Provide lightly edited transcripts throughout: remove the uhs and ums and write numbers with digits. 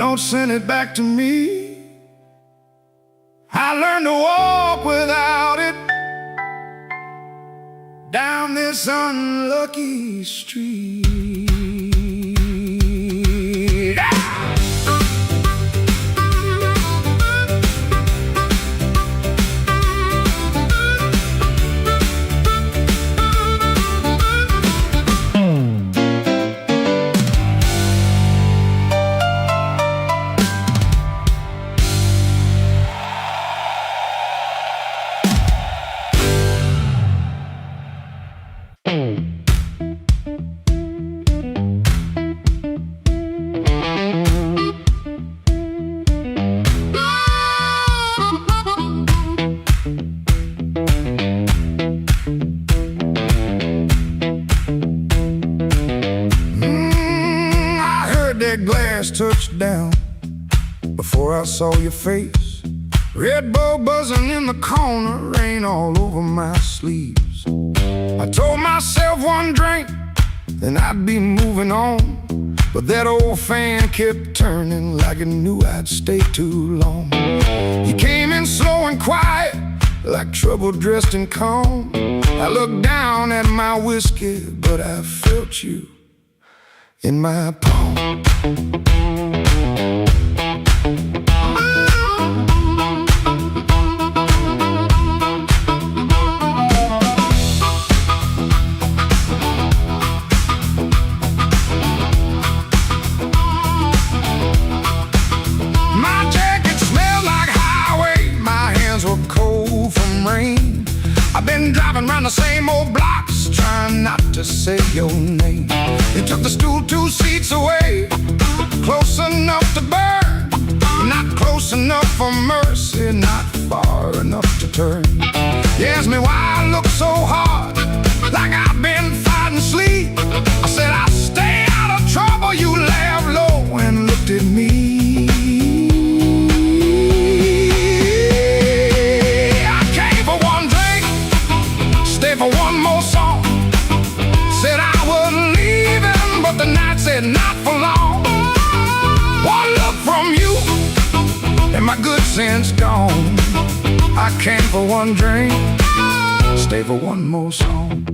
don't send it back to me. I learned to walk without it down this unlucky street. Glass touched down before I saw your face. Red Bull buzzing in the corner, rain all over my sleeves. I told myself one drink, then I'd be moving on. But that old fan kept turning like it knew I'd stay too long. You came in slow and quiet, like trouble dressed in calm. I looked down at my whiskey, but I felt you in my palm. My jacket smelled like highway, my hands were cold from rain. I've been driving around the same old blocks, trying not to say your name. You took the stool 2 seats away, close enough to burn, not close enough for mercy, not far enough to turn. You asked me why I look so hard, like I've been fighting sleep. I said I'll stay out of trouble. You laughed low and looked at me. I came for one drink, stay for one more song. Said I was leaving, but the night said not for long. One look from you, and my good sense gone. I came for one drink, stay for one more song.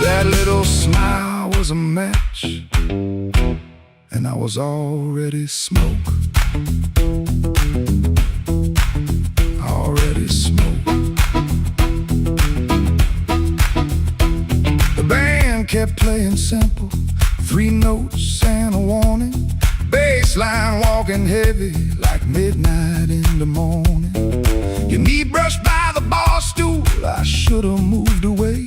That little smile was a match, and I was already smoke. Already smoke. The band kept playing simple, 3 notes and a warning. Bass line walking heavy like midnight in the morning. Your knee brushed by the bar stool, I should've moved away.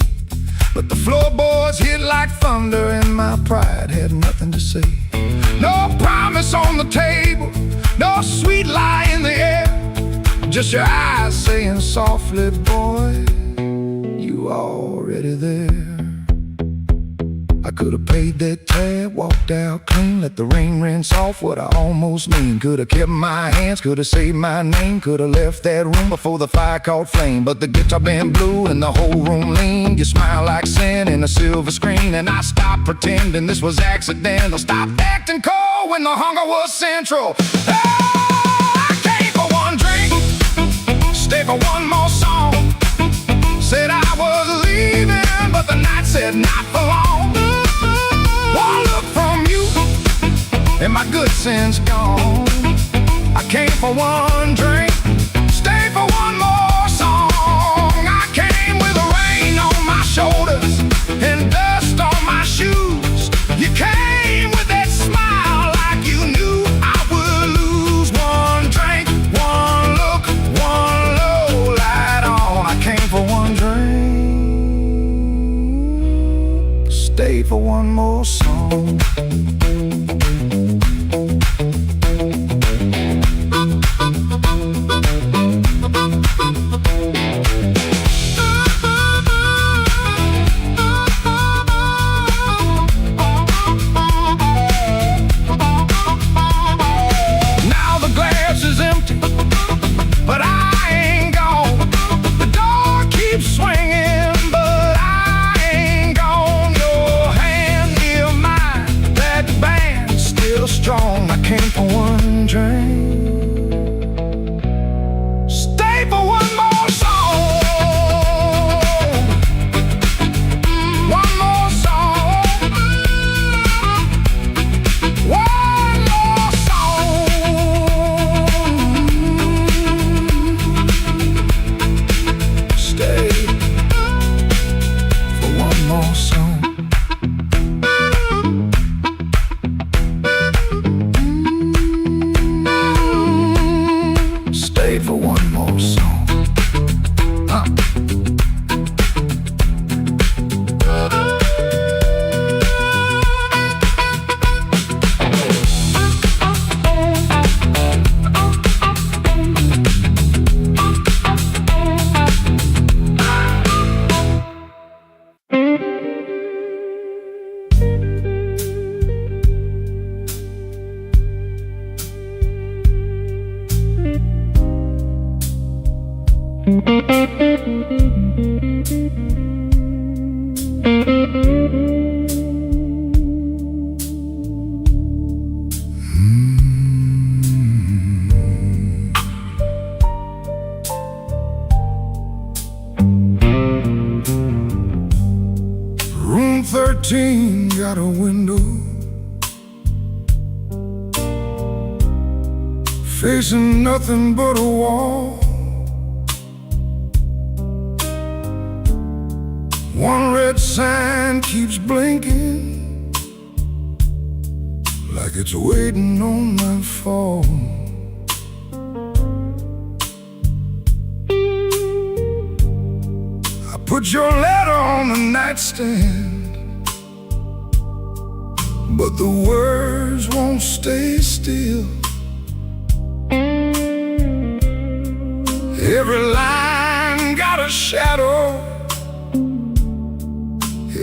But the floorboards hit like thunder, and my pride had nothing to say. No promise on the table, no sweet lie in the air, just your eyes saying softly, boy, you already there. I could've paid that tab, walked out clean, let the rain rinse off what I almost mean. Could've kept my hands, could've saved my name, could've left that room before the fire caught flame. But the guitar band blew and the whole room leaned. You smile like sin in a silver screen, and I stopped pretending this was accidental. Stopped acting cold when the hunger was central. Oh, I came for one drink, stay for one more song. Said I was leaving, but the night said not for long. One look from you, and my good sense gone. I came for one drink, stay for one more song. I came with rain on my shoulders and dust on my shoes. You came with that smile like you knew I would lose. One drink, one look, one low light on. I came for one drink, stay for one more song. wait for one more song. Room 13 got a window facing nothing but a wall. One red sign keeps blinking like it's waiting on my fall. I put your letter on the nightstand, but the words won't stay still. Every line got a shadow,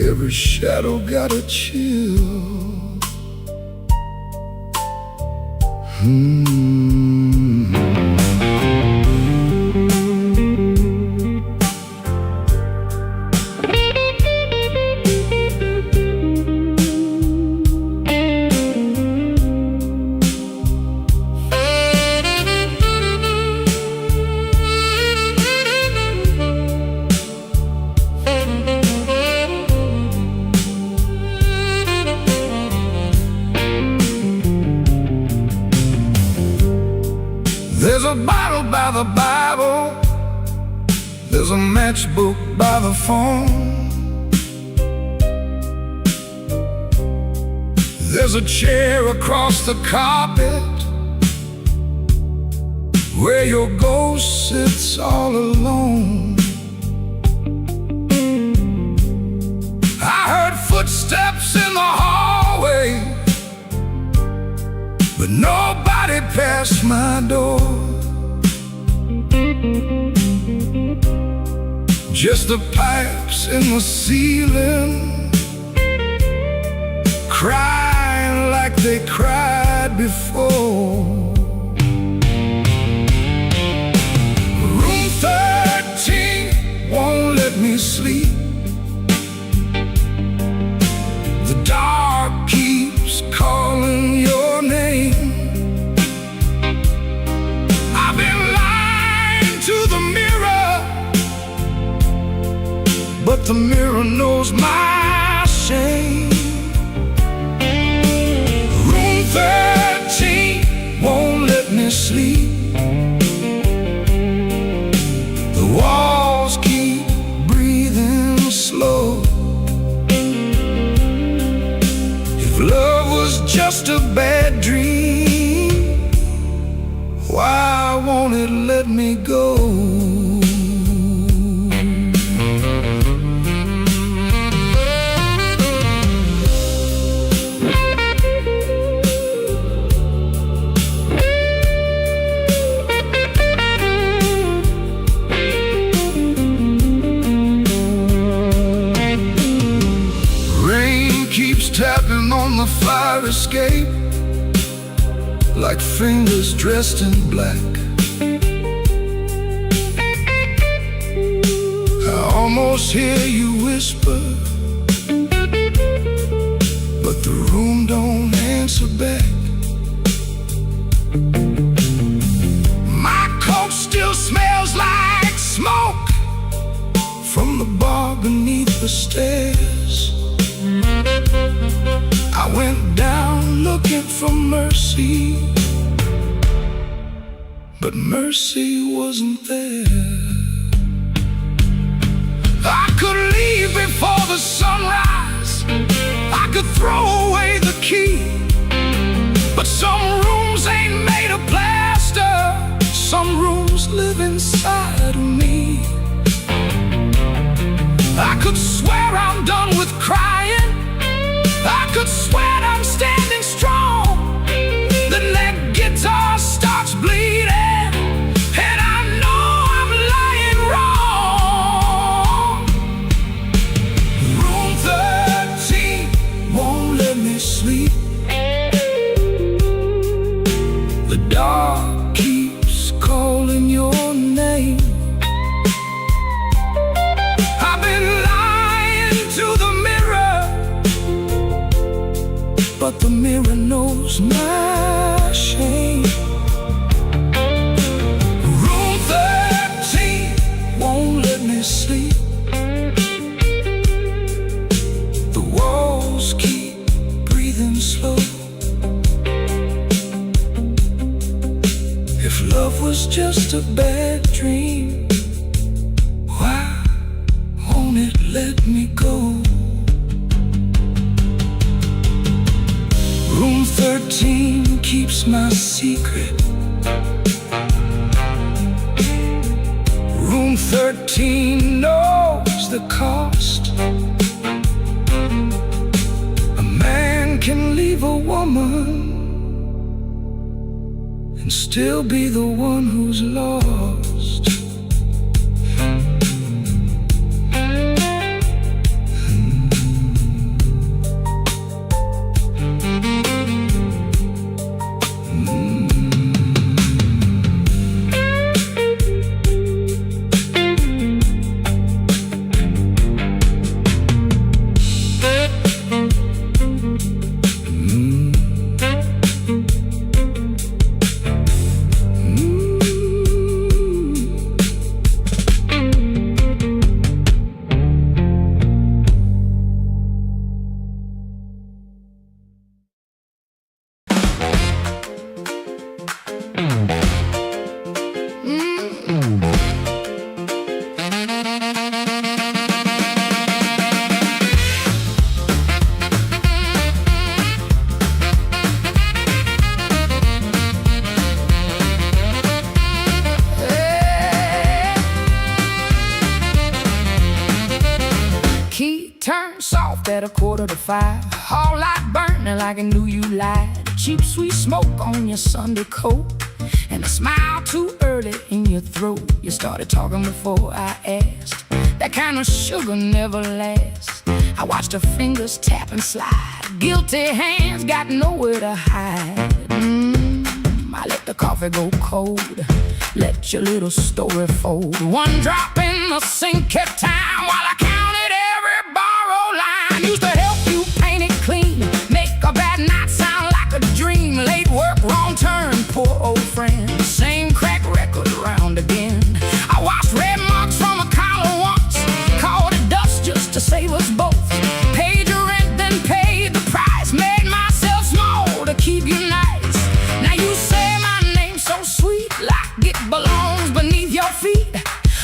every shadow got a chill. There's a bottle by the Bible, there's a matchbook by the phone, there's a chair across the carpet where your ghost sits all alone. I heard footsteps in the hallway, but nobody passed my door. Just the pipes in the ceiling, crying like they cried before. Room 13 won't let me sleep. The dark keeps calling your name. I've been lying to the mirror, but the mirror knows my shame. Room 13 won't let me sleep. The walls keep breathing slow. If love was just a bad dream, why won't it let me go? Tapping on the fire escape like fingers dressed in black. I almost hear you whisper, but the room don't answer back. My coat still smells like smoke from the bar beneath the stairs. I went down looking for mercy, but mercy wasn't there. I could leave before the sunrise, I could throw away the key, but some rooms ain't made of plaster, some rooms live inside of me. I could swear I'm done with crying. I could swear I'm standing strong. Then that guitar starts bleeding, and I know I'm lying wrong. Room 13 won't let me sleep. The dark keeps calling your name. I've been lying to the mirror, but the mirror knows my shame. Room 13 won't let me sleep. The walls keep breathing slow. If love was just a bad dream, why won't it let me go? Room 13 keeps my secret. Room 13 knows the cost. A man can leave a woman and still be the one who's lost. Turn soft at 4:45. All light burning like I knew you lied. Cheap sweet smoke on your Sunday coat, and a smile too early in your throat. You started talking before I asked. That kind of sugar never lasts. I watched her fingers tap and slide. Guilty hands got nowhere to hide. I let the coffee go cold. Let your little story fold. One drop in the sink at time while I counted every borrowed line. Used to help you paint it clean, make a bad night sound like a dream. Late work, wrong turn, poor old friend. Same crack record round again. I washed red marks from a collar once, called it dust just to save us both. Paid your rent, then paid the price. Made myself small to keep you nice. Now you say my name's so sweet, like it belongs beneath your feet.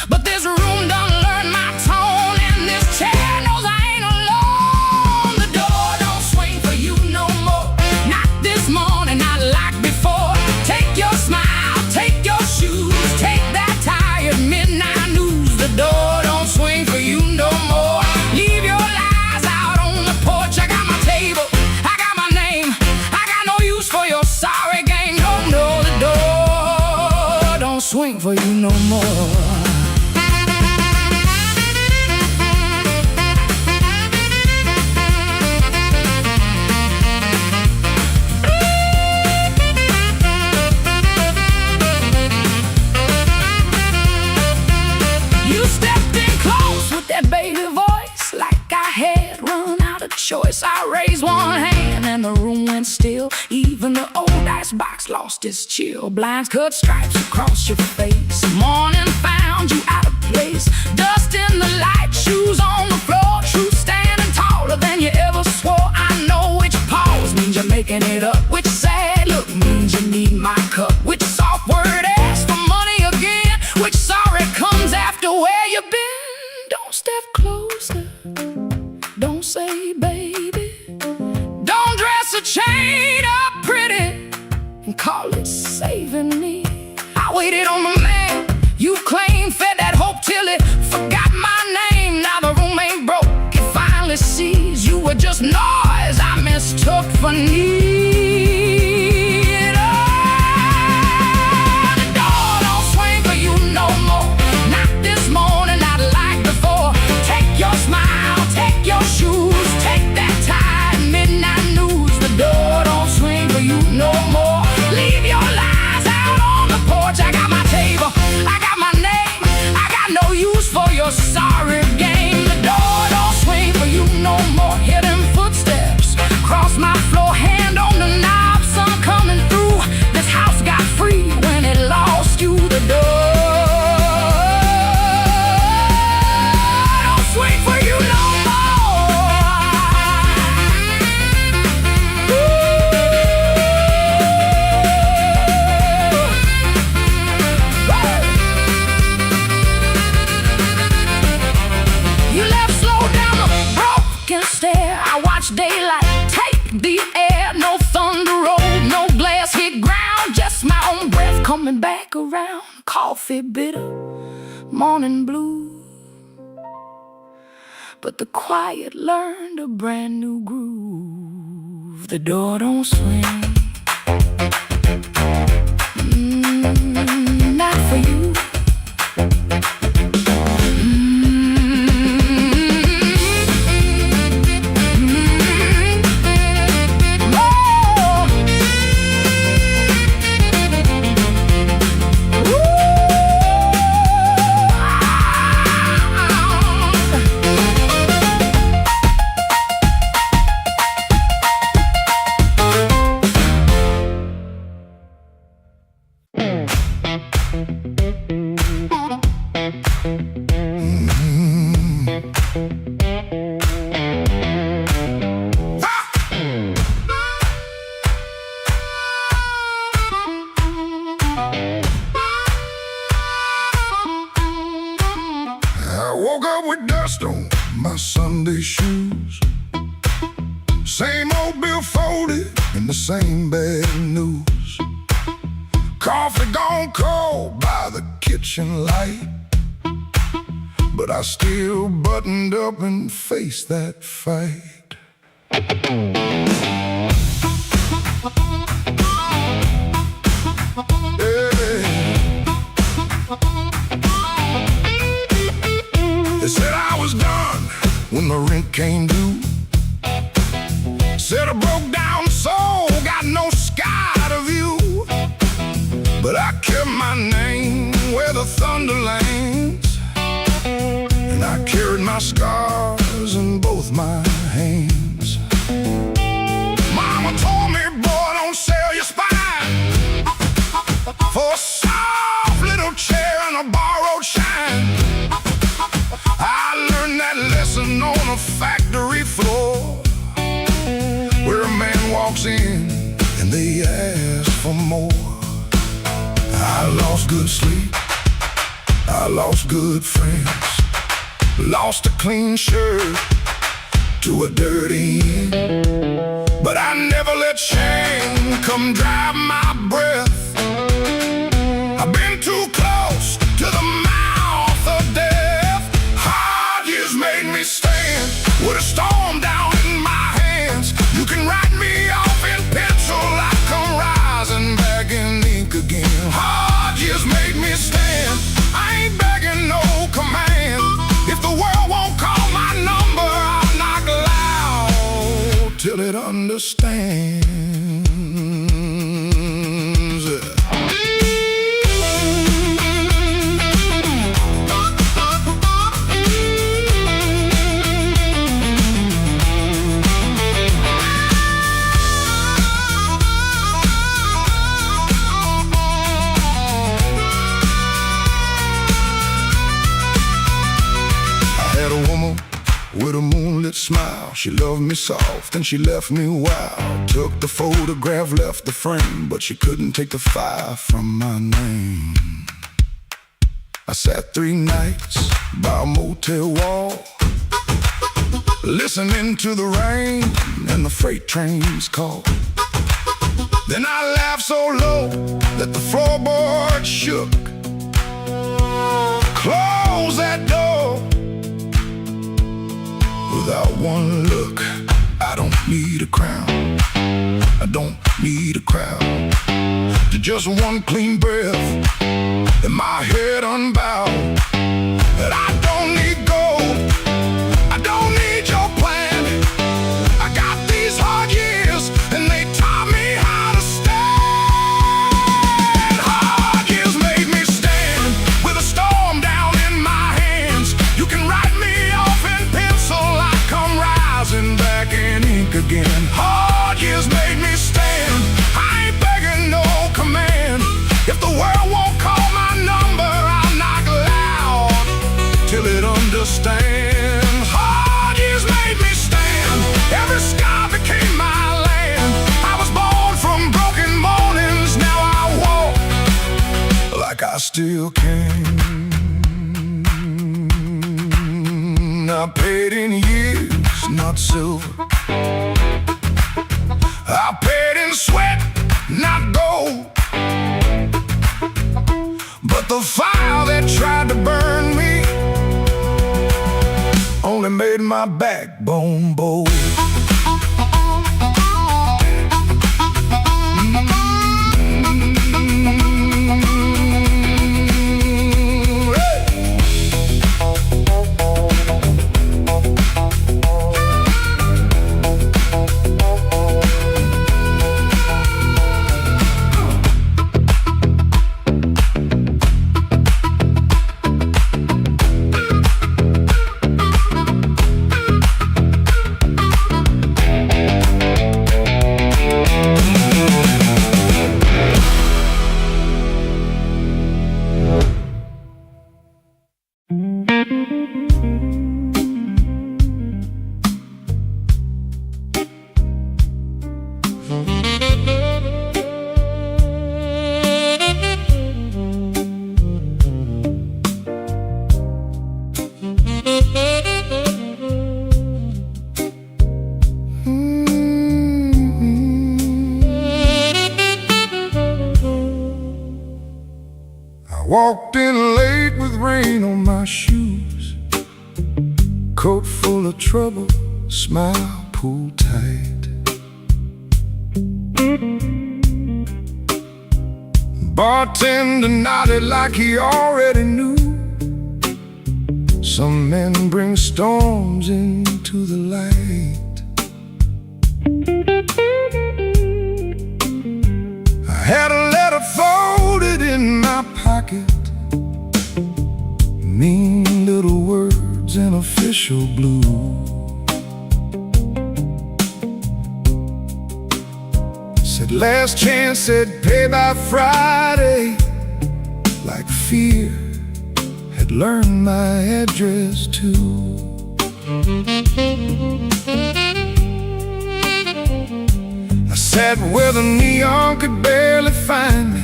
But this room done learned my tone, and this chair knows I ain't alone. The door don't swing for you no more. Not this morning, not like before. Take your smile, take your shoes, take that tired midnight news. The door don't swing for you no more. Leave your lies out on the porch. I got my table, I got my name. I got no use for your sorry game. No, no, the door don't swing for you no more. Choice. I raised one hand and the room went still. Even the old icebox lost its chill. Blinds cut stripes across your face. Morning found you out of place. Dust in the light, shoes on the floor. Truth standing taller than you ever swore. I know which pause means you're making it up. Which sad look means you need my cup. Which soft word asks for money again. Which sorry comes after where you've been. Don't step closer, don't say baby. Don't dress a chain up pretty and call it saving me. I waited on the man You claimed, fed that hope till it forgot my name. Now the room ain't broke, it finally sees you were just noise I mistook for need. Oh, the door don't swing for you no more. Not this morning, not like before. Take your smile, take your shoes, take that tired midnight news. The door don't swing for you no more. Leave your lies out on the porch. I got my table, I got my name, I got no use for your sorry game. The door don't swing for you no more. Hear them footsteps cross my floor, hand on the knob, sun coming through. This house got free when it lost you. The door don't swing for you no stare. I watch daylight take the air. No thunder roll, no glass hit ground, just my own breath coming back around. Coffee bitter, morning blue, but the quiet learned a brand new groove. The door don't swing, not for you. Woke up with dust on my Sunday shoes, same old bill folded and the same bad news. Coffee gone cold by the kitchen light, but I still buttoned up and faced that fight. They said I was done when the rent came due. Said a broke down soul got no sky to view, but I kept my name where the thunder lands, and I carried my scars in both my hands. Mama told me, boy, don't sell your spine for a soft little chair and a borrowed shine. I learned that lesson on a factory floor, where a man walks in and they ask for more. I lost good sleep, I lost good friends, lost a clean shirt to a dirty end, but I never let shame come drive my breath. I've been too close to the mouth of death. Hard years made me stand with a storm down in my hands. You can write me off in pencil, I come rising back in ink again. Hard years made me stand, I ain't begging no command. If the world won't call my number, I'll knock loud till it understands. With a moonlit smile, she loved me soft and she left me wild. Took the photograph, left the frame, but she couldn't take the fire from my name. I sat 3 nights by a motel wall, listening to the rain and the freight trains call. Then I laughed so low that the floorboard shook. one look, I don't need a crown. I don't need a crowd. To just one clean breath and my head unbowed. And I don't need gold, I don't need your plan. I got these hard years and they taught me how to stand. Hard years made me stand with a storm down in my hands. You can write me off in pencil, I come rising back in ink again. Hard years made me stand, I ain't begging no command. If the world won't call my number, I'll knock loud till it understands. Hard years made me stand, every scar became my land. I was born from broken mornings, now I walk like I still can. I paid in years, not silver. I paid in sweat, not gold. But the fire that tried to burn me only made my backbone bold. Walked in late with rain on my shoes, coat full of trouble, smile pulled tight. Bartender nodded like he already knew. Some men bring storms into the light. I had a letter folded in my pocket, mean little words in official blue. Said last chance, said pay by Friday. Like fear had learned my address too. I sat where the neon could barely find me,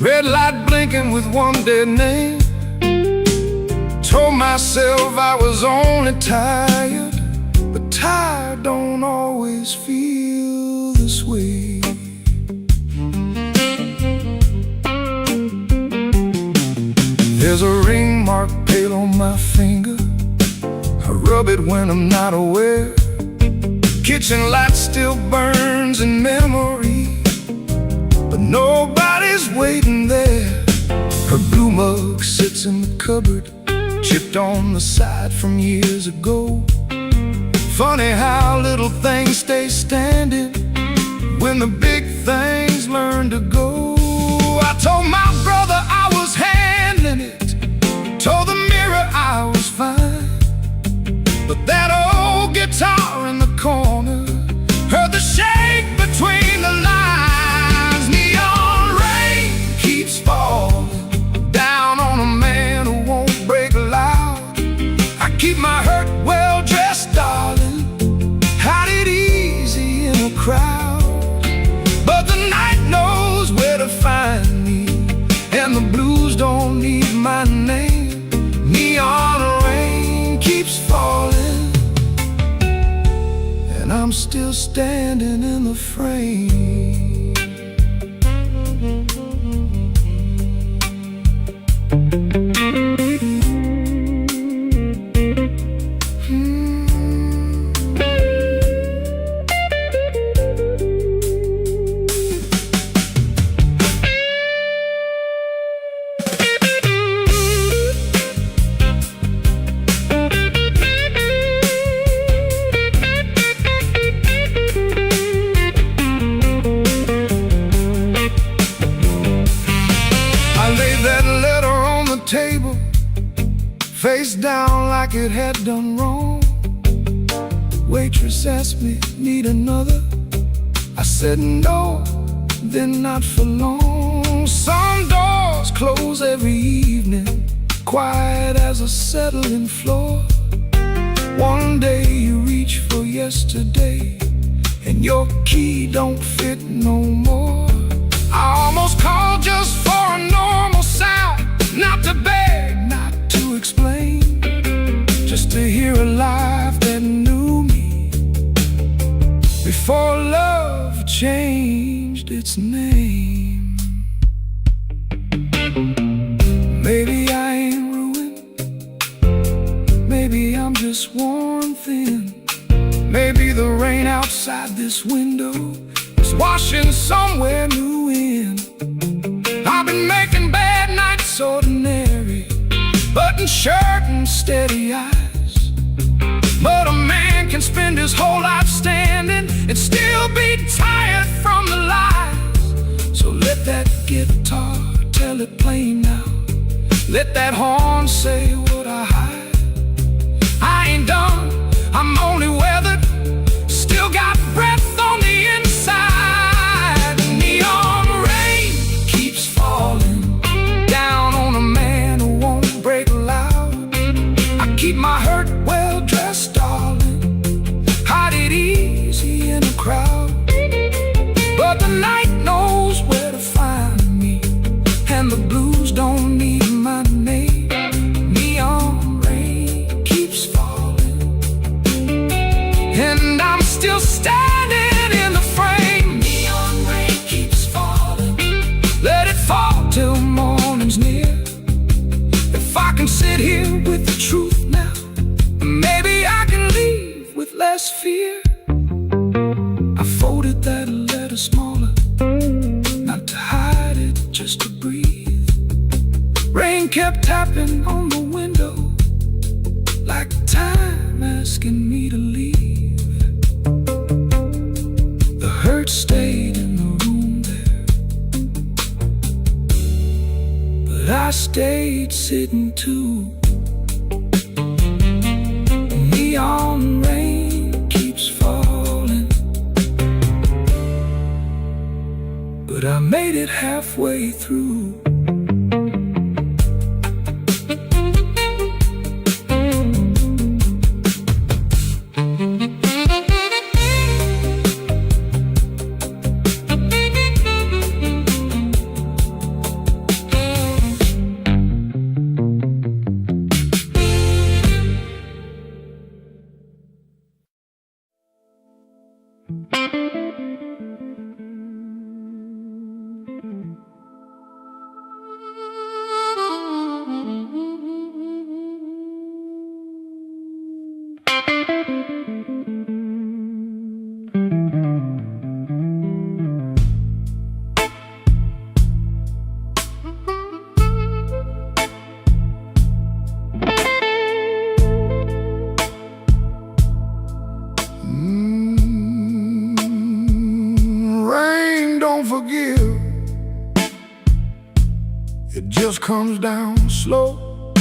red light blinking with one dead name. Told myself I was only tired, but tired don't always feel this way. There's a ring mark pale on my finger, I rub it when I'm not aware. Kitchen light still burns in memory, but nobody's waiting there. Her blue mug sits in the cupboard, chipped on the side from years ago. Funny how little things stay standing when the big things learn to go. I told my brother I was handling it, told the mirror I was fine, but that old guitar in the corner heard the shake between the lines. Neon rain keeps falling down on a man who won't break loud. I keep my hurt well dressed, darling, hide it easy in a crowd. But the night knows where to find me, and the blues don't need my name. Neon rain keeps falling, and I'm still standing in the frame. face down like it had done wrong. Waitress asked me, need another? I said no, then not for long. Some doors close every evening, quiet as a settling floor. One day you reach for yesterday, and your key don't fit no more. I almost called just for a normal sound, not to beg, not to explain, just to hear a life that knew me before love changed its name. Maybe I ain't ruined, maybe I'm just worn thin. Maybe the rain outside this window is washing somewhere new in. I've been making bad nights ordinary, button shirt and steady eyes. But a man can spend his whole life standing and still be tired from the lies. So let that guitar tell it plain now, let that horn say what I hide. I ain't done, I'm only weathered, still got breath on the inside. The neon rain keeps falling down on a man who won't break loud. I keep my hurt well dressed, darling, hide it easy in a crowd. But the night knows where to find me, and the blues don't need my name. Neon rain keeps falling, and I'm still standing in the frame. Neon rain keeps falling, let it fall till morning's near. If I can sit here with the truth now, maybe I can leave with less fear. I folded that letter smaller, not to hide it, just to breathe. Rain kept tapping on the window, like time asking me to leave. The hurt stayed in the room there, but I stayed sitting too. Neon rain keeps falling, but I made it halfway through. Rain don't forgive, it just comes down slow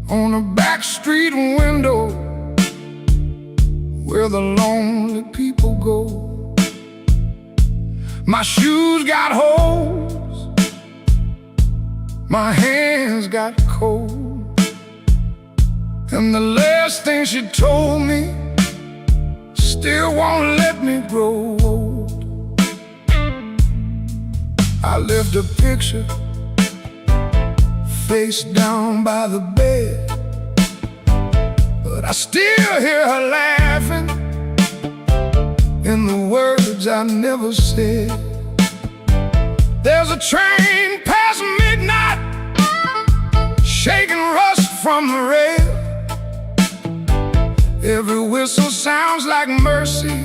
on a back street window where the lonely people go. My shoes got holes, my hands got cold, and the last thing she told me still won't let me grow old. I left a picture face down by the bed, but I still hear her laughing in the words I never said. There's a train past midnight, shaking rust from the rail. Every whistle sounds like mercy,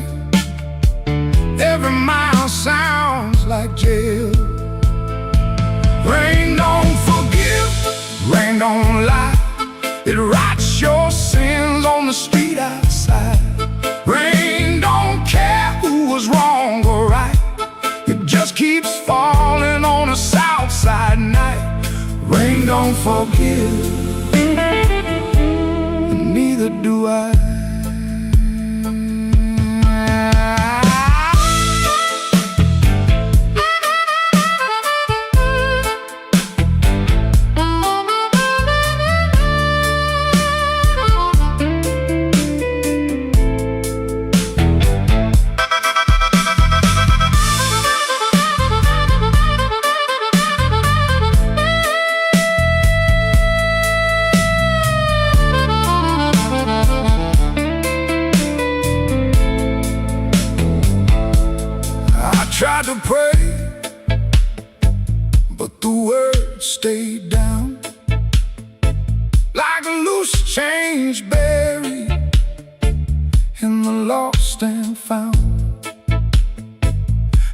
every mile sounds like jail. Rain don't forgive, rain don't lie, it writes your sins on the street outside. Rain don't care who was wrong or right, it just keeps falling on a south side night. Rain don't forgive. neither do I. Tried to pray, but the words stayed down like a loose change buried in the lost and found.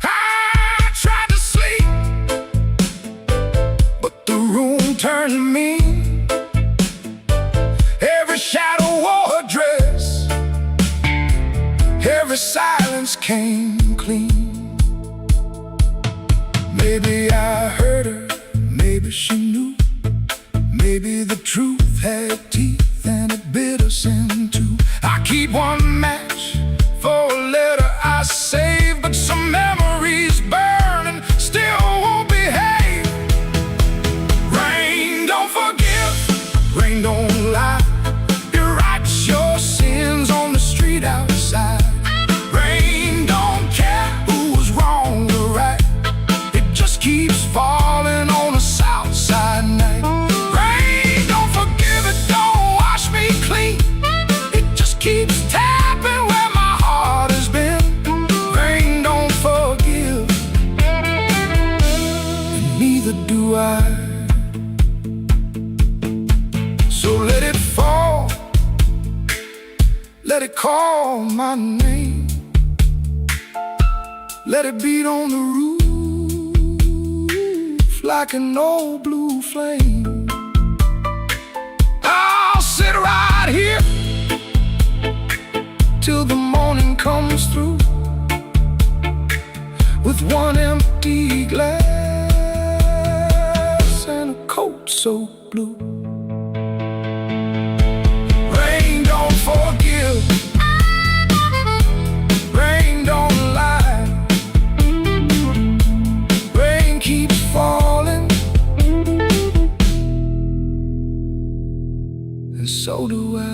I tried to sleep, but the room turned mean. Every shadow wore a dress, every silence came clean. Maybe I heard her, maybe she knew. Maybe the truth had teeth and it bit us in two. I keep one match for a letter I saved, but some memories burn and still won't behave. Rain don't forgive, rain don't lie. You write your sins on the street outside. Rain don't care who was wrong or right. Keeps falling on a south side night. Rain don't forgive, it don't wash me clean. It just keeps tapping where my heart has been. Rain don't forgive, and neither do I. So let it fall, let it call my name. Let it beat on the roof like an old blue flame. I'll sit right here till the morning comes through, with one empty glass and a coat so blue. Rain don't forgive, rain don't lie. Rain keeps falling, and so do I.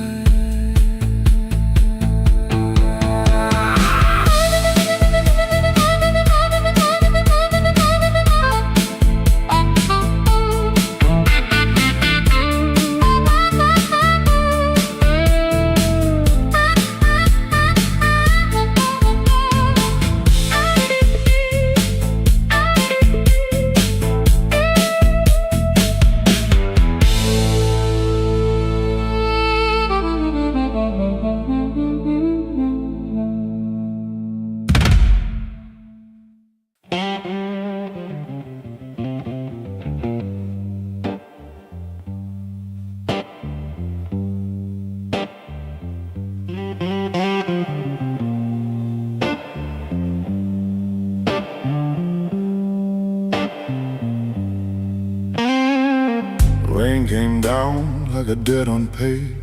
Rain came down like a debt unpaid,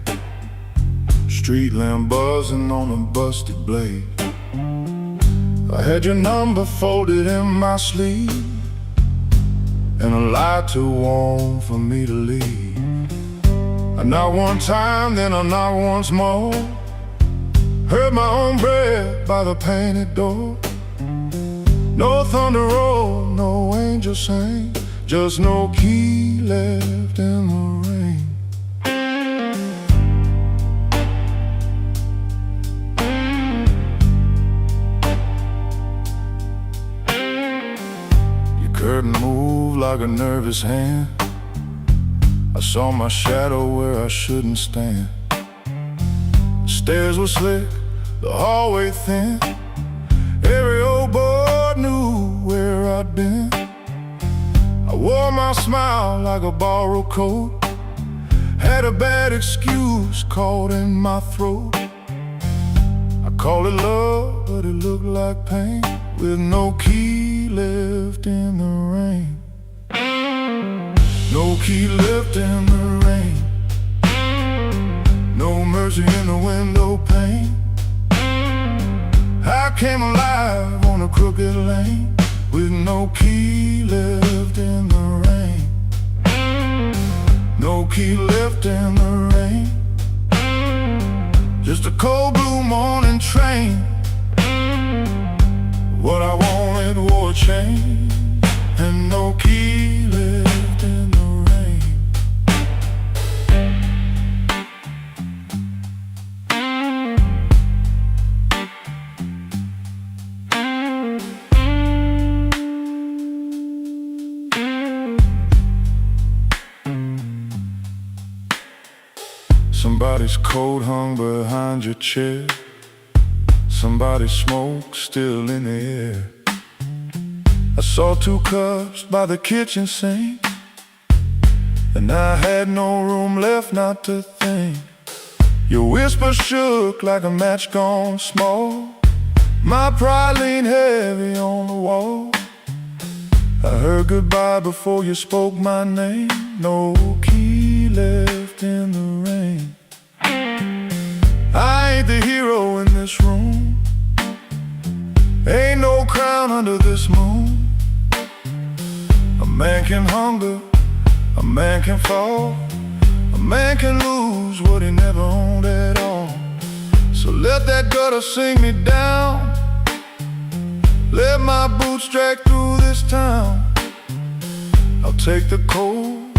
street lamp buzzing on a busted blade. I had your number folded in my sleeve, and a light too warm for me to leave. I knocked one time, then I knocked once more. Heard my own breath by the painted door. No thunder roll, no angel sang, just no key left in the rain. Your curtain moved like a nervous hand. I saw my shadow where I shouldn't stand. The stairs were slick, the hallway thin. Every old boy knew where I'd been. I wore my smile like a borrowed coat, had a bad excuse caught in my throat. I called it love, but it looked like pain, with no key left in the rain. No key left in the rain. No mercy mercy in the window pane. I came alive on a crooked lane with no key left in the rain. No key left in the rain. Just a cold blue morning train. What I wanted wore a chain, and no key left in the rain. Somebody's coat hung behind your chair. Somebody's smoke still in the air. I saw 2 cups by the kitchen sink, and I had no room left not to think. Your whisper shook like a match gone small. My pride leaned heavy on the wall. I heard goodbye before you spoke my name. No key left in the rain. I ain't the hero in this room. Ain't no crown under this moon. A man can hunger, a man can fall, a man can lose what he never owned at all. So let that gutter sing me down. Let my boots drag through this town. I'll take the cold,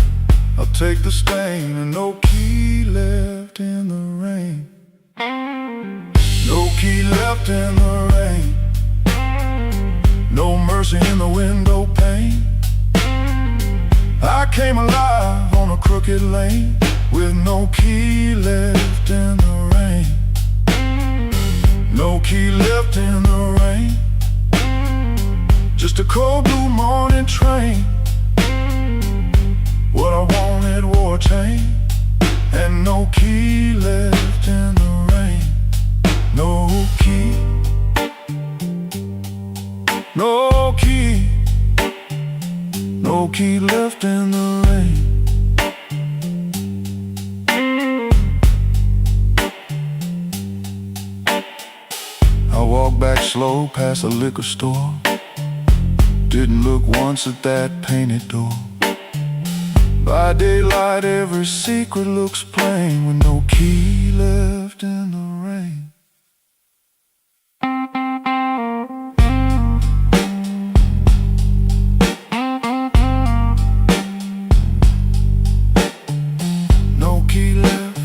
I'll take the stain, and no key left in the rain. No key left in the rain. No mercy in the window pane. I came alive on a crooked lane with no key left in the rain. No key left in the rain. Just a cold blue morning train. What I wanted wore a chain, and no key left in the rain. No key. No key. No key left in the rain. I walked back slow past the liquor store. Didn't look once at that painted door. By daylight every secret looks plain, with no key left in the rain. No key left.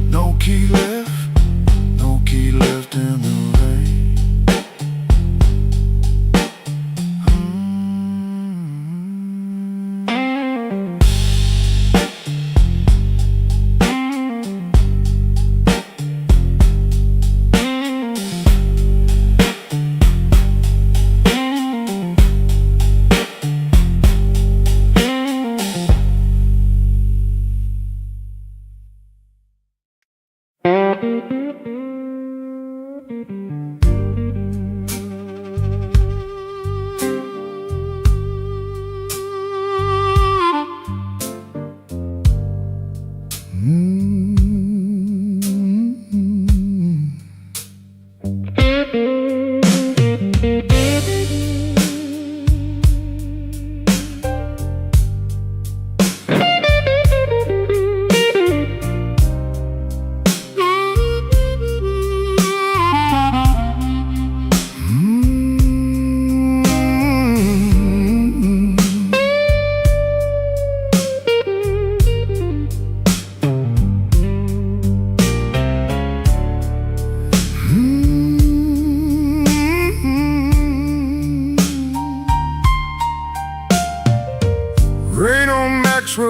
No key left. No key left in the rain.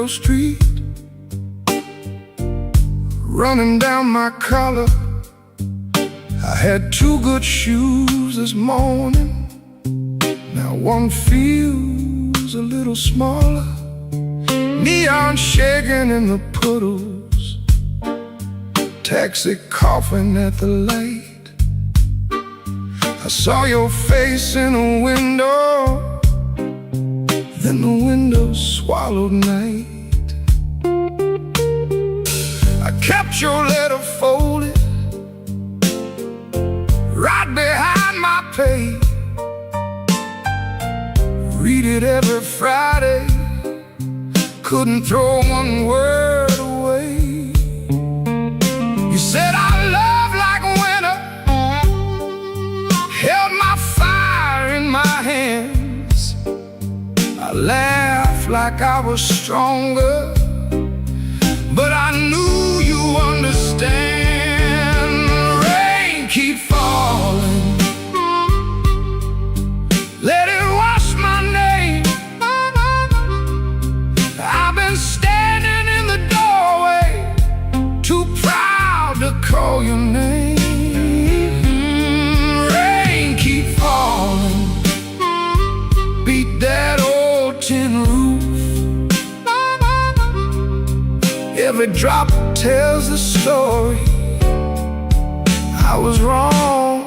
Street, running down my collar. I had 2 good shoes this morning. Now one feels a little smaller. Neon shaking in the puddles. Taxi coughing at the light. I saw your face in a window, then the window swallowed night. kept your letter folded right behind my page. Read it every Friday, couldn't throw one word away. You said our love like winter held my fire in my hands. I laughed like I was stronger, but I knew you understand. Rain keep falling, let it wash my name. I've been standing in the doorway, too proud to call your name. Rain keep falling, beat that old tin roof. Every drop tells the story. I was wrong,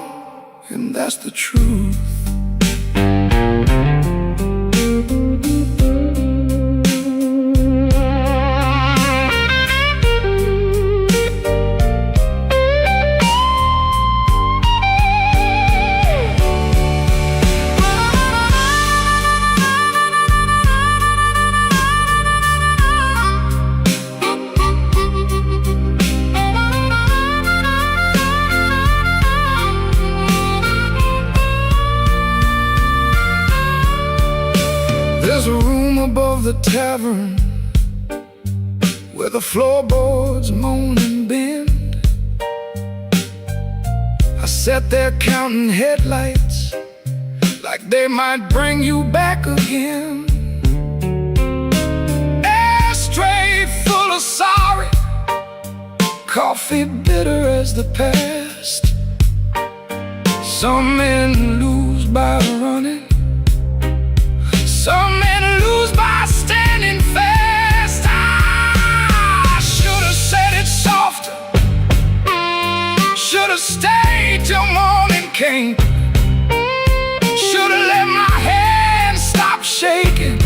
and that's the truth. There's a room above the tavern where the floorboards moan and bend. I sat there counting headlights like they might bring you back again. Ashtray full of sorry, coffee bitter as the past. Some men lose by running, some men lose by standing fast. I should have said it softer, should have stayed till morning came. Should have let my hands stop shaking,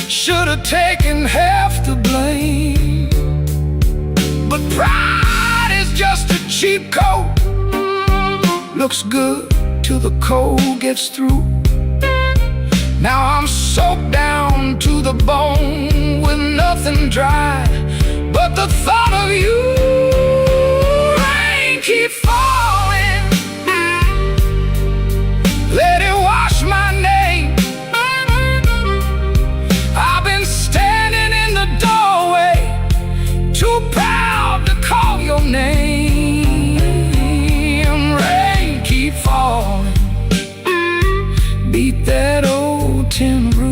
should have taken half the blame. But pride is just a cheap coat, looks good till the cold gets through. Now I'm soaked down to the bone with nothing dry but the thought of you. Rain keep falling, let it wash my name. I've been standing in the doorway, too proud to call your name. Rain keep falling, beat that old tin roof.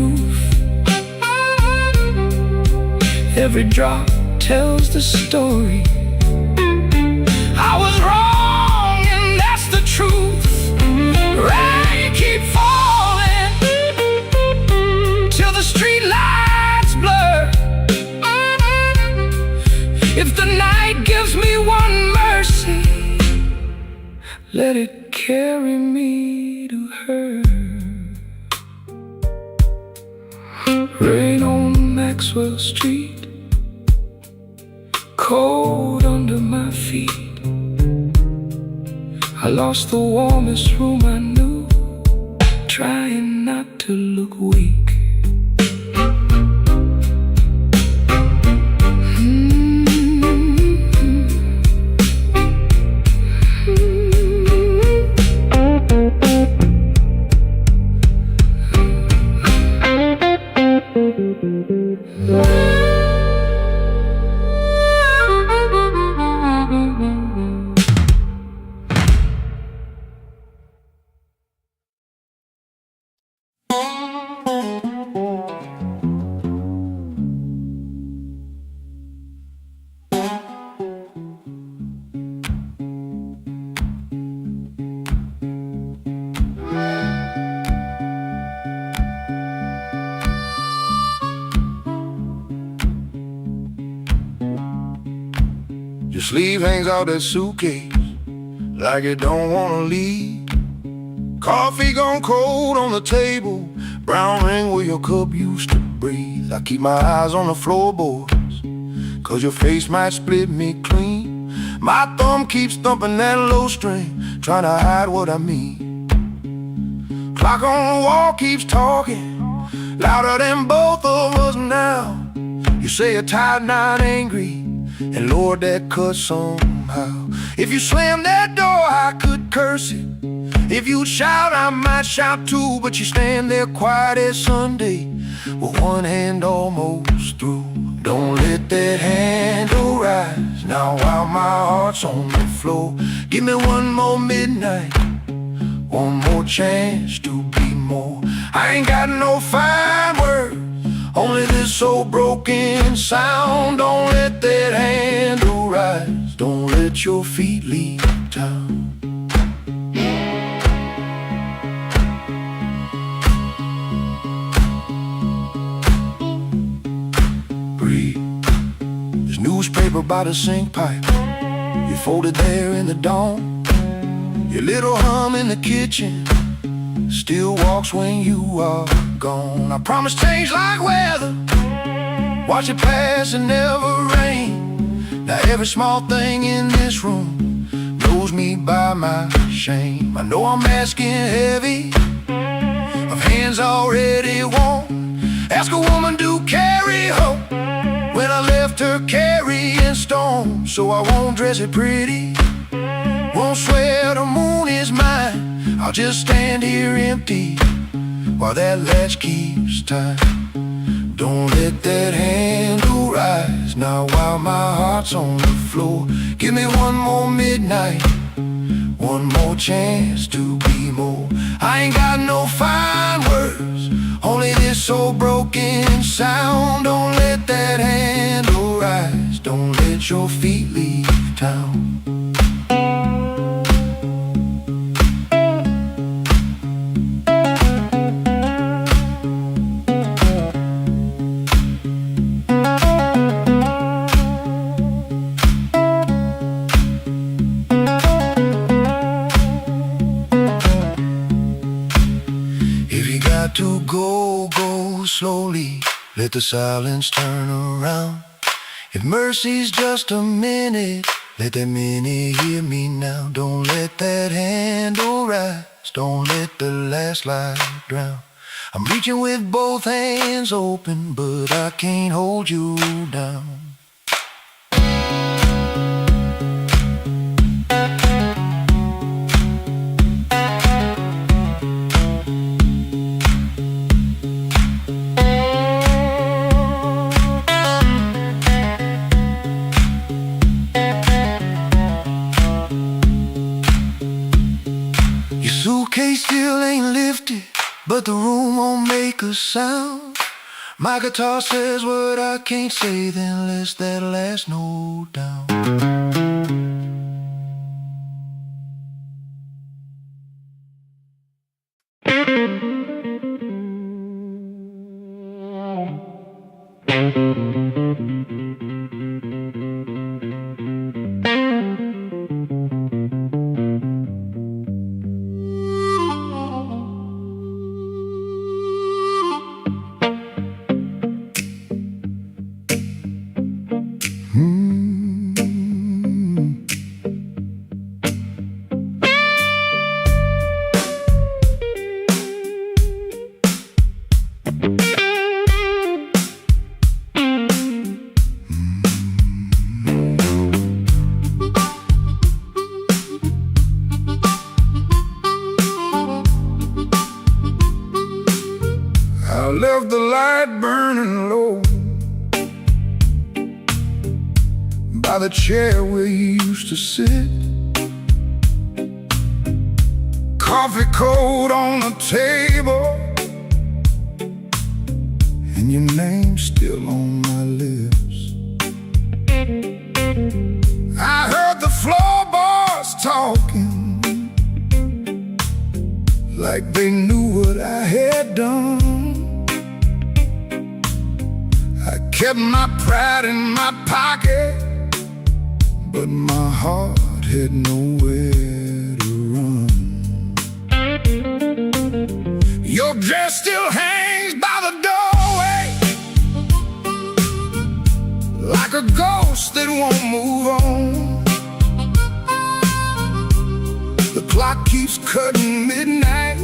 Every drop tells the story. I was wrong, and that's the truth. Rain keep falling till the street lights blur. If the night gives me one mercy, let it carry me to her. Rain on Maxwell Street, cold under my feet. I lost the warmest room I knew, trying not to look weak. Your sleeve hangs out that suitcase like it don't wanna leave. Coffee gone cold on the table, brown ring where your cup used to breathe. I keep my eyes on the floorboards, 'cause your face might split me clean. My thumb keeps thumping that low string, trying to hide what I mean. Clock on the wall keeps talking, louder than both of us now. You say you're tired, not angry, and Lord, that cuts somehow. If you slam that door, I could curse it. If you shout, I might shout too. But you stand there quiet as Sunday, with one hand almost through. Don't let that handle rise now while my heart's on the floor. Give me one more midnight, one more chance to be more. I ain't got no fine words, only this old broken sound. Don't let that handle rise, don't let your feet leave town. Breathe. There's newspaper by the sink pipe, you folded there in the dawn. Your little hum in the kitchen still walks when you are gone. I promise change like weather, watch it pass and never rain. Now every small thing in this room knows me by my shame. I know I'm asking heavy of hands already warm. Ask a woman to carry hope when I left her carrying storm. So I won't dress it pretty, won't swear the moon is mine. I'll just stand here empty while that latch keeps time. Don't let that handle rise now while my heart's on the floor. Give me one more midnight, one more chance to be more. I ain't got no fine words, only this old broken sound. Don't let that handle rise, don't let your feet leave town. To go, go slowly, let the silence turn around. If mercy's just a minute, let that minute hear me now. Don't let that handle rise, don't let the last light drown. I'm reaching with both hands open, but I can't hold you down. Suitcase still ain't lifted, but the room won't make a sound. My guitar says what I can't say, then let's that last note down. I left the light burning low by the chair where you used to sit. Coffee cold on the table, and your name's still on my lips. I heard the floorboards talking like they knew what I had done. I kept my pride in my pocket, but my heart had nowhere to run. Your dress still hangs by the doorway like a ghost that won't move on. The clock keeps cutting midnight,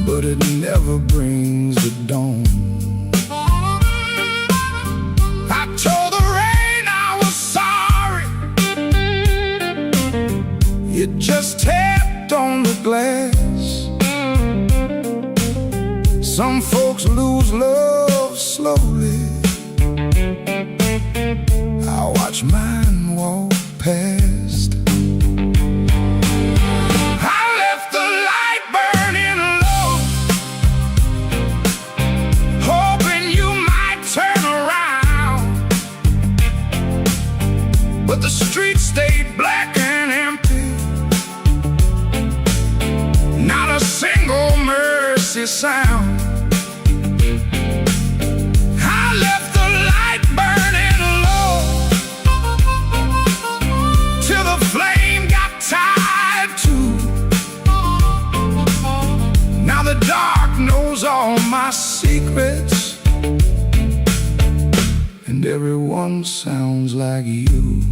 but it never brings the dawn. I told the rain I was sorry. It just tapped on the glass. Some folks lose love slowly. I watch mine walk past. I left the light burning low, hoping you might turn around. But the street stayed black and empty. Not a single mercy sound. The dark knows all my secrets, and everyone sounds like you.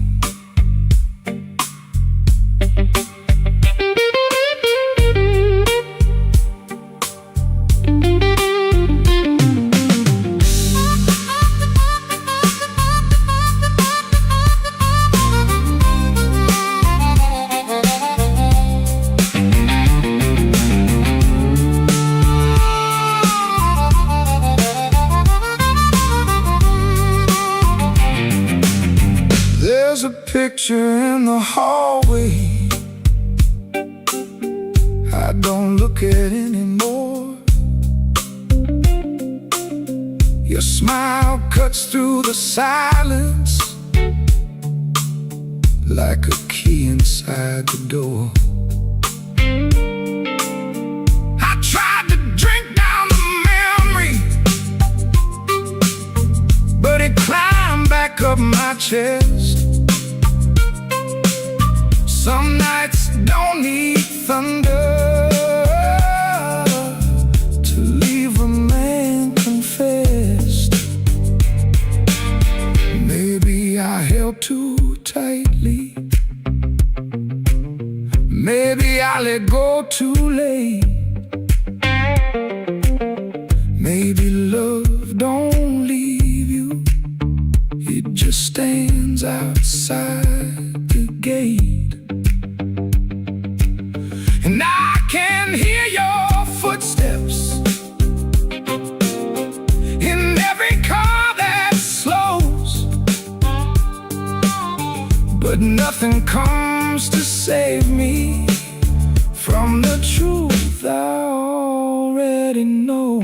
There's a picture in the hallway I don't look at anymore. Your smile cuts through the silence like a key inside the door. I tried to drink down the memory, but it climbed back up my chest. Some nights don't need thunder to leave a man confessed. Maybe I held too tightly. Maybe I let go too late. Maybe love don't leave you. It just stands outside the gate. And I can hear your footsteps in every car that slows, but nothing comes to save me from the truth I already know.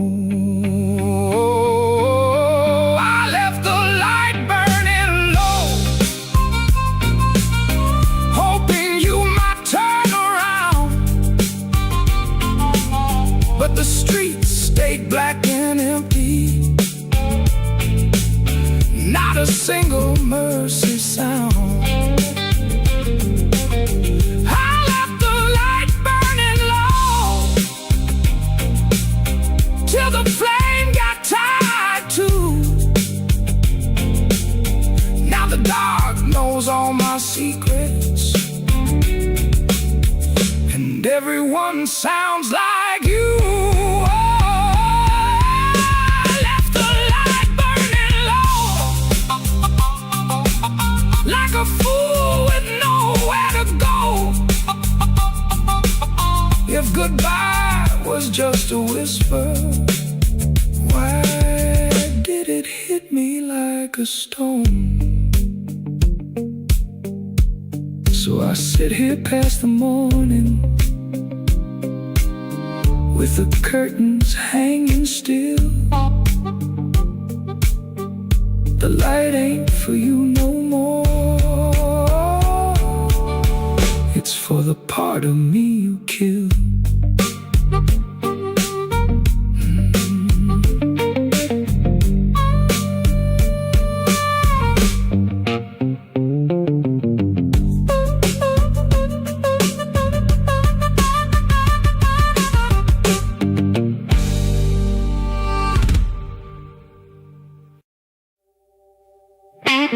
I left the light burning low, hoping you might turn around. But the streets stayed black and empty. Not a single mercy sound. I left the light burning low till the flame got tired too. Now the dark knows all my secrets, and everyone sounds like you. Like a fool with nowhere to go. If goodbye was just a whisper, why did it hit me like a stone? So I sit here past the morning, with the curtains hanging still. The light ain't for you no more. It's for the part of me you killed. I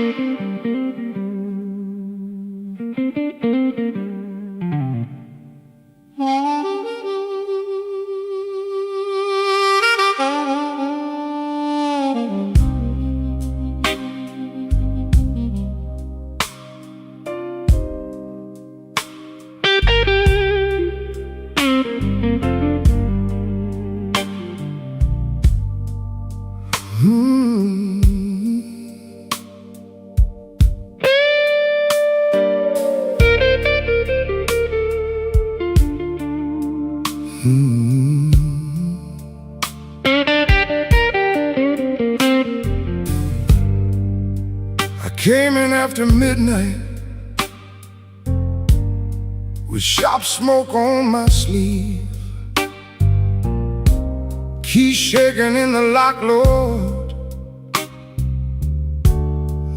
came in after midnight with sharp smoke on my sleeve, keys shaking in the lock, Lord,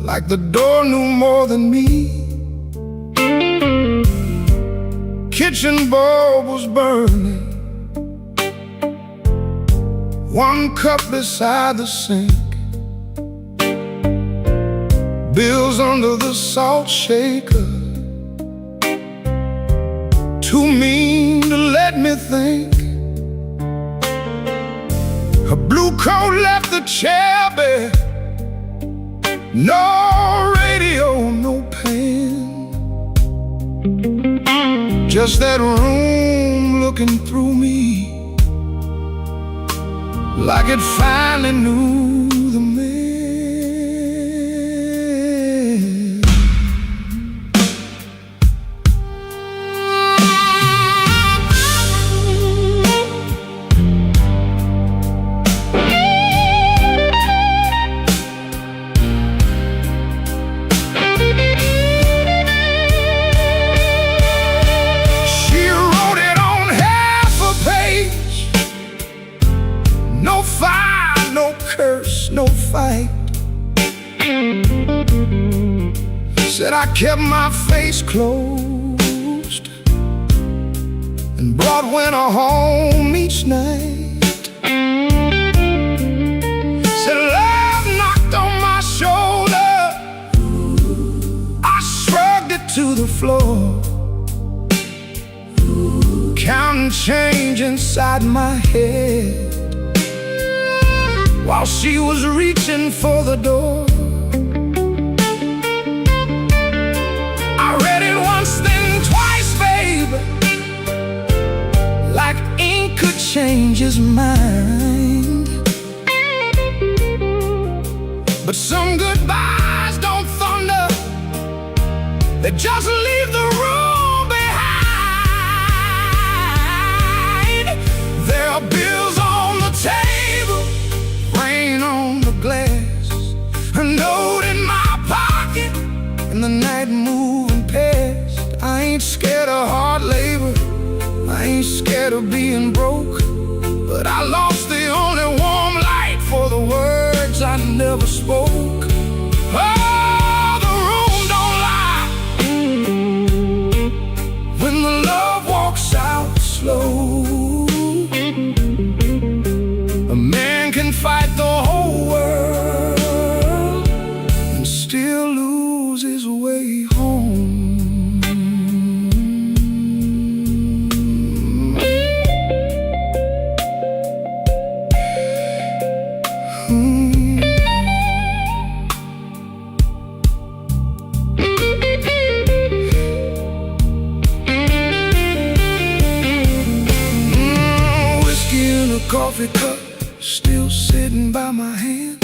like the door knew more than me. Kitchen bulb was burning, one cup beside the sink, bills under the salt shaker, too mean to let me think. Her blue coat left the chair bare, no radio, no pen, just that room looking through me like it finally knew the man. She wrote it on half a page. No fire, no curse, no fight. Said I kept my face closed and brought winter home each night. Said love knocked on my shoulder, I shrugged it to the floor, counting change inside my head while she was reaching for the door. I read it once, then twice, babe, like ink could change his mind. But some goodbyes don't thunder, they just leave the room behind. There are bills on the table, rain on the glass, a note in my pocket, and the night moving past. I ain't scared of hard labor, I ain't scared of being broke, but I lost the only warm light for the words I never spoke. Oh, the room don't lie when the love walks out slow. A man can fight the whole world and still lose his way home. Whiskey in a coffee cup, still sitting by my hand.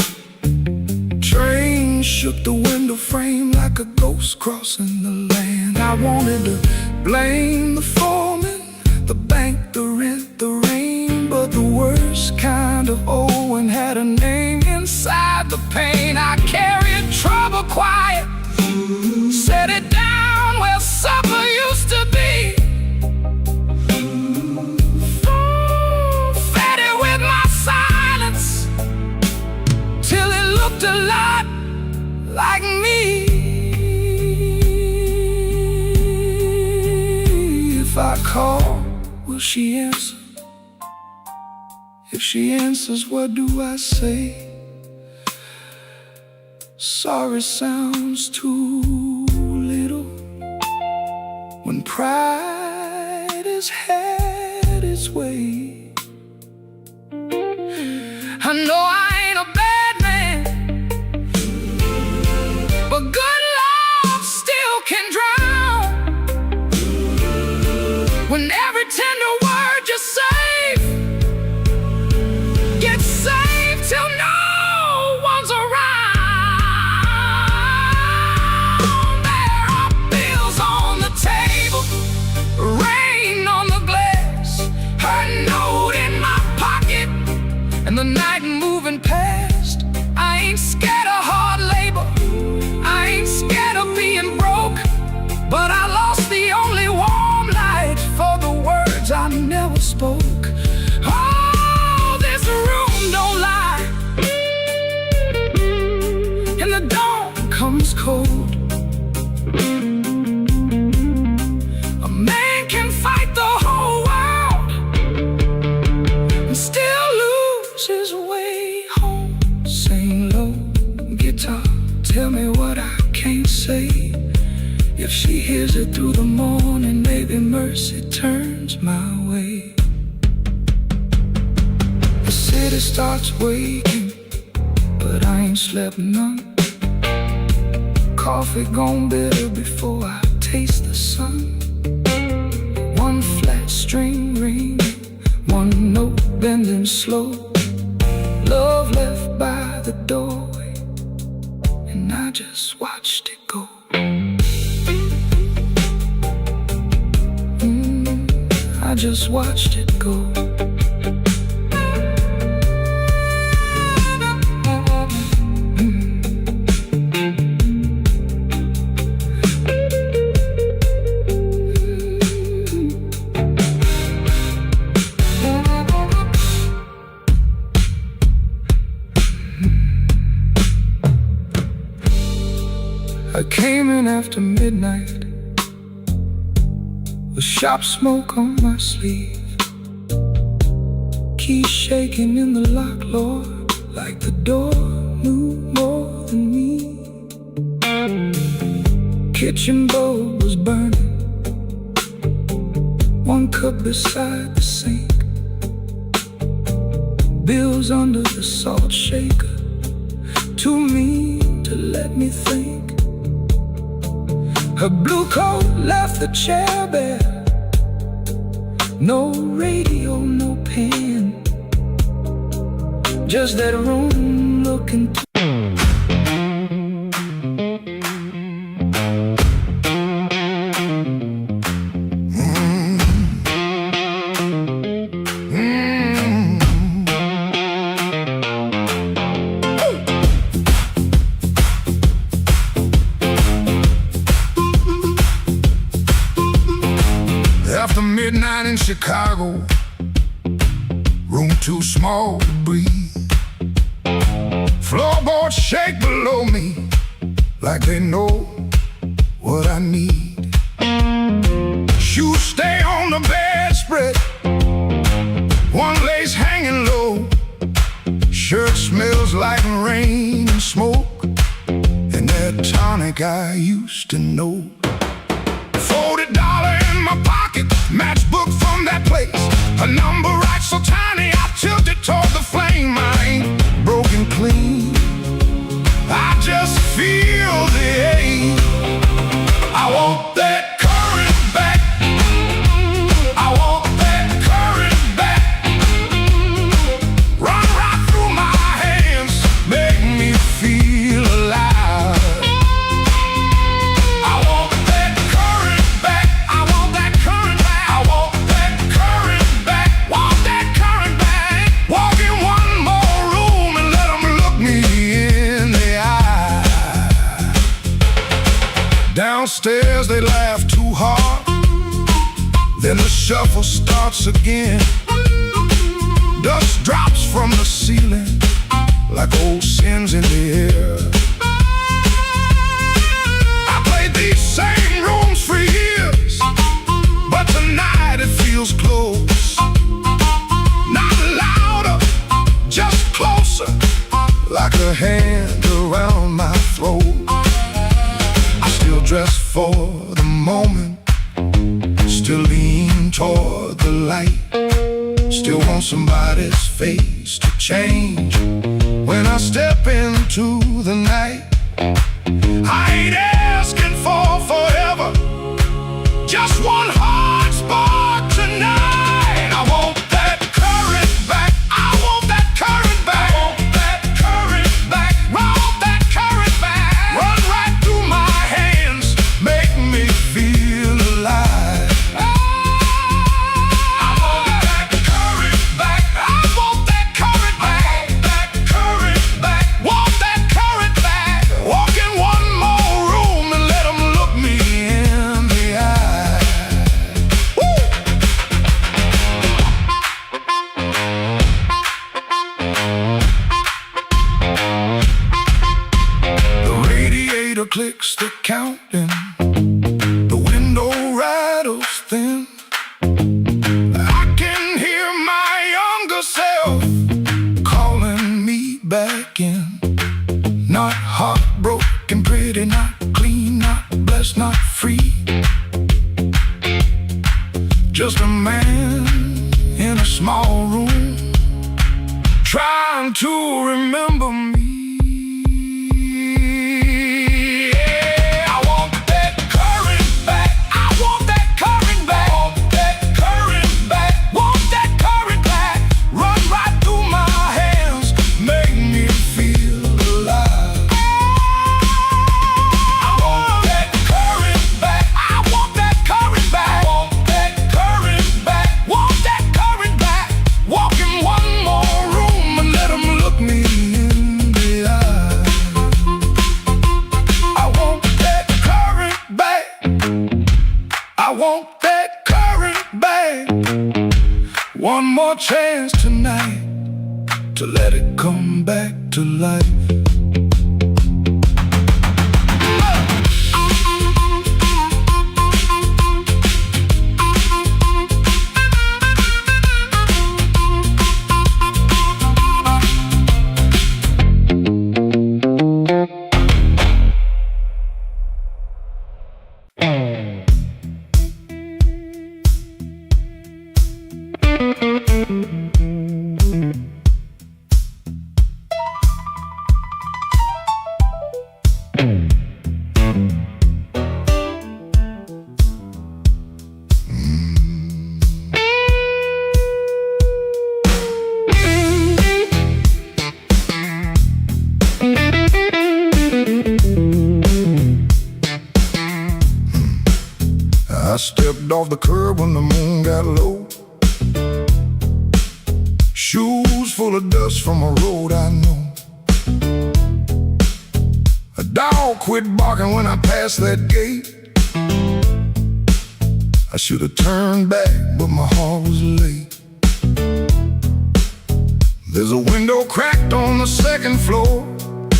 Train shook the window frame like a ghost crossing the land. I wanted to blame the foreman, the bank, the rent, the rain, but the worst kind of Owen had a name inside the pain. I carried trouble quiet, set it down where supper used to be. Fed it with my silence till it looked a lot like me. If I call, will she answer? If she answers, what do I say? Sorry sounds too little when pride has had its way. I know I ain't a bad man, but good love still can drown. When every tender word you save gets saved till no one's around. There are bills on the table, rain on the glass, her note in my pocket, and the night moving past. I ain't scared of hard labor, I ain't scared of being broke, but I lost the only warm light for the words I never spoke. Oh, this room don't lie, and the dawn comes cold. A man can fight the whole world and still lose his way home. Sing low, guitar, tell me what I can't say. If she hears it through the morning, maybe mercy turns my way. The city starts waking, but I ain't slept none. Coffee gone bitter before I taste the sun. One flat string ring, one note bending slow. Love left by the doorway, and I just watched it go. I just watched it go. I came in after midnight with sharp smoke on my sleeve, keys shaking in the lock, Lord, like the door knew more than me. Kitchen bulb was burning, one cup beside the sink, bills under the salt shaker, too mean to let me think. Her blue coat left the chair bare, no radio, no pen, just that room looking After midnight in Chicago, room too small to breathe. Floorboards shake below me like they know what I need. Shoes stay on the bedspread, one lace hanging low. Shirt smells like rain and smoke, and that tonic I used to know. $40 in my pocket, matchbook from that place. A number right so tiny, I tilted toward the flame. I ain't broken clean, I just feel the ache. I want that current back, I want that current back. Run right through my hands, make me feel alive. I want that current back, I want that current back, I want that current back, want that current back. Walk in one more room and let them look me in the eye. Downstairs they laugh too hard, then the shuffle starts again. Dust drops from the ceiling like old sins in the air. I played these same rooms for years, but tonight it feels close. Not louder, just closer, like a hand around my throat. I still dress for the moment, still lean toward the light, still want somebody's face to change when I step into the night. I ain't asking for forever, just one hard spark tonight. I want that current back, I want that current back, I want that current back, I want that current back. Run right through my hands, make me feel alive. I want that current back, I want that current back, that current back, want that current back. Walk in one more room and let them look me in the eye. Woo! The radiator clicks the counting, the window rattles thin. I can hear my younger self calling me back in. Not heartbroken, pretty, not clean, not blessed, not free. Just a man in a small room, trying to remember me. Yeah, I want that current back, I want that current back, want that current back, want that current back. Run right through my hands, make me feel alive. I want that current back, I want that current back, want that current back, want that current back. Walk in one more room and let them look me in the eye. I want that current back, I want that current back. One more chance tonight to let it come back to life. I stepped off the curb when the moon got low. Shoes full of dust from a road I know. A dog quit barking when I passed that gate. I should have turned back, but my heart was late. There's a window cracked on the second floor,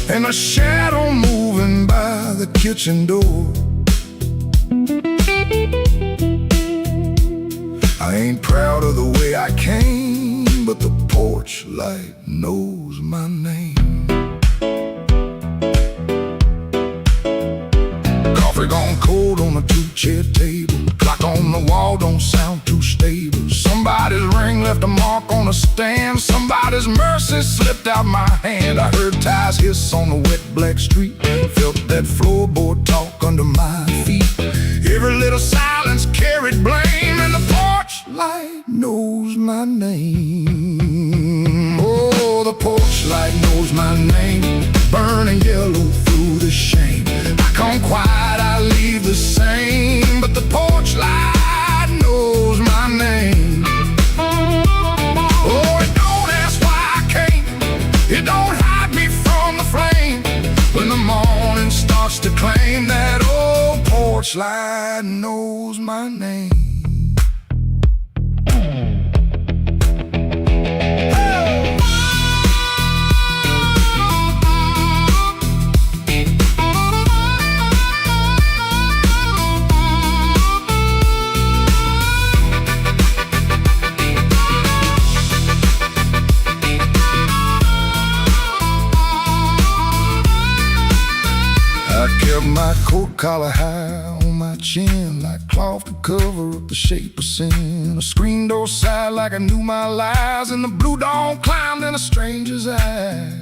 and a shadow moving by the kitchen door. I ain't proud of the way I came, but the porch light knows my name. Coffee gone cold on a two-chair table. Clock on the wall don't sound too stable. Somebody's ring left a mark on a stand. Somebody's mercy slipped out my hand. I heard tires hiss on the wet black street. Felt that floorboard talk under my feet. Every little silence carried blame, and the porch light knows my name. Oh, the porch light knows my name. Burning yellow through the shame. I come quiet, I leave the same, but the porch light knows my name. Oh, it don't ask why I came, it don't hide me from the flame. When the morning starts to claim, that old porch light knows my name. Kept my coat collar high on my chin, like cloth to cover up the shape of sin. A screen door side like I knew my lies, and the blue dawn climbed in a stranger's eyes.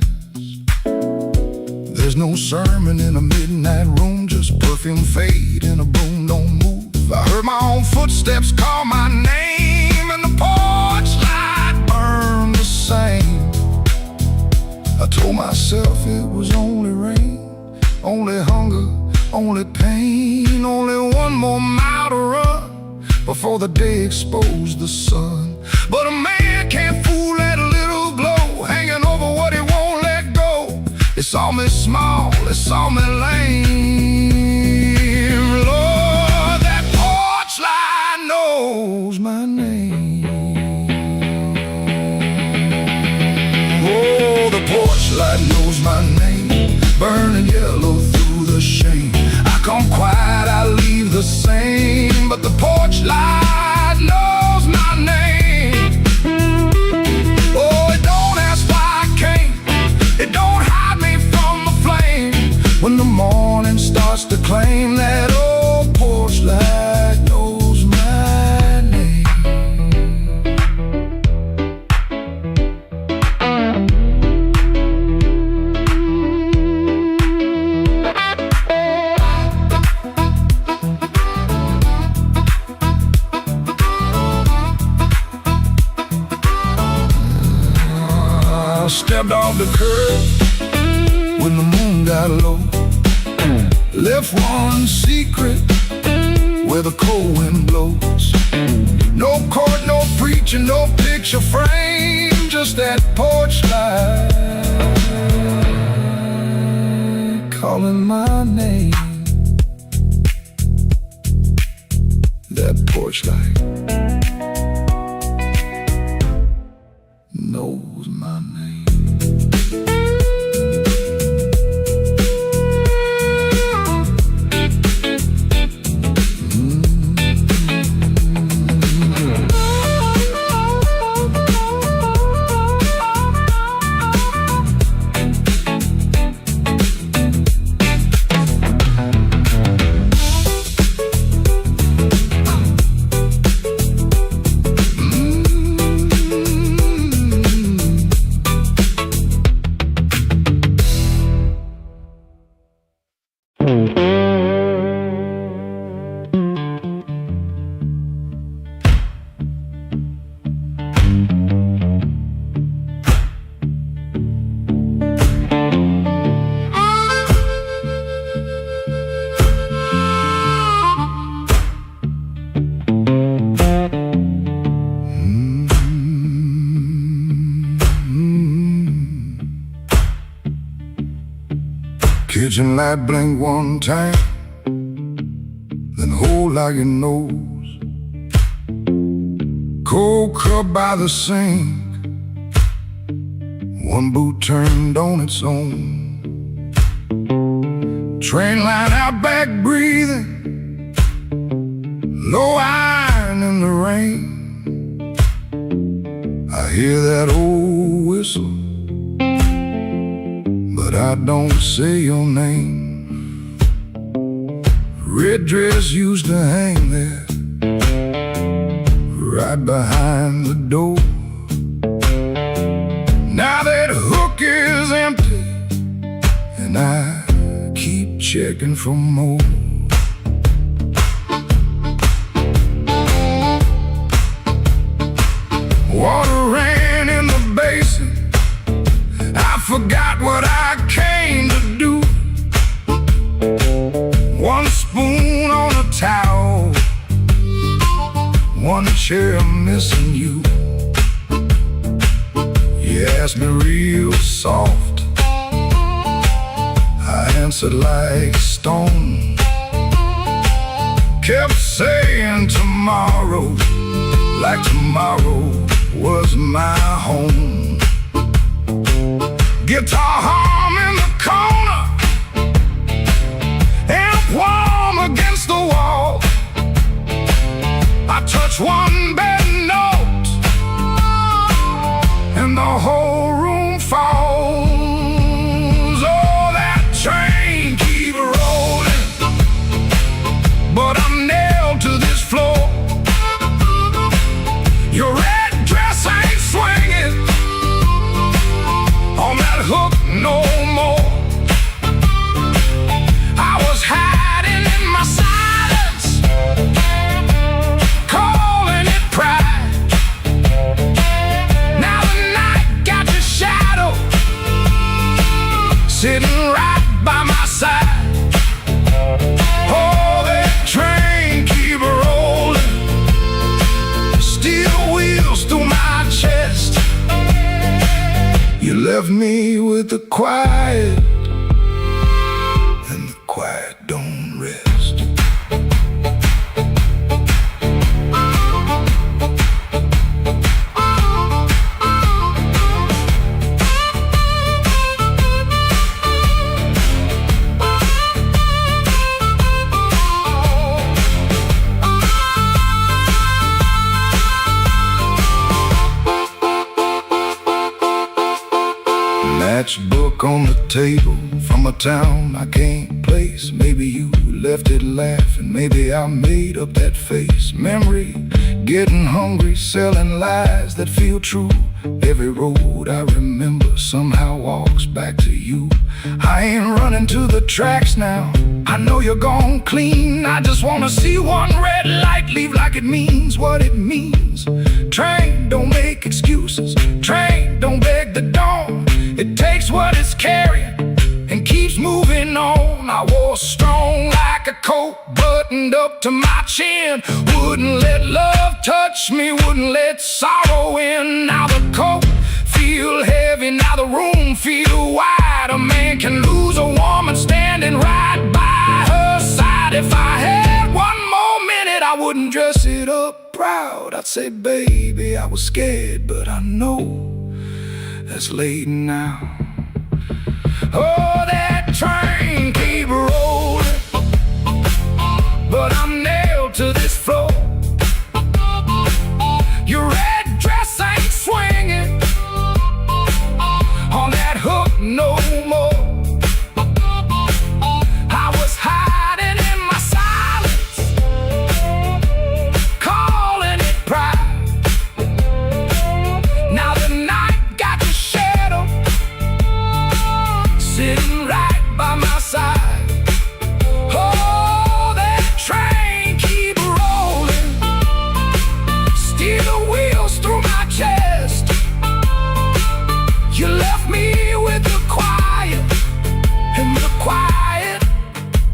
There's no sermon in a midnight room, just perfume fade and a broom don't move. I heard my own footsteps call my name, and the porch light burned the same. I told myself it was only rain, only hunger, only pain, only one more mile to run before the day exposed the sun. But a man can't fool that little glow hanging over what he won't let go. It saw me small, it saw me lame. Lord, that porch light knows my name. Oh, the porch light knows my name, burning yellow through the shame. I come quiet, I leave the same, but the porch light knows my name. Oh, it don't ask why I came, it don't hide me from the flame. When the morning starts to claim, that old porch light knows my name. I stepped off the curb when the moon got low, left one secret where the cold wind blows. No court, no preacher, no picture frame, just that porch light calling my name. That porch light knows my name. Kitchen light blink one time, then hold like your nose. Cold cup by the sink, one boot turned on its own. Train line out back breathing, low iron in the rain. I hear that old whistle, but I don't say your name. Red dress used to hang there, right behind the door. Now that hook is empty, and I keep checking for more. Water ran in the basin, I forgot what I came to do. One spoon on a towel, one chair missing you. You asked me real soft, I answered like stone. Kept saying tomorrow, like tomorrow was my home. Guitar hum in the corner, amp warm against the wall. I touch one bad note, and the whole room falls. Oh, that train keep rolling. sitting right by my side. Oh, that train keep rolling, steel wheels through my chest. You left me with the quiet, and the quiet don't rest. Matchbook on the table from a town I can't place. Maybe you left it laughing, maybe I made up that face. Memory, getting hungry, selling lies that feel true. Every road I remember somehow walks back to you. I ain't running to the tracks now, I know you're gone clean. I just wanna see one red light leave like it means what it means. Train, don't make excuses. Train, don't beg the dawn. It takes what it's carrying and keeps moving on. I wore strong like a coat, buttoned up to my chin. Wouldn't let love touch me, wouldn't let sorrow in. Now the coat feel heavy, now the room feel wide. A man can lose a woman standing right by her side. If I had one more minute, I wouldn't dress it up proud. I'd say, baby, I was scared, but I know that's late now. Oh, that train keep rolling, but I'm nailed to this floor. Your red dress ain't swinging on that hook no more. I was hiding in my silence, calling it pride. Now the night got your shadow sitting right by my side. Oh, that train keep rolling, steel wheels through my chest. You left me with the quiet, and the quiet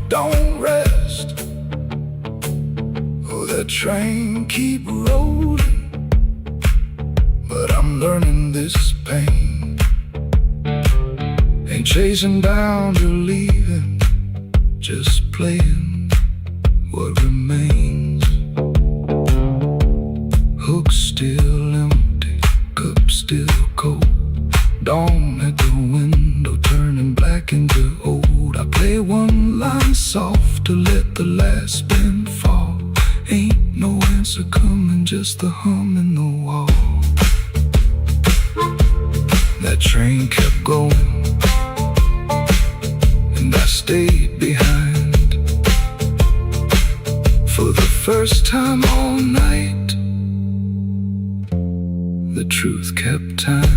don't rest. Oh, that train keep rolling, but I'm learning this pain. Ain't chasing down your leaving, just playing what remains. Hook still empty, cup still cold. Dawn at the window turning black into old. I play one line soft to let the last spin fall. Ain't no answer coming, just the hum in the wall. That train kept going, and I stayed behind. For the first time all night, the truth kept time.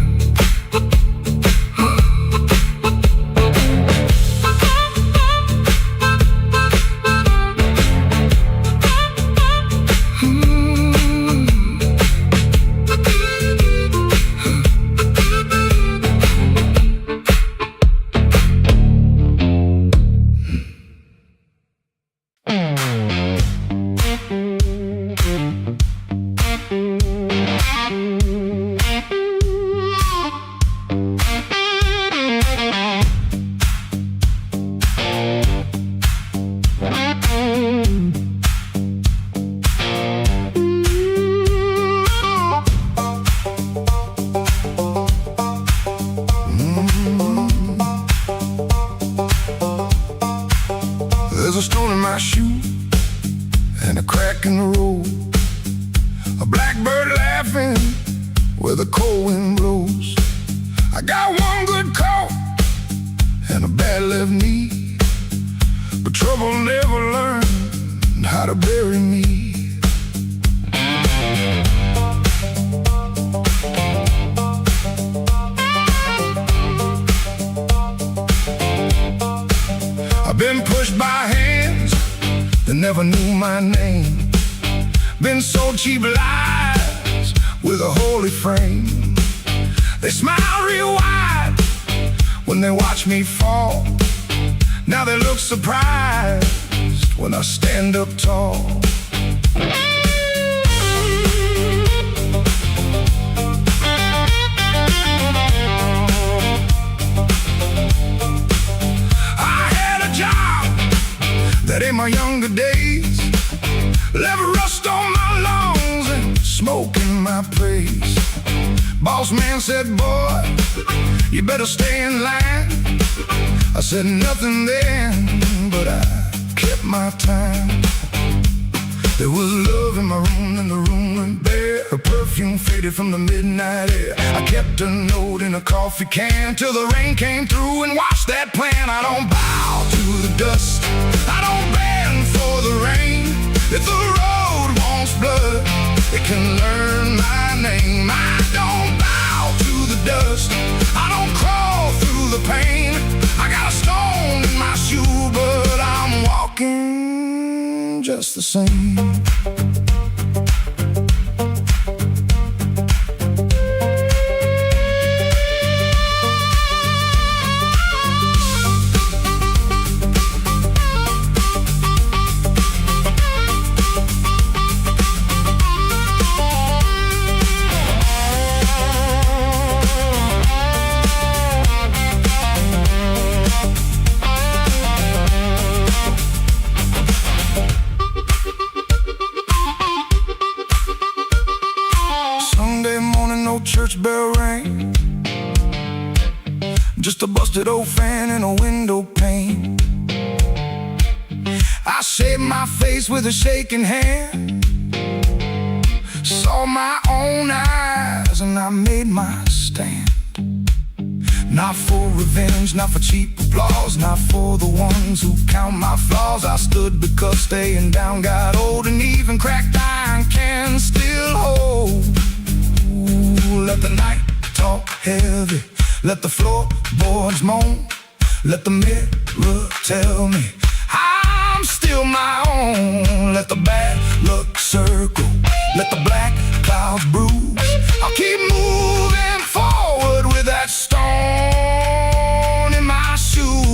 There's a stone in my shoe and a crack in the road, a blackbird laughing where the cold wind blows. I got one good coat and a bad left knee, but trouble never learned how to bury me. I've been pushed by hands that never knew my name, been sold cheap lies with a holy frame. They smile real wide when they watch me fall. Now they look surprised when I stand up tall. I had a job that in my younger days left rust on my lungs and smoke in my praise. Boss man said, boy, you better stay in line. I said nothing then, but I kept my time. There was love in my room and the room went bare. Her perfume faded from the midnight air. I kept a note in a coffee can till the rain came through and washed that plan. I don't bow to the dust, I don't bend for the rain. If the road wants blood, it can learn my name. I don't bow to the dust, I don't crawl through the pain. I got a stone in my shoe, but I'm walking just the same. Church bell rang, just a busted old fan and a window pane. I shaved my face with a shaking hand, saw my own eyes and I made my stand. Not for revenge, not for cheap applause, not for the ones who count my flaws. I stood because staying down got old, and even cracked iron can still hold. Let the night talk heavy, let the floorboards moan, let the mirror tell me I'm still my own. Let the bad luck circle, let the black clouds bruise. I'll keep moving forward with that stone in my shoe.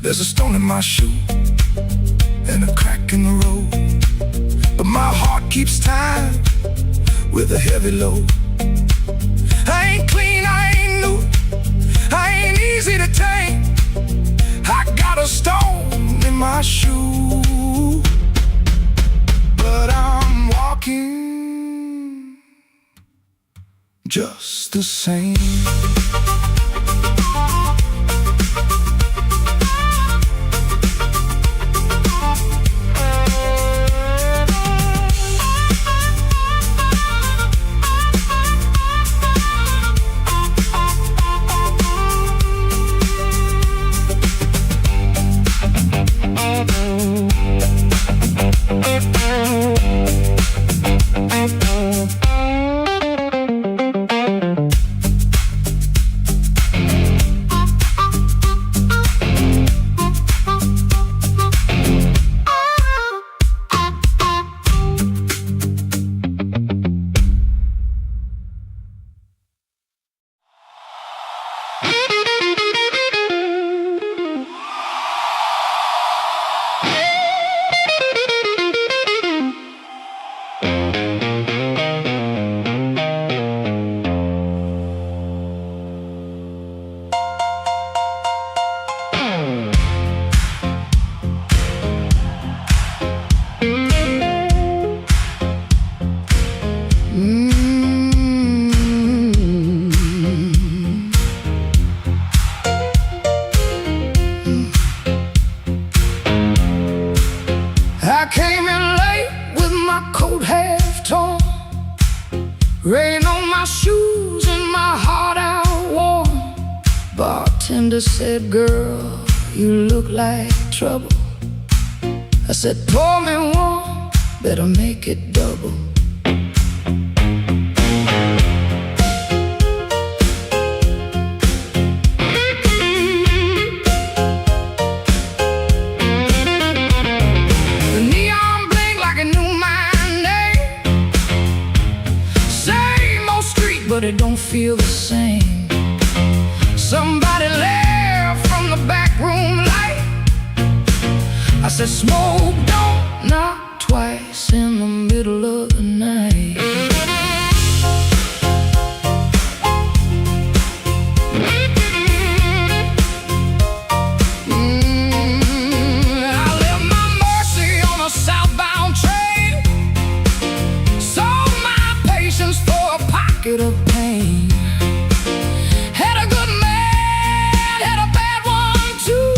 There's a stone in my shoe and a crack in the road, but my heart keeps time with a heavy load. I ain't clean, I ain't new, I ain't easy to tame. I got a stone in my shoe, but I'm walking just the same. came in late with my coat half torn, rain on my shoes and my heart out warm. Bartender said, girl, you look like trouble. I said, pour me one, better make it double. The neon blinked like it knew my name. Same old street, but it don't feel the same. Somebody left from the back room light. I said, smoke don't knock twice in the middle of the night. I left my Mercy on a southbound train, sold my patience for a pocket of pain. Had a good man, had a bad one too.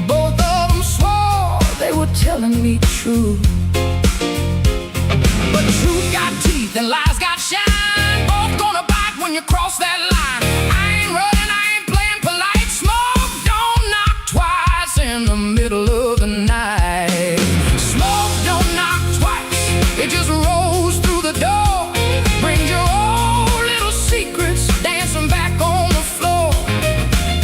Both of them swore they were telling me true. But truth got teeth and lies got shine. Both gonna bite when you cross that line. I ain't running, I ain't playing polite. Smoke don't knock twice in the middle of the night. Smoke don't knock twice, it just rolls through the door. Brings your old little secrets dancing back on the floor.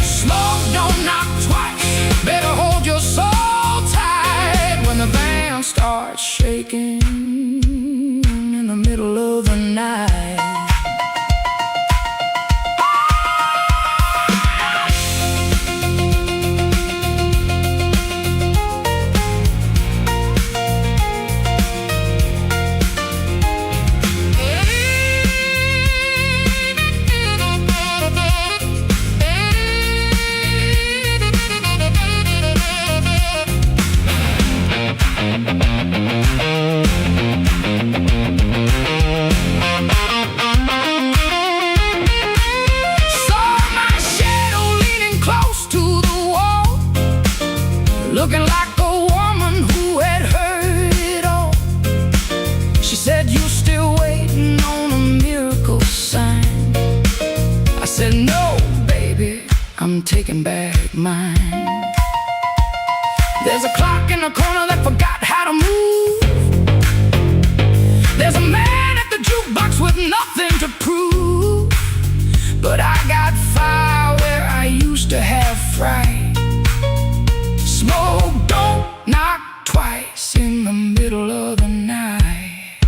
Smoke don't knock twice, better hold your soul tight when the band starts shaking in the middle of the night. Looking like a woman who had heard it all. She said, you still waiting on a miracle sign? I said, no, baby, I'm taking back mine. There's a clock in the corner that forgot how to move. There's a man at the jukebox with nothing to prove. But I got fire where I used to have fright. Smoke don't knock twice in the middle of the night.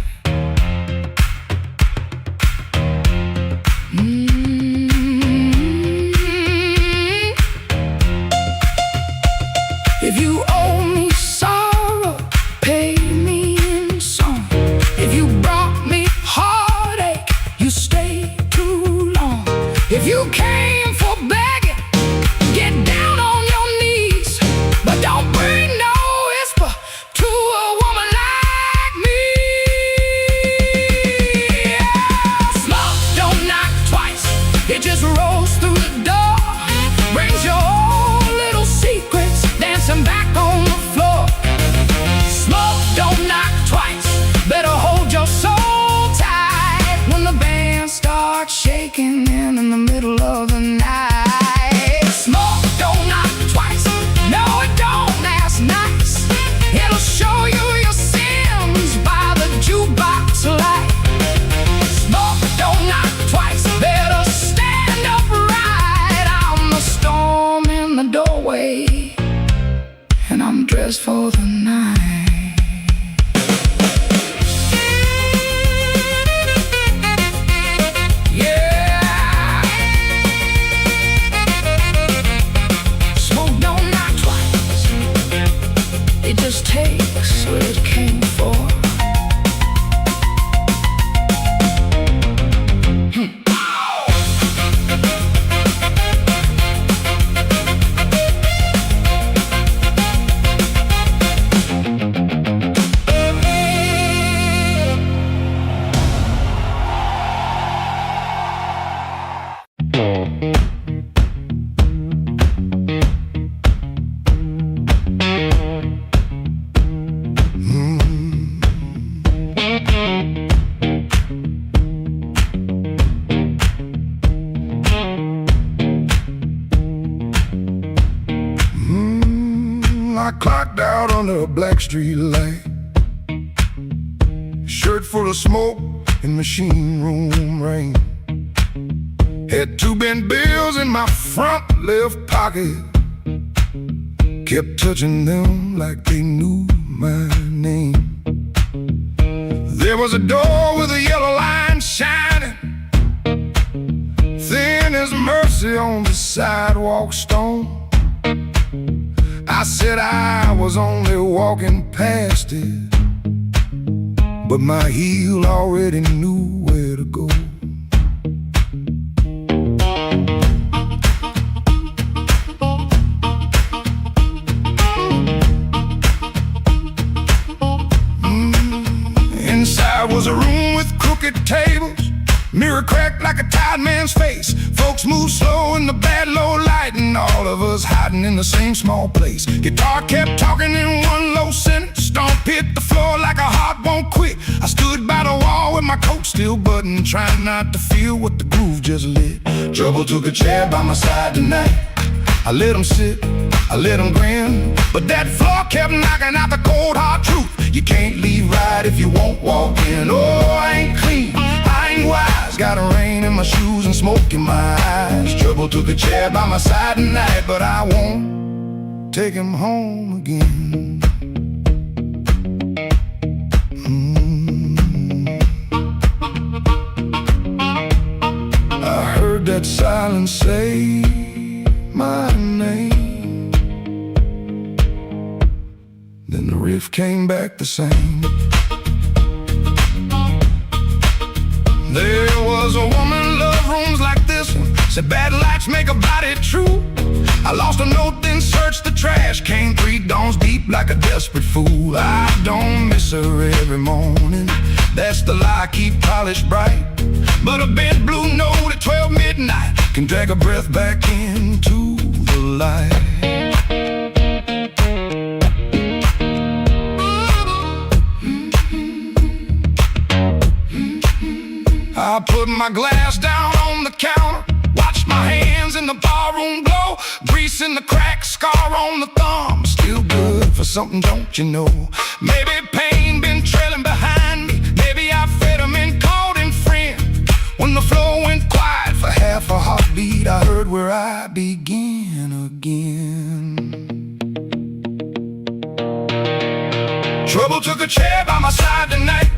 If you owe me sorrow, pay me in song. If you brought me heartache, you stay too long. If you came for begging, get down on your knees. But don't bring no whisper to a woman like me. Yeah. Smoke don't knock twice, it just rolls through the door. Brings your old little secrets dancing back on the floor. Smoke don't knock twice, better hold your soul tight when the band starts shaking in the middle of the night. Smoke don't knock twice, no it don't, that's nice. It'll show you your sins by the jukebox light. Smoke don't knock twice, better stand upright. I'm the storm in the doorway, and I'm dressed for the night. Yeah. Smoke don't knock twice, it just takes a a black street light. Shirt full of smoke and machine room rain. Had 2 bent bills in my front left pocket. Kept touching them like they knew my name. There was a door with a yellow line shining, thin as mercy on the sidewalk stone. I said I was only walking past it, but my heel already knew where to go. Inside was a room with crooked tables, mirror cracked like a tired man's face. Folks moved slow in the bad low light, and all of us hiding in the same small place. Guitar kept talking in one low sentence, stomp hit the floor like a heart won't quit. I stood by the wall with my coat still buttoned, trying not to feel what the groove just lit. Trouble took a chair by my side tonight. I let him sit, I let him grin, but that floor kept knocking out the cold hard truth. You can't leave right if you won't walk in. Oh, I ain't clean, I ain't wise, got a rain in my shoes and smoke in my eyes. Trouble took a chair by my side tonight, but I won't take him home again. I heard that silence say my name, then the riff came back the same. There was a woman loved rooms like this one, said bad lights make a body true. I lost a note, then searched the trash, came 3 dawns deep like a desperate fool. I don't miss her every morning, that's the lie I keep polished bright. But a bent blue note at 12 midnight can drag a breath back into the light. I put my glass down on the counter, watched my hands in the barroom glow. Grease in the crack, scar on the thumb, still good for something, don't you know? Maybe pain been trailing behind me, maybe I fed him and called him friend. When the floor went quiet for half a heartbeat, I heard where I began again. Trouble took a chair by my side tonight.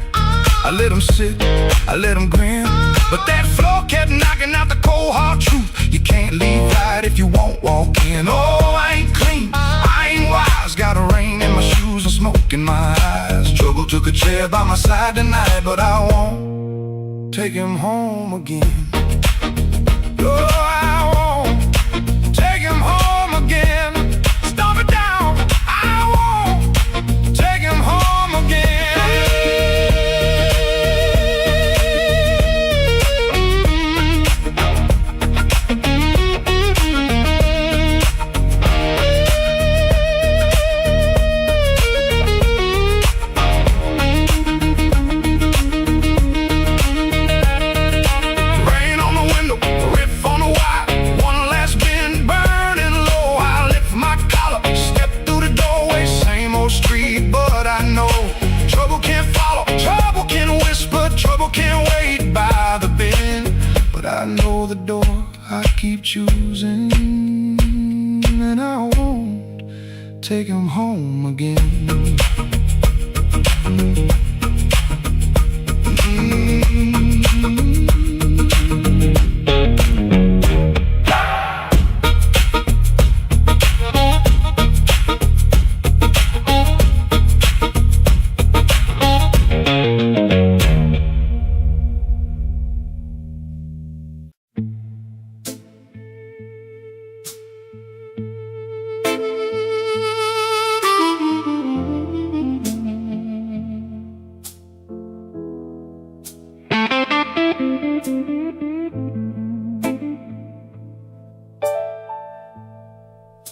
I let him sit, I let him grin, but that floor kept knocking out the cold hard truth. You can't leave right if you won't walk in. Oh, I ain't clean, I ain't wise, got a rain in my shoes and smoke in my eyes. Trouble took a chair by my side tonight, but I won't take him home again. Oh, I won't take him home again. Stomp it down, I won't take him home again. I know the door I keep choosing, and I won't take him home again.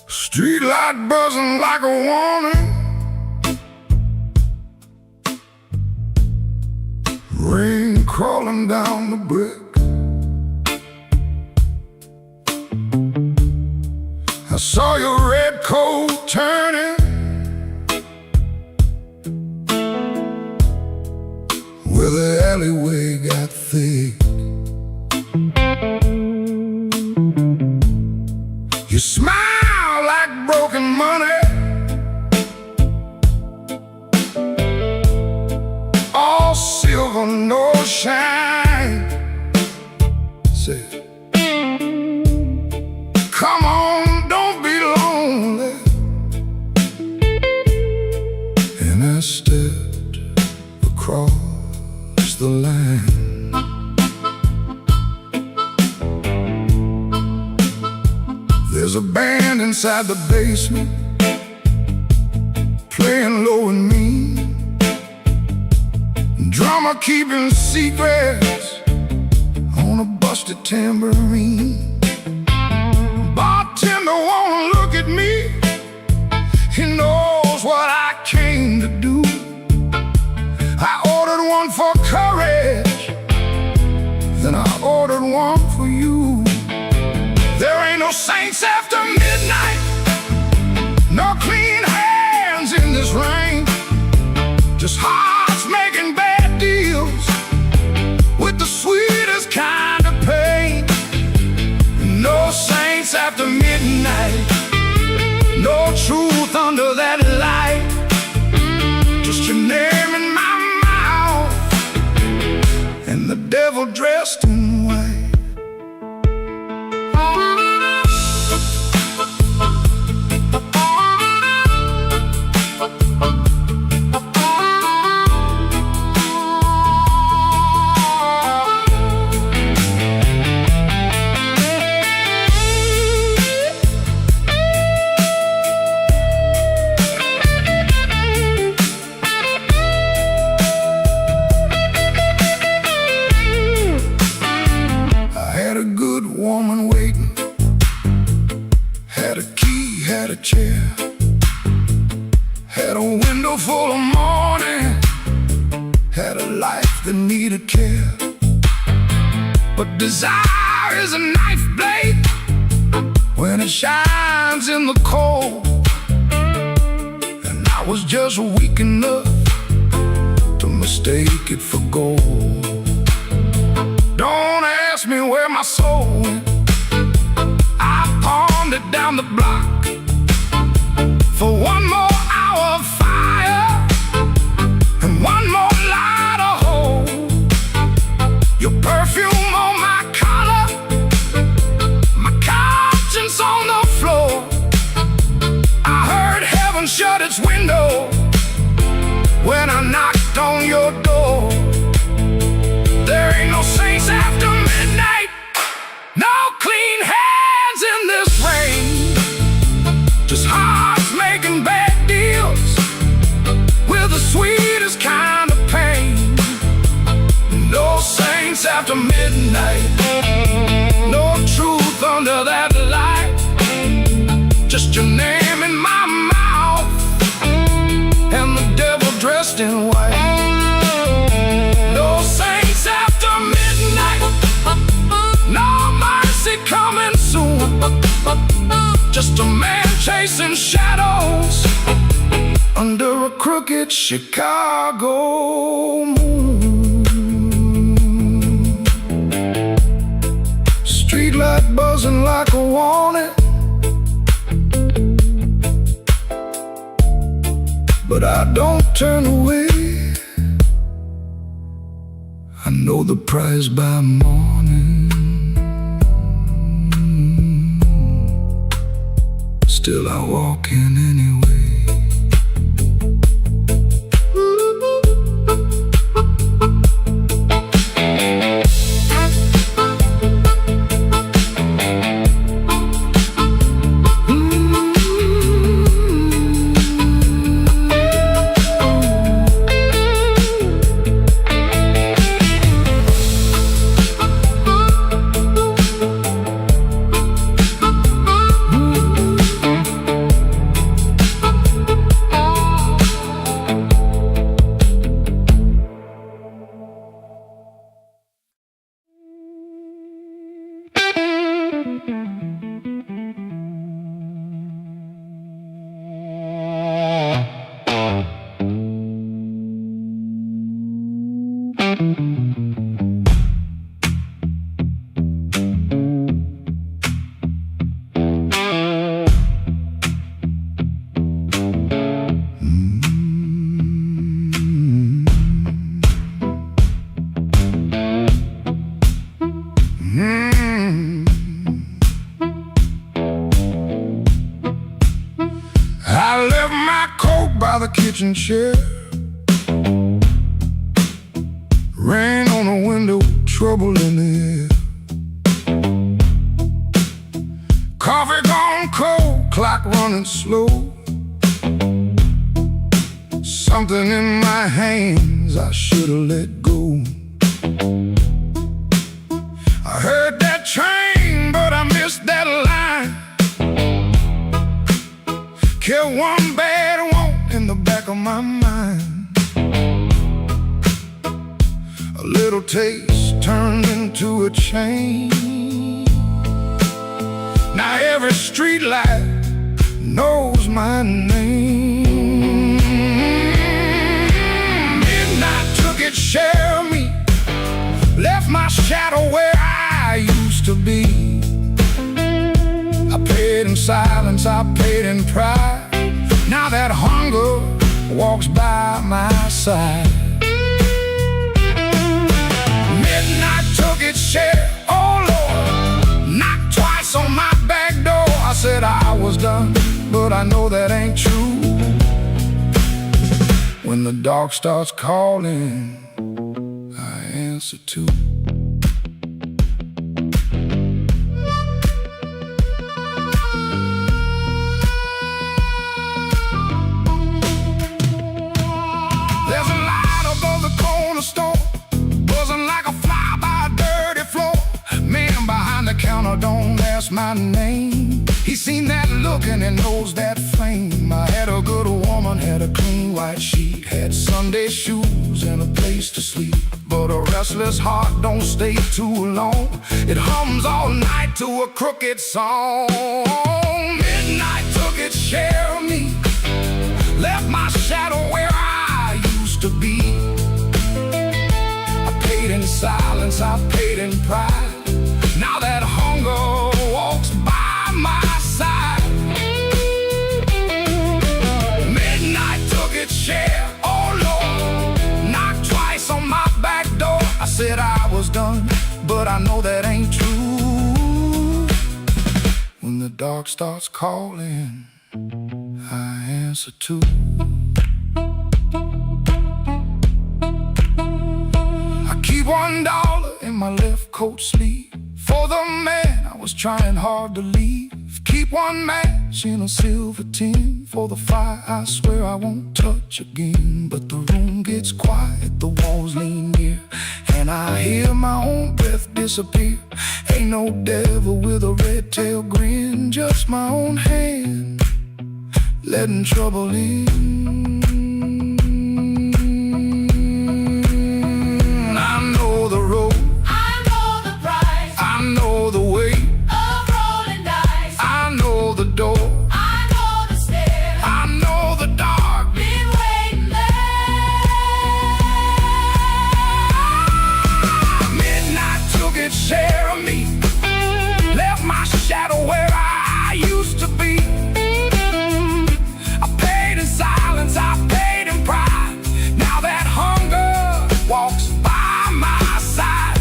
Street light buzzing like a warning, rain crawling down the brick. I saw your red coat turning where the alleyway got thick. You smile like broken money, all silver, no shine. Say, come on, don't be lonely. And I stepped across the line. There's a band inside the basement, playing low and mean, drummer keeping secrets on a busted tambourine. Bartender won't look at me, he knows what I came to do. I ordered one for courage, then I ordered one for you. There ain't no saints after midnight, no clean hands in this rain, just hearts making bad deals with the sweetest kind of pain. No saints after midnight, no truth under that light, just your name in my mouth and the devil dressed in white. Woman waiting, had a key, had a chair, had a window full of morning, had a life that needed care. But desire is a knife blade when it shines in the cold, and I was just weak enough to mistake it for gold. Don't ask me where my soul went, I pawned it down the block for one more hour of fire and one more light of hope. Your perfume on my collar, my conscience on the floor. I heard heaven shut its window when I knocked on your door. There ain't no saints after midnight, no clean hands in this rain, just hearts making bad deals with the sweetest kind of pain. No saints after midnight, no truth under that light, just your name in my mouth and the devil dressed in white. No saints after midnight, no mercy coming soon, just a man chasing shadows under a crooked Chicago moon. Streetlight buzzing like a warning, but I don't turn away. I know the prize by morning, still I walk in anyway. I left my coat by the kitchen chair. Rain on the window, trouble in the air. Coffee gone cold, clock running slow. Something in my hands I should've let go. I heard that train, but I missed that line. Kept one bad want in the back of my mind. A little taste turned into a chain. Now every street light knows my name. Midnight took its share of me, left my shadow where I used to be. I paid in silence, I paid in pride. Now that hunger walks by my side. Midnight took its share, oh Lord, knocked twice on my back door. I said I was done, but I know that ain't true. When the dark starts calling, I answer too. There's a light above the corner store, buzzing like a fly by a dirty floor. Man behind the counter don't ask my name. He seen that look and he knows that flame. I had a good woman, had a clean white sheet, had Sunday shoes and a place to sleep. But a restless heart don't stay too long. It hums all night to a crooked song. Midnight took its share of me, left my shadow where I used to be. I paid in silence, I paid in pride. Now that hunger walks by my side. Midnight took its share, oh Lord, knocked twice on my back door. I said I was done, but I know that ain't true. When the dark starts calling, I answer too. I keep $1 in my left coat sleeve for the man I was trying hard to leave. Keep one match in a silver tin for the fire I swear I won't touch again. But the room gets quiet, the walls lean near, and I hear my own breath disappear. Ain't no devil with a red tail grin, just my own hand letting trouble in. I know the road, I know the price I know the way, of rolling dice. I know the door, I know the stairs, I know the dark. been waiting there. Midnight took its share of me, left my shadow where I used to be. I paid in silence, I paid in pride. Now that hunger walks by my side.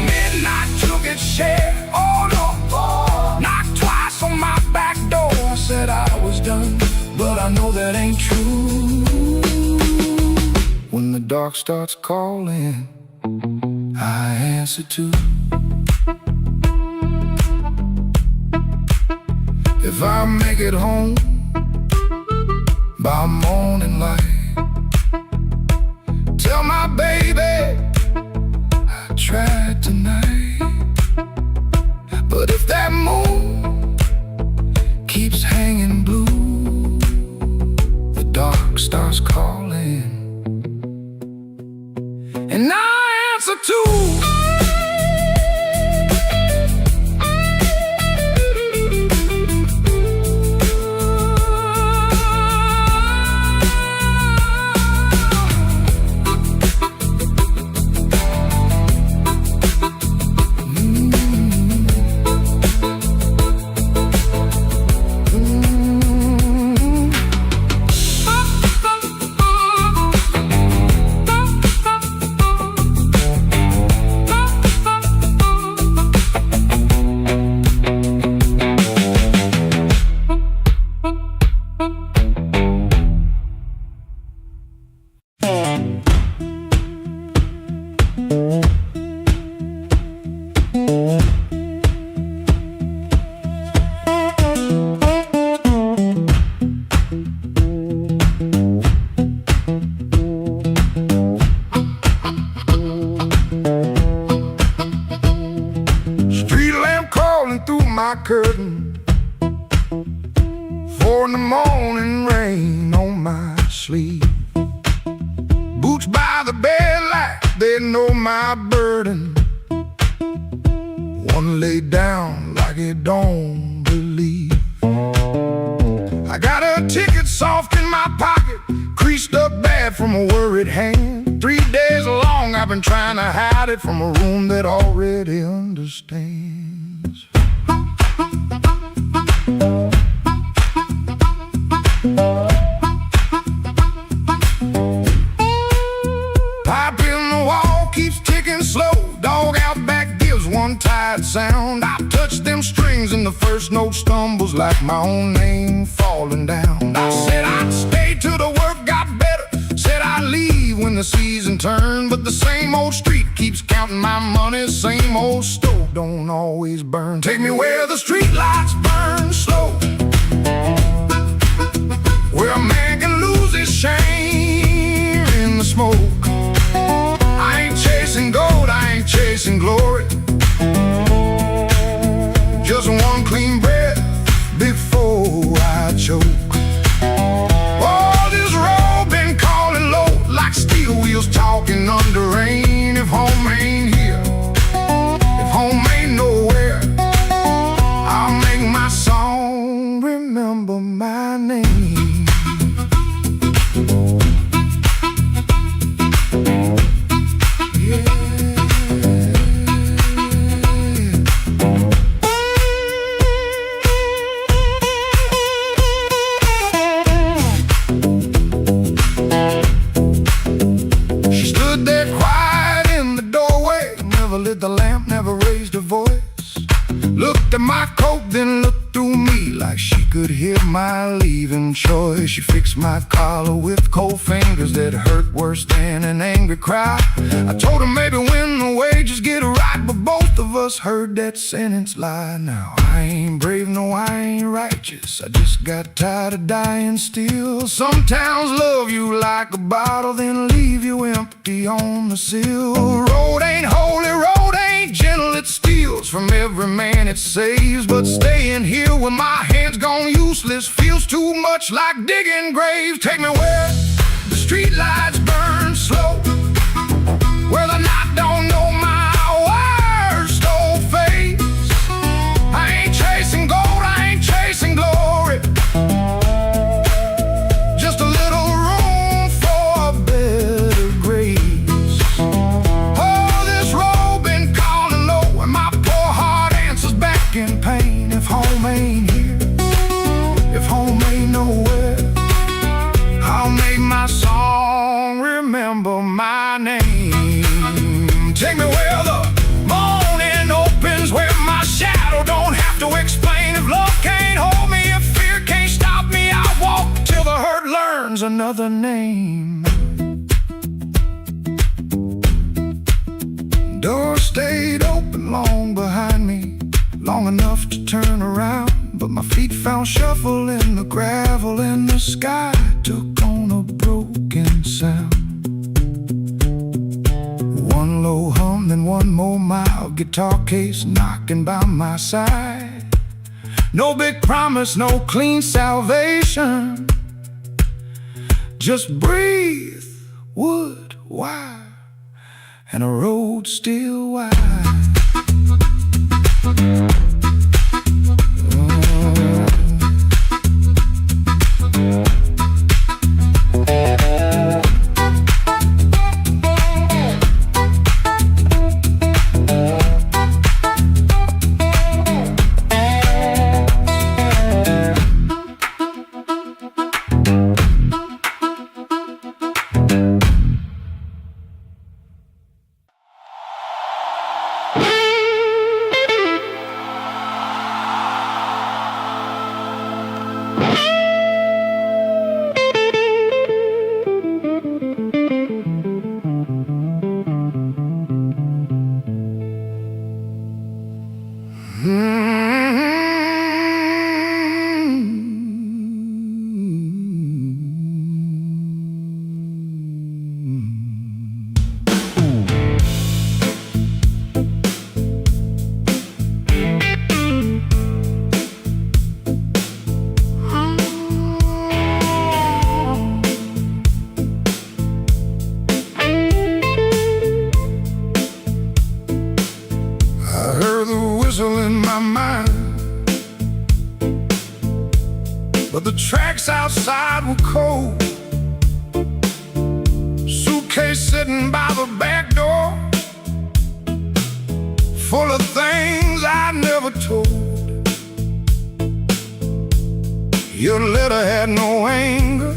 Midnight took its share, oh Lord, knocked twice on my back door. I said I was done, but I know that ain't true. When the dark starts calling, I answer too. If I make it home by morning light, tell my baby I tried tonight. But if that moon keeps hanging blue, the dark starts calling, and I answer too. sleep. Boots by the bed like they know my burden. One laid down like it don't believe. I got a ticket soft in my pocket, creased up bad from a worried hand. 3 days long I've been trying to hide it from a room that already understands. Pipe in the wall keeps ticking slow. Dog out back gives one tired sound. I touch them strings and the first note stumbles like my own name falling down. I said I'd stay till the work got better, said I'd leave when the season turned. But the same old street keeps counting my money, same old stove don't always burn. Take me where the street lights burn slow, where a man can lose his shame in the smoke. I ain't chasing gold, I ain't chasing glory, just one clean breath before I choke. Oh, this road been calling low like steel wheels talking under rain. If home ain't here, if home ain't nowhere, I'll make my song remember my name. The lamp never raised her voice, looked at my coat then looked through me like she could hear my leaving choice. She fixed my collar with cold fingers that hurt worse than an angry cry. I told her maybe when the wages get right, but both of us heard that sentence lie. Now I ain't brave, no I ain't righteous, I just got tired of dying still. Some towns love you like a bottle then leave you empty on the sill. Road ain't holy, road ain't gentle, it steals from every man it saves. But staying here with my hands gone useless feels too much like digging graves. Take me where the street lights burn slow, where the night don't know my worst old face. I ain't chasing gold, I ain't chasing glory, just a little room for a better grace. Oh, this road been calling low and my poor heart answers back in pain. If home ain't here, if home ain't nowhere, I'll make my song remember my name. Take me where the morning opens, where my shadow don't have to explain. If love can't hold me, if fear can't stop me, I'll walk till the hurt learns another name. Door stayed open long behind me, long enough to turn around, but my feet found shuffle in the gravel and the sky took on a broken sound. One low hum, then one more mild guitar case knocking by my side. No big promise, no clean salvation, just breathe, wood, wire, and a road still wide. sitting by the back door, full of things I never told. Your letter had no anger,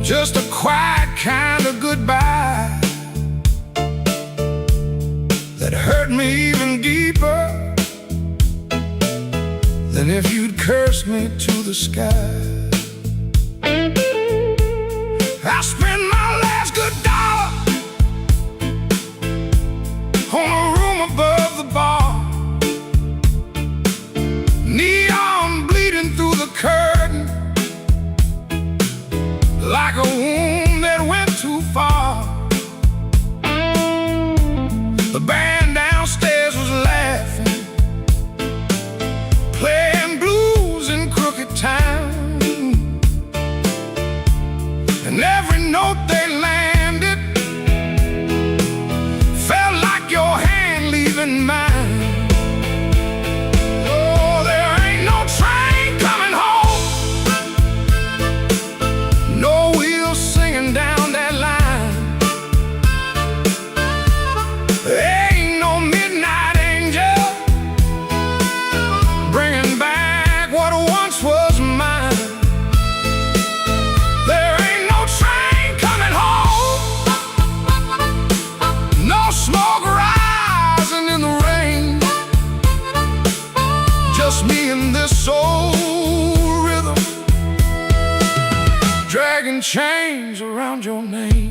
just a quiet kind of goodbye that hurt me even deeper than if you'd cursed me to the sky. I spent my last good dollar on a room above the bar, neon bleeding through the curtain like a wound that went too far. The band downstairs was laughing, playing blues in crooked time, and every note they landed felt like your hand leaving mine. Oh, there ain't no train coming home, no wheels singing down that line. There ain't no midnight angel bringing back what once was mine. There ain't no train coming home, no smoke rising in the rain, just me and this soul rhythm, dragging chains around your name.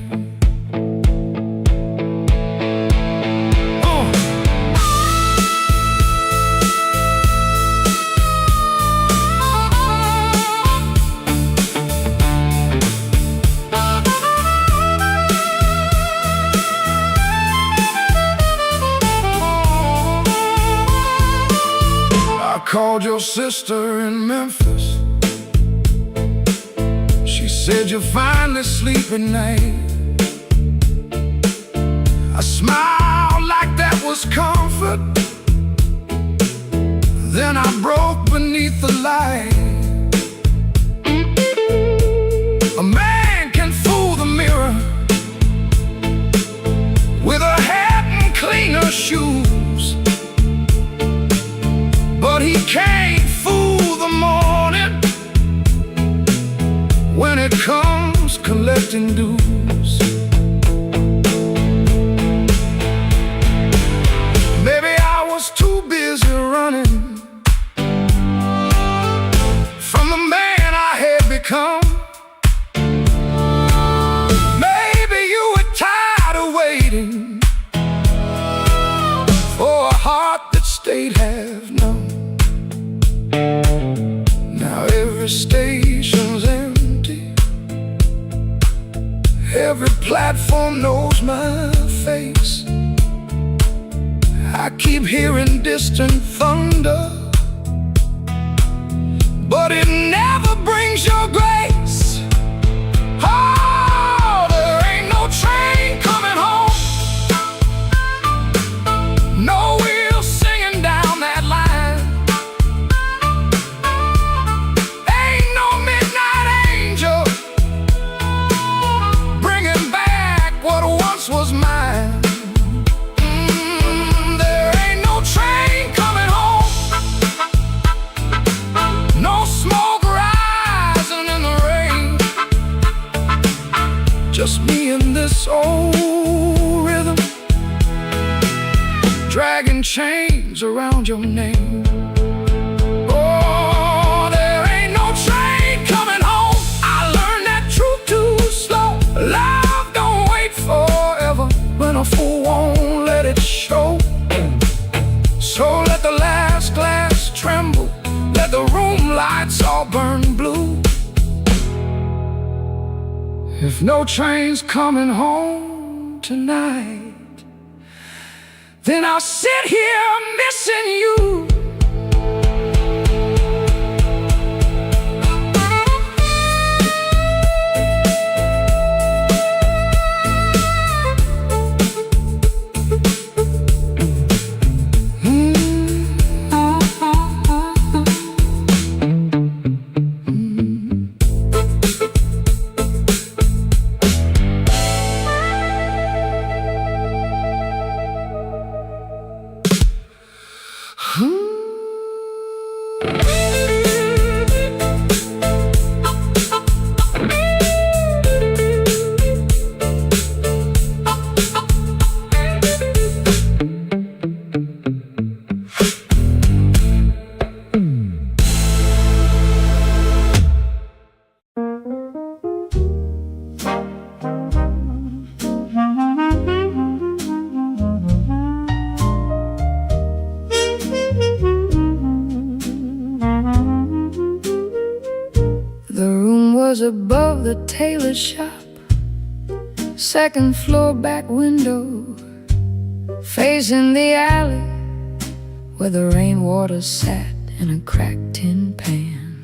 I called your sister in Memphis. She said you're finally sleeping night. I smiled like that was comfort. Then I broke beneath the light. A man can fool the mirror with a hat and cleaner shoes, but he can't fool the morning when it comes collecting dues. Maybe I was too busy running from the man I had become. Maybe you were tired of waiting for a heart that stayed half numb. Now every station's empty, every platform knows my face. I keep hearing distant thunder, but it never brings your grace. Oh, there ain't no train coming home, no wheels singing down that line. Ain't no midnight angel bringing back what once was mine. There ain't no train coming home, no smoke rising in the rain, just me and this old rhythm, dragging chains around your name. Oh, there ain't no train coming home. I learned that truth too slow. Love don't wait forever when a fool won't let it show. So let the last glass tremble, let the room lights all burn blue. If no train's coming home tonight, then I'll sit here missing you. above the tailor shop, second floor back window, facing the alley where the rainwater sat in a cracked tin pan.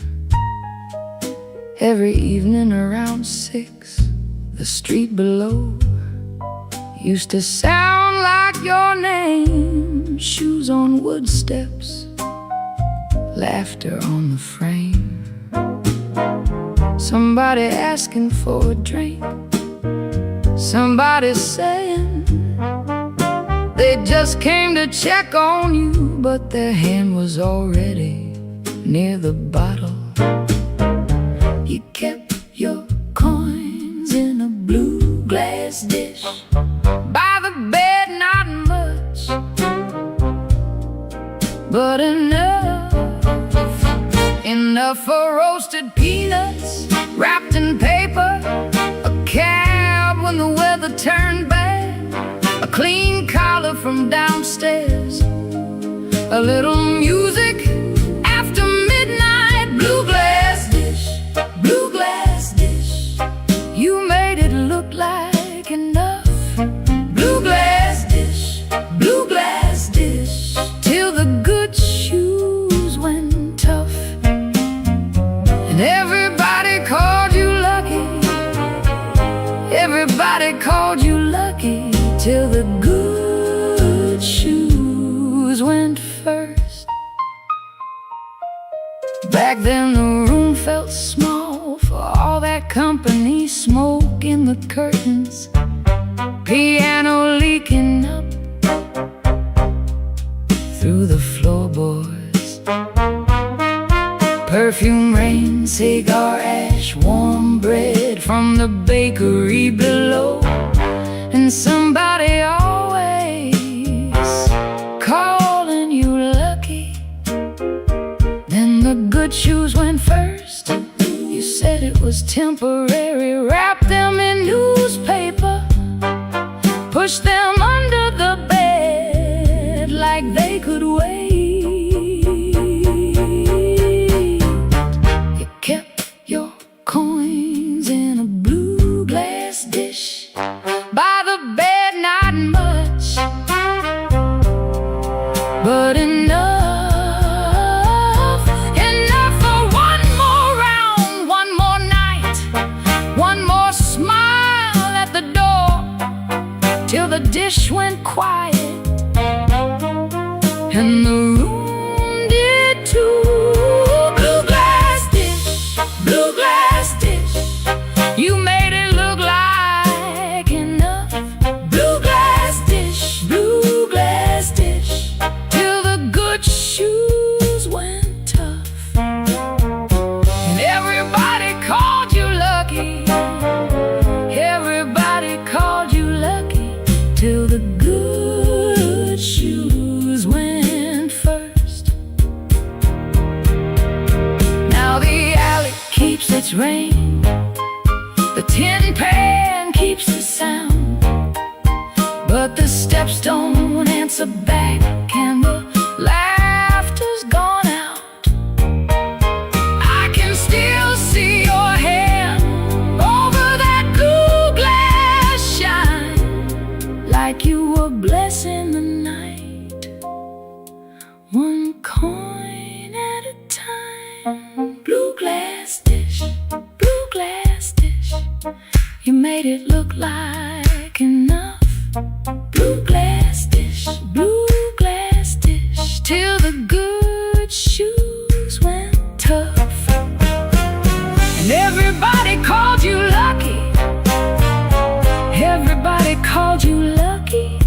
Every evening around 6, the street below used to sound like your name. Shoes on wood steps, laughter on the frame, somebody asking for a drink, somebody saying they just came to check on you, but their hand was already near the bottle. You kept your coins in a blue glass dish by the bed, not much, but enough for roasted peanuts wrapped in paper, a cab when the weather turned bad, a clean collar from downstairs, a little music after midnight. Blue glass dish, blue glass dish, you made it look like enough. Blue glass dish, blue glass dish, till the good shoes went tough, and everybody called you lucky. Everybody called you lucky, till the good shoes went first. Back then the room felt small for all that company, smoke in the curtains, piano leaking up through the floorboards, perfume rain, cigar ash, warm bread from the bakery below, and somebody always calling you lucky. Then the good shoes went first. You said it was temporary, wrap them in newspaper, push them under the bed like they could wait. You kept your coins in a blue glass dish by the bed, not much, but enough for one more round, one more night, one more smile at the door, till the dish went quiet and the room did too. Blue glass dish, blue glass dish, you made it look like enough. Blue glass dish, blue glass dish, till the good shoes went tough, and everybody called you lucky. Everybody called you lucky, till the good shoes went first. Now the alley keeps its rain, the tin pan keeps the sound, but the steps don't answer back, and the laughter's gone out. I can still see your hand over that blue glass shine, like you were blessing the night, one coin at a time. Blue glass dish, blue glass dish, you made it look like enough. Blue glass dish, blue glass dish, till the good shoes went tough, and everybody called you lucky. Everybody called you lucky,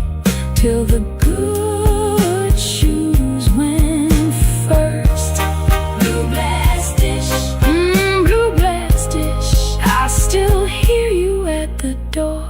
till the good shoes went first. Blue glass dish, blue glass dish, I still hear you at the door.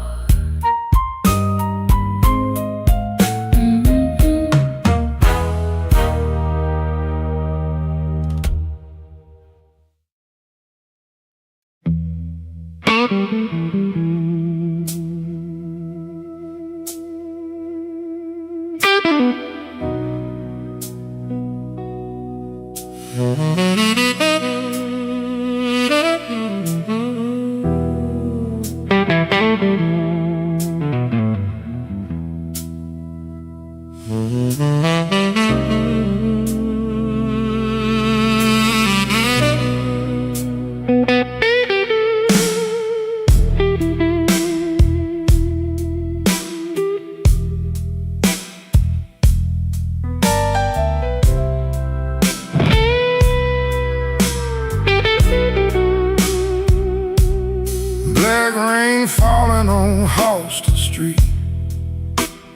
Black rain falling on Halston Street,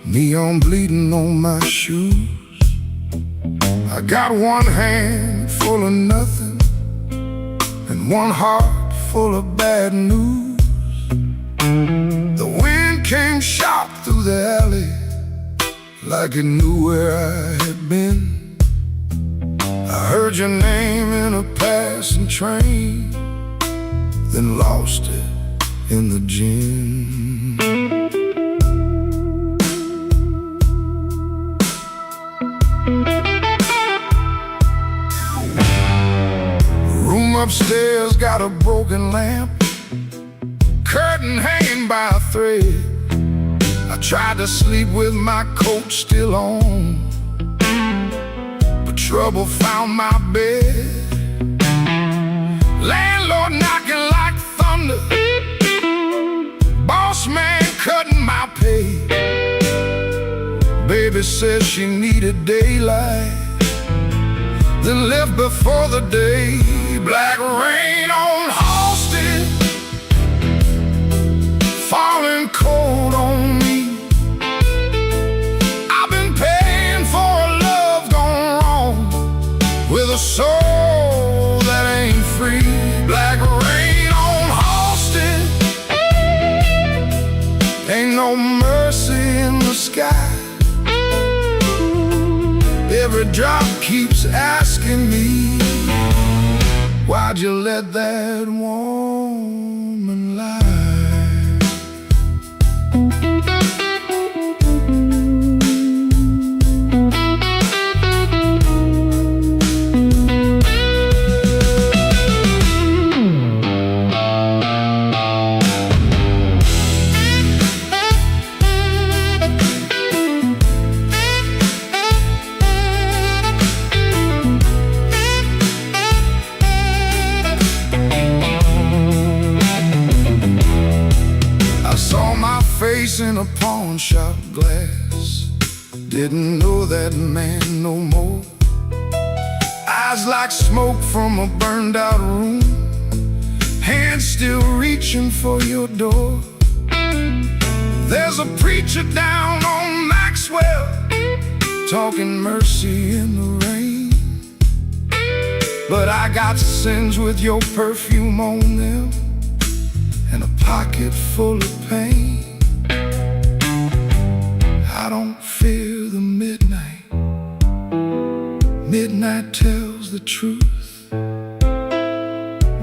neon bleeding on my shoes. I got one hand full of nothing and one heart full of bad news. The wind came sharp through the alley like it knew where I had been. I heard your name in a passing train, then lost it in the gym. The room upstairs got a broken lamp, curtain hanging by a thread. I tried to sleep with my coat still on, but trouble found my bed. Landlord knocking like thunder, boss man cutting my pay. Baby says she needed daylight, then left before the day. Black rain on Halston, falling cold on me. I've been paying for a love gone wrong, with a soul that ain't free. Black rain on Halston, ain't no mercy in the sky. Every drop keeps asking me, why'd you let that woman lie? In a pawn shop glass, didn't know that man no more. Eyes like smoke from a burned out room, hands still reaching for your door. There's a preacher down on Maxwell, talking mercy in the rain, but I got sins with your perfume on them and a pocket full of pain. I don't fear the midnight. Midnight tells the truth.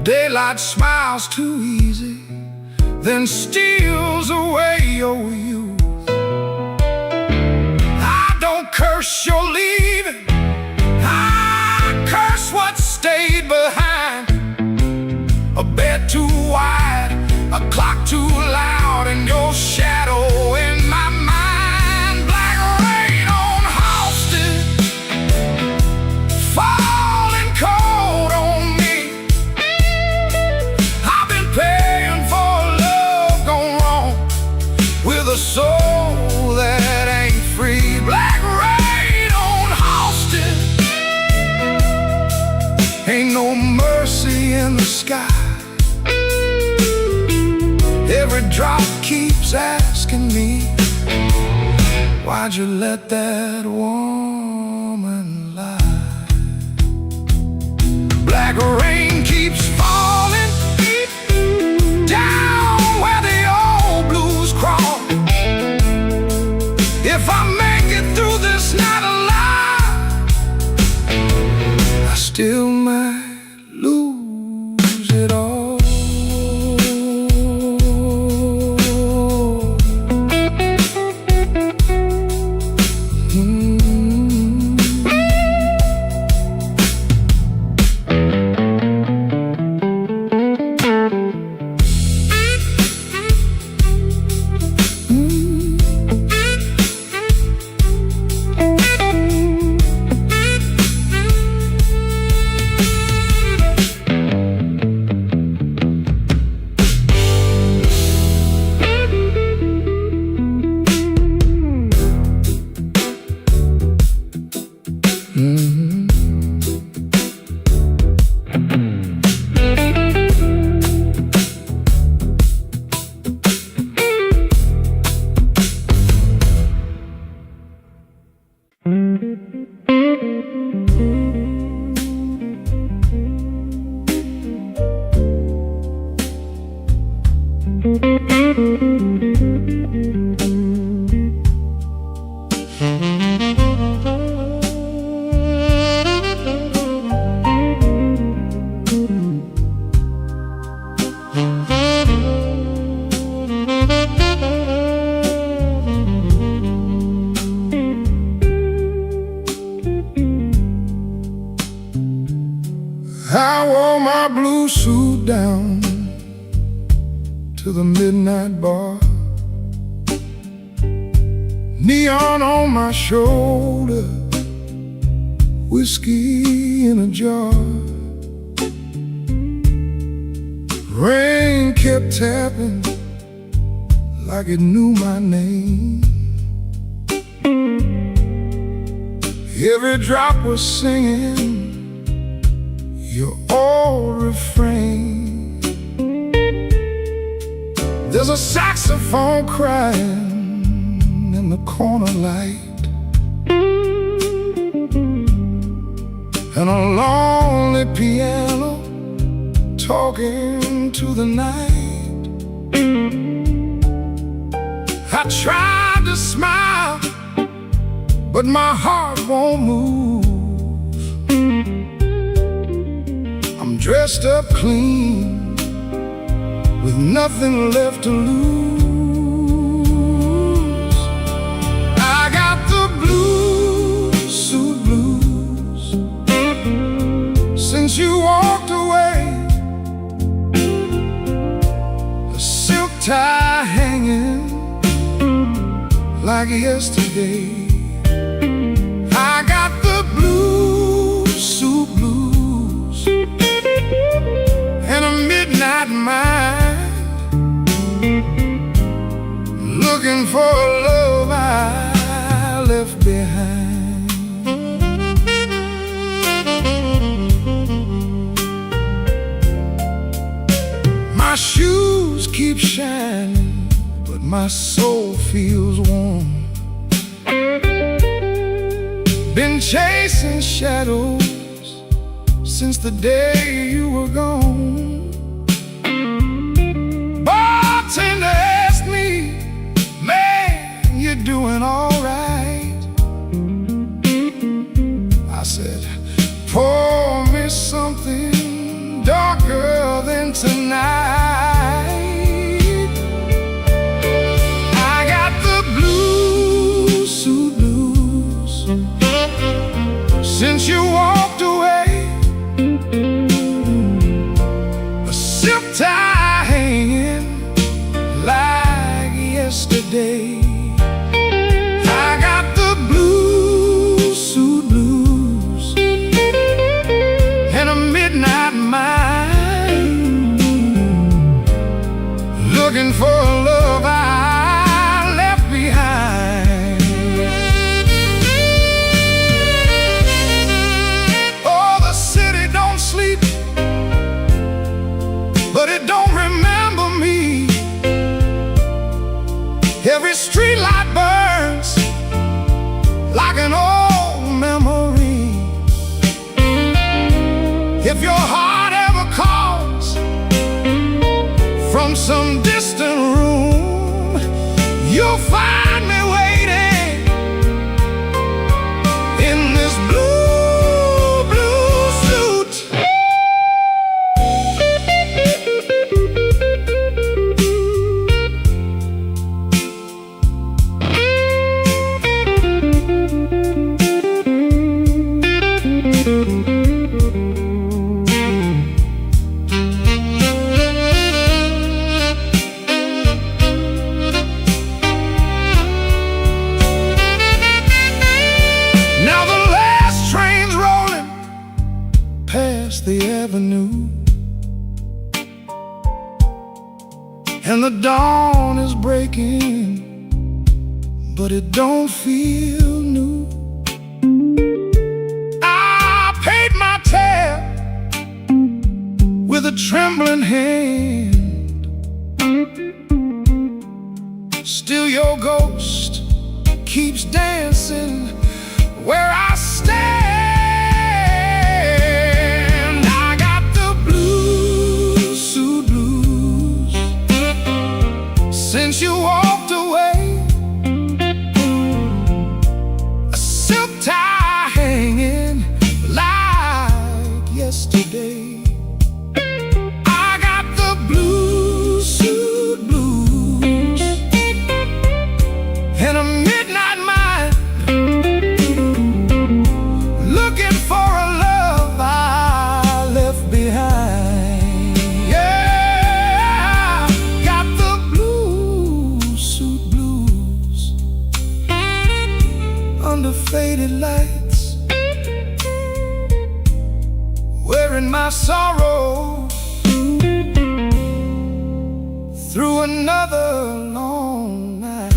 Daylight smiles too easy, then steals away your youth. I don't curse your leaving, I curse what stayed behind. A bed too wide, a clock too loud, and your shadow in my mind. A soul that ain't free. Black rain on Halston, ain't no mercy in the sky. Every drop keeps asking me, why'd you let that woman lie? Black rain keeps falling down where the old blues crawl. If I make it through this night alive, I still might lose it all. I wore my blue suit down to the midnight bar, neon on my shoulder, whiskey in a jar. Rain kept tapping like it knew my name. Every drop was singing your old refrain. There's a saxophone crying in the corner light, and a lonely piano talking to the night. I tried to smile, but my heart won't move. I'm dressed up clean, with nothing left to lose. I got the blues, suit blues, since you walked away. A silk tie hanging like yesterday. I got the blues, suit blues, and a midnight mind, looking for a love I left behind. My shoes keep shining, but my soul feels warm. Been chasing shadows since the day you were gone. Bartender asked me, man, you doing all right? I said, pour me something darker than tonight. I got the blues, suit blues, since you walked away. A silk tie hanging like yesterday. I got the blues, suit blues, and a midnight mind, looking for a love I left behind. Oh, the city don't sleep, but it don't remember me. Every street light burns like an old memory. If your heart ever calls from some distant room, you'll find me waiting in this blue, blue suit. Now the last train's rolling past the avenue, and the dawn is breaking, but it don't feel new. I paid my tab with a trembling hand. Still your ghost keeps dancing where I stand. I got the blues, suit blues, since you walked away. A silk tie hanging like yesterday. I got the blue suit blues and a midnight mind, looking for a love I left behind. Yeah, got the blue suit blues under faded lights, wearing my sorrow through another long night.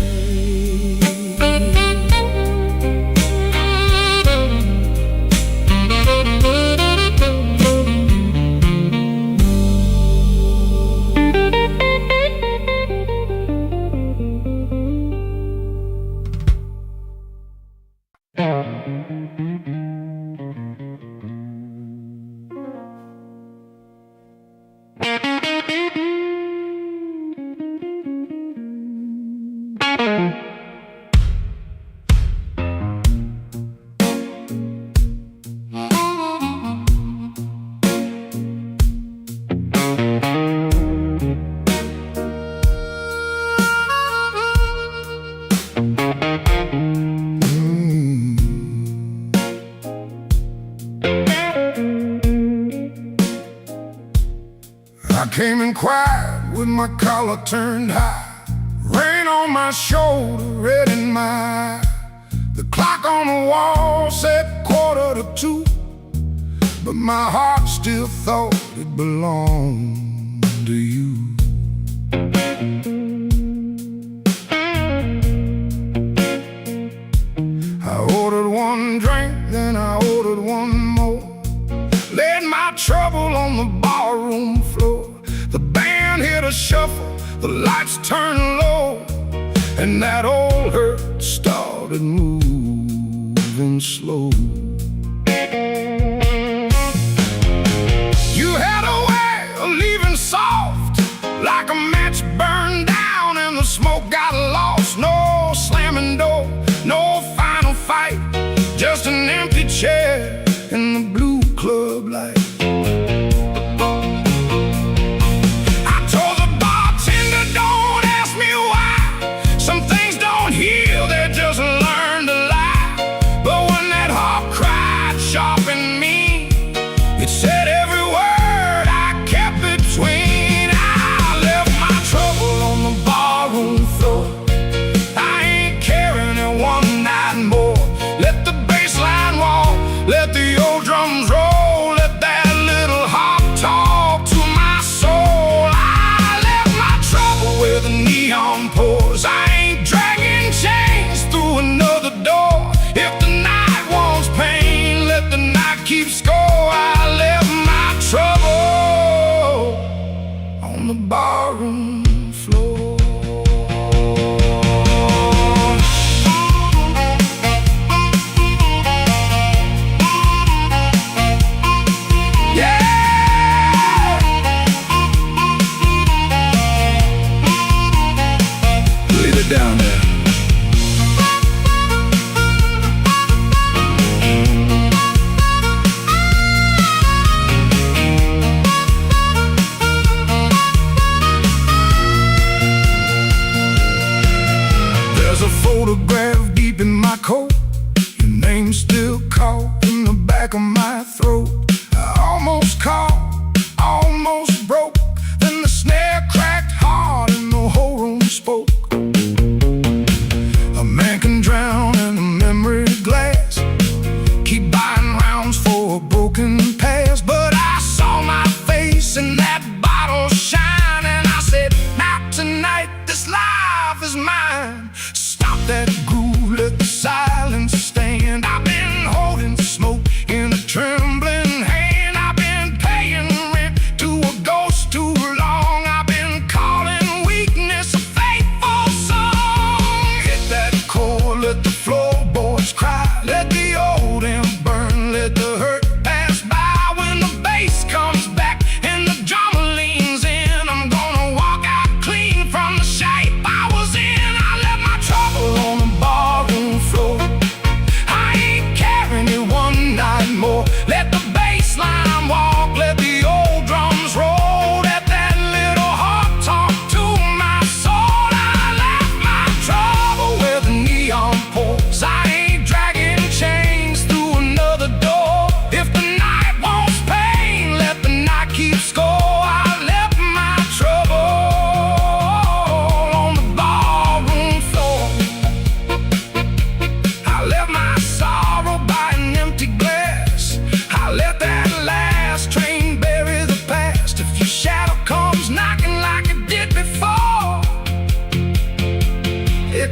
I came in quiet with my collar turned high, rain on my shoulder, red in my eye. The clock on the wall said 1:45, but my heart still thought it belonged to you. I ordered one drink, then I ordered one more, laid my trouble on the barroom floor. The band hit a shuffle, the lights turned low, and that old hurt started moving slow. You had a way of leaving soft, like a match burned down and the smoke got lost. No slamming door, no final fight, just an empty chair in the blue club light. Barroom floor. Yeah, leave it down there. Photograph deep in my coat, your name still caught in the back of my throat. I almost caught, almost broke, then the snare cracked hard and the whole room spoke. A man can drown in a memory glass, keep buying rounds for a broken past, but I saw my face in that bottle shine, and I said, not tonight, this life is mine. Stop that groove, let the silence stand. I've been holding smoke in a trembling hand. I've been paying rent to a ghost too long. I've been calling weakness a faithful song. Hit that chord, let the floorboards cry, let the old amp burn, let the hurt pass by. When the bass comes back and the drummer leans in, I'm gonna walk out clean from the shape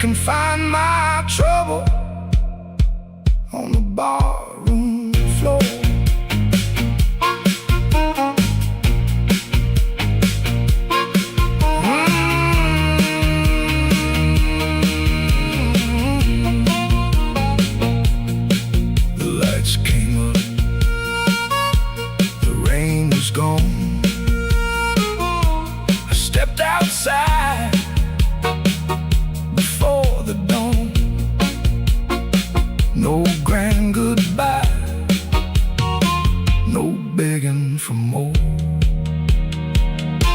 can find my trouble on the barroom floor. The lights came up, the rain was gone. I stepped outside before the dawn. No grand goodbye, no begging for more.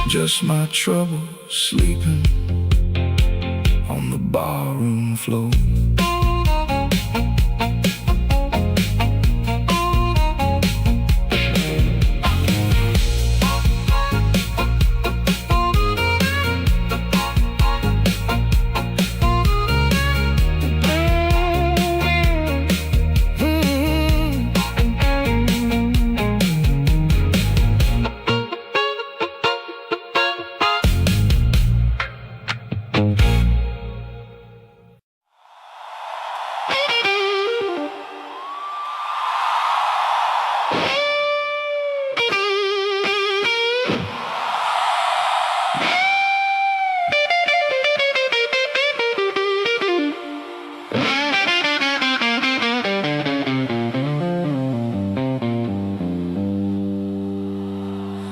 Just my trouble sleeping on the barroom floor.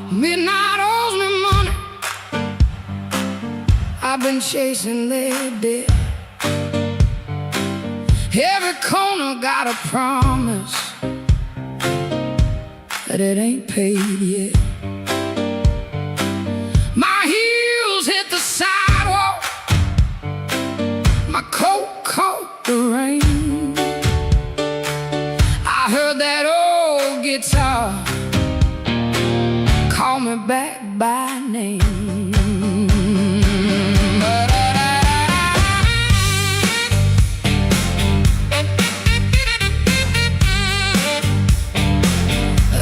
Midnight owes me money. I've been chasing their debt. Every corner got a promise that it ain't paid yet. My heels hit the sidewalk, my coat caught the rain. I heard that old guitar call me back by name.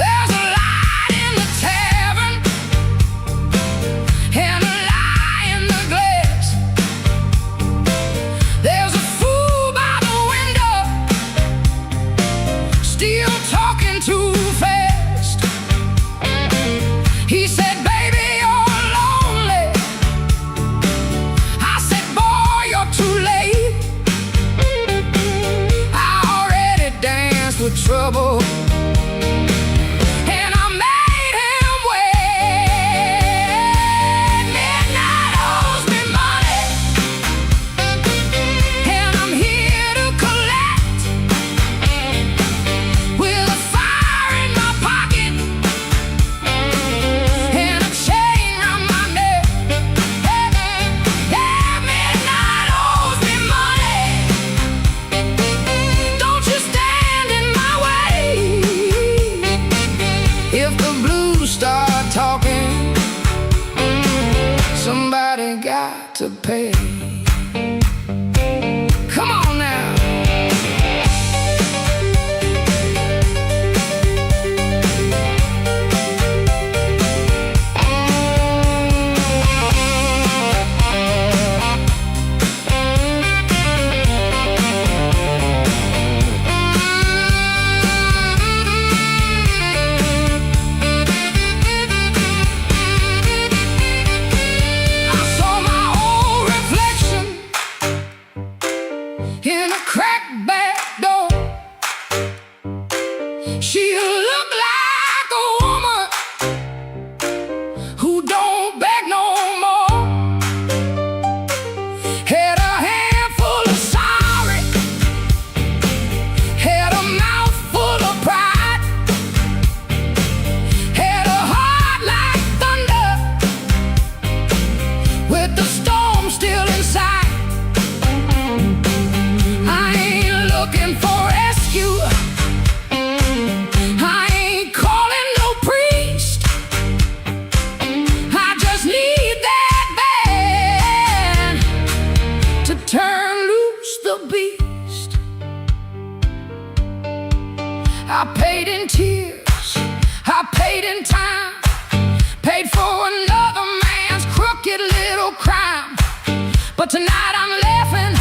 There's a light in the tavern and a lie in the glass. There's a fool by the window, still talking too fast. He said, baby, you're lonely. I said, boy, you're too late. I already danced with trouble, and I made him wait. Midnight owes me money, and I'm here to collect. With a fire in my pocket and a chain round my neck. Yeah, midnight owes me money. Don't you stand in my way. If the blues start talking, somebody got to pay. Come on now. I saw my old reflection in a cracked back door. She looked like a woman who don't beg no more. Had a handful of sorry, had a mouth full of pride, had a heart like thunder with the storm still inside. I ain't looking for rescue. I ain't calling no priest. I just need that band to turn loose the beast. I paid in tears, I paid in time, paid for another man's crooked little crime. But tonight I'm laughing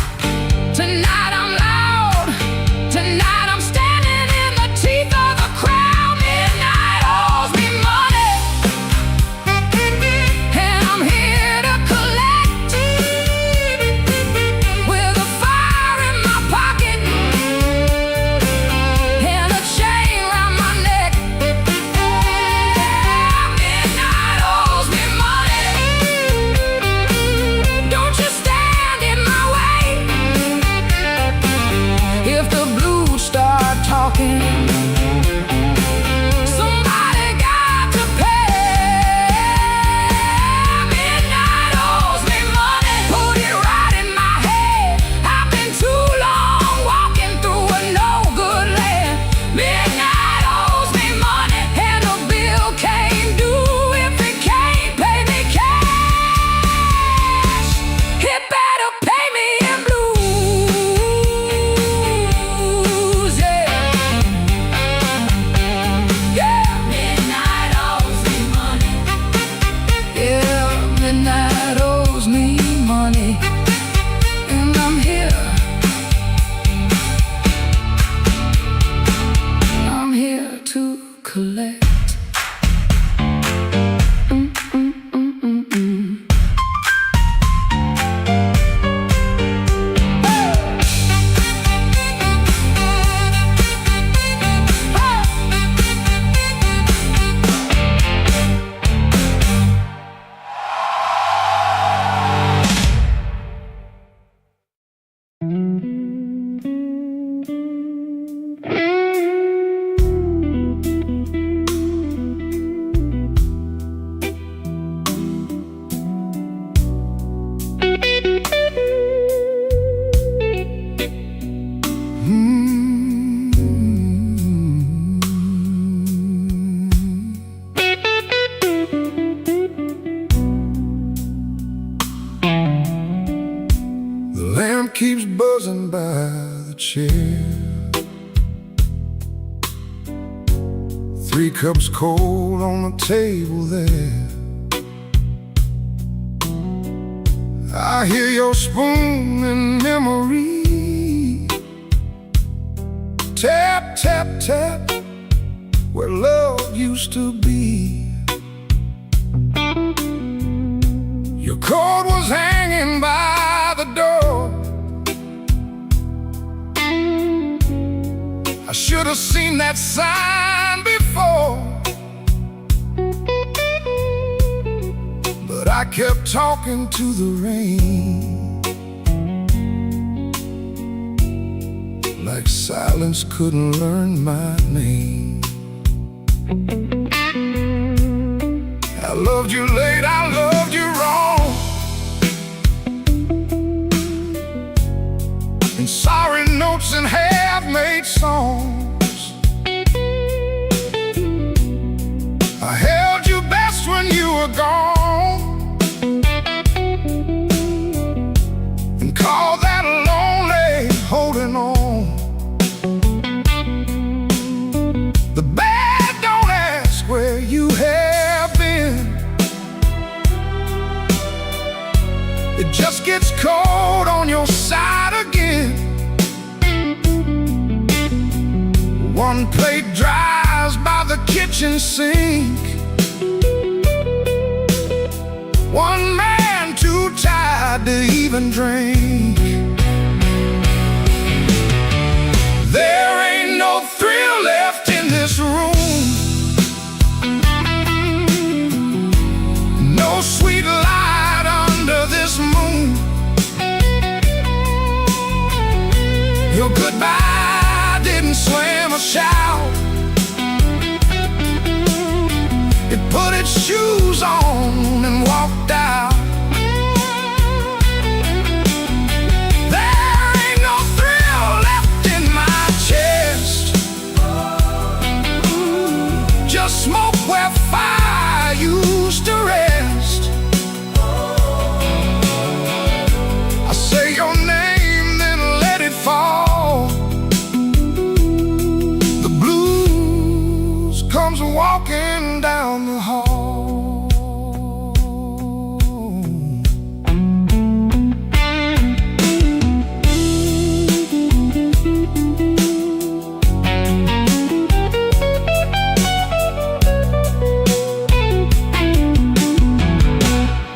keeps buzzing by the chair. 3 cups cold on the table there. I hear your spoon in memory. Tap, tap, tap, where love used to be. Your coat was hanging by the door. I should have seen that sign before, but I kept talking to the rain, like silence couldn't learn my name. I loved you late, I loved you wrong, and sorry notes and half-made songs. I held you best when you were gone, and called that lonely holding on. The bad don't ask where you have been. It just gets cold on your side again. One plate dries by the kitchen sink. One man too tired to even drink. There ain't no thrill left in this room, no sweet light under this moon. Your goodbye didn't slam a shout. It put its shoes on and walked out. There ain't no thrill left in my chest, just smoke where fire used to rest. I say your name, then let it fall. The blues comes walking down the hall.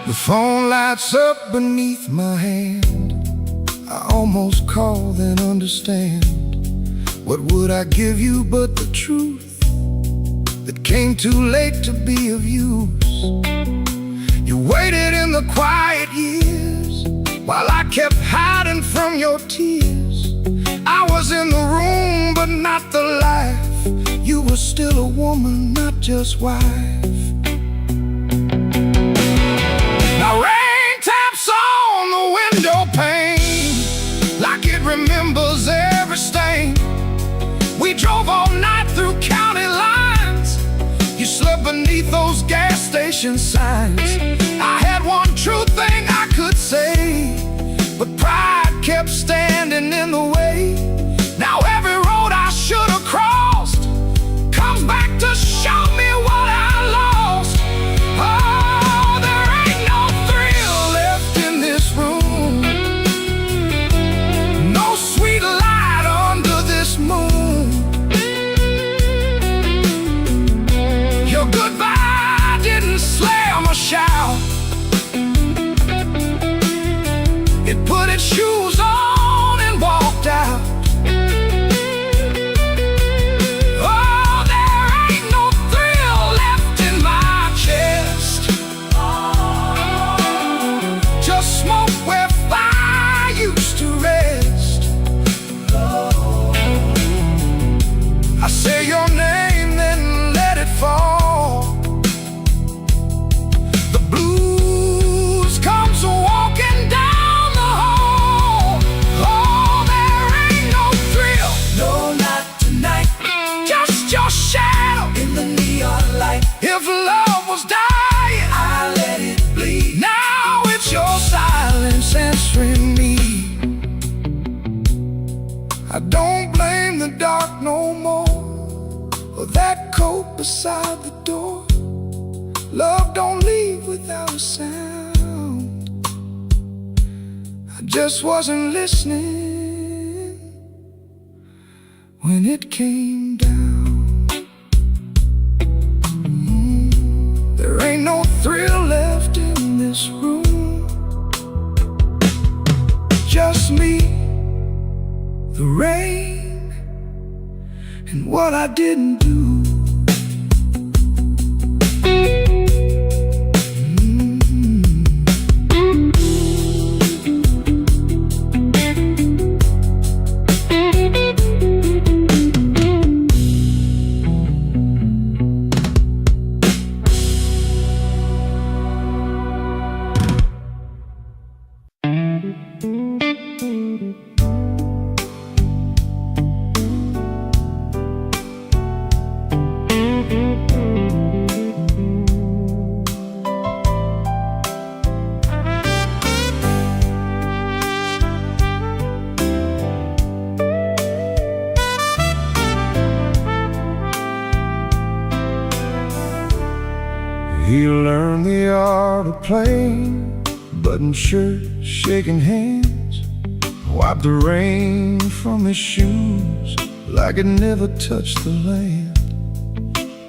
The phone lights up beneath my hand. I almost call, then understand. What would I give you but the truth that came too late to be of use? You waited in the quiet years while I kept hiding from your tears. I was in the room but not the life. You were still a woman, not just wife. Now rain taps on the window pane like it remembers every stain. We drove all night through county lines. You slept beneath those gas station signs. I had one true thing I could say, but pride kept standing in the way. Now every road I should have crossed comes back to show me what I lost. Oh, there ain't no thrill left in this room, no sweet light under this moon. Your goodbye didn't slam a shout. just wasn't listening when it came down. There ain't no thrill left in this room, just me, the rain, and what I didn't do. He learned the art of playing button shirt, shaking hands, wiped the rain from his shoes like it never touched the land.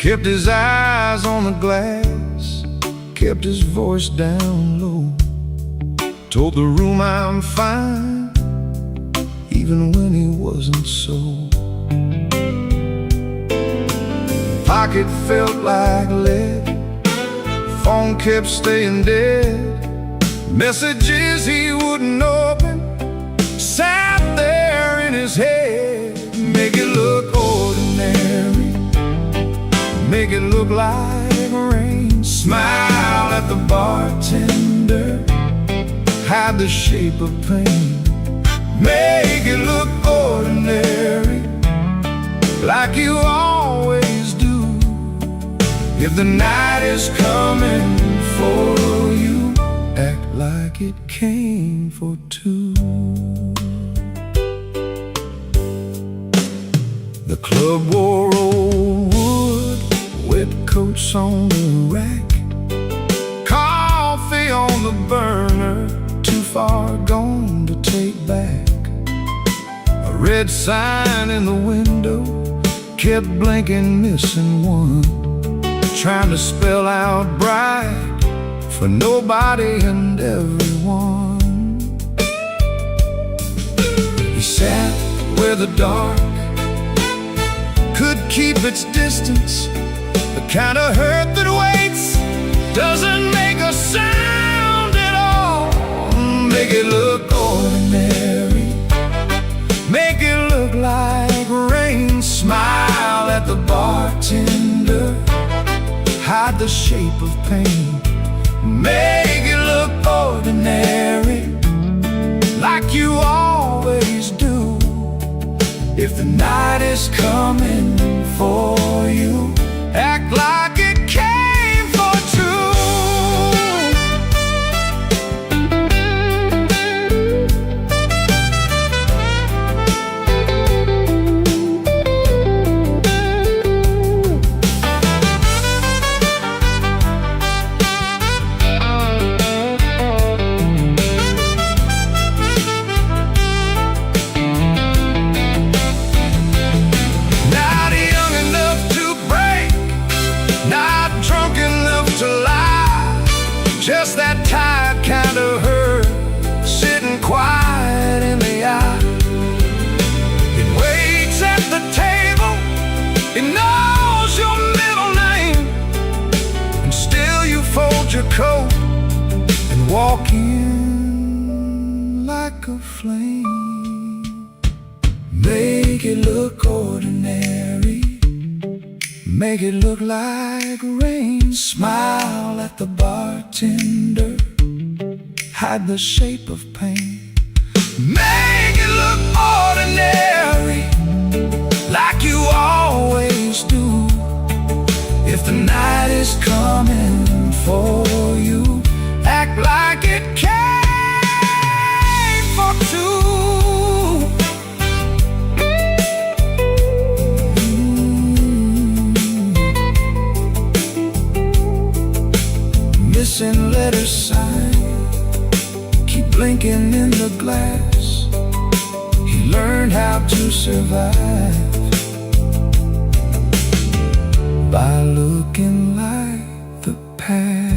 Kept his eyes on the glass, kept his voice down low, told the room I'm fine, even when he wasn't so. Pocket felt like lead, phone kept staying dead, messages he wouldn't open sat there in his head. Make it look ordinary, make it look like rain. Smile at the bartender, hide the shape of pain. Make it look ordinary, like you always do. If the night is coming for you, act like it came for two. The club wore old wood, wet coats on the rack, coffee on the burner, too far gone to take back. A red sign in the window kept blinking, missing one, trying to spell out bright for nobody and everyone. He sat where the dark could keep its distance, the kind of hurt that waits, doesn't make a sound at all. Make it look ordinary, make it look like rain. Smile at the bartender, hide the shape of pain. Make it look ordinary, like you always do. If the night is coming for you, act like it came for two. Just that tired kind of hurt, sitting quiet in the eye. It waits at the table, it knows your middle name, and still you fold your coat and walk in like a flame. Make it look ordinary, make it look like rain. Smile at the bartender, hide the shape of pain. Make it look ordinary, like you always do. If the night is coming for you, act like it came for two. Missing letters signed, keep blinking. blinking in the glass. He learned how to survive by looking like the past.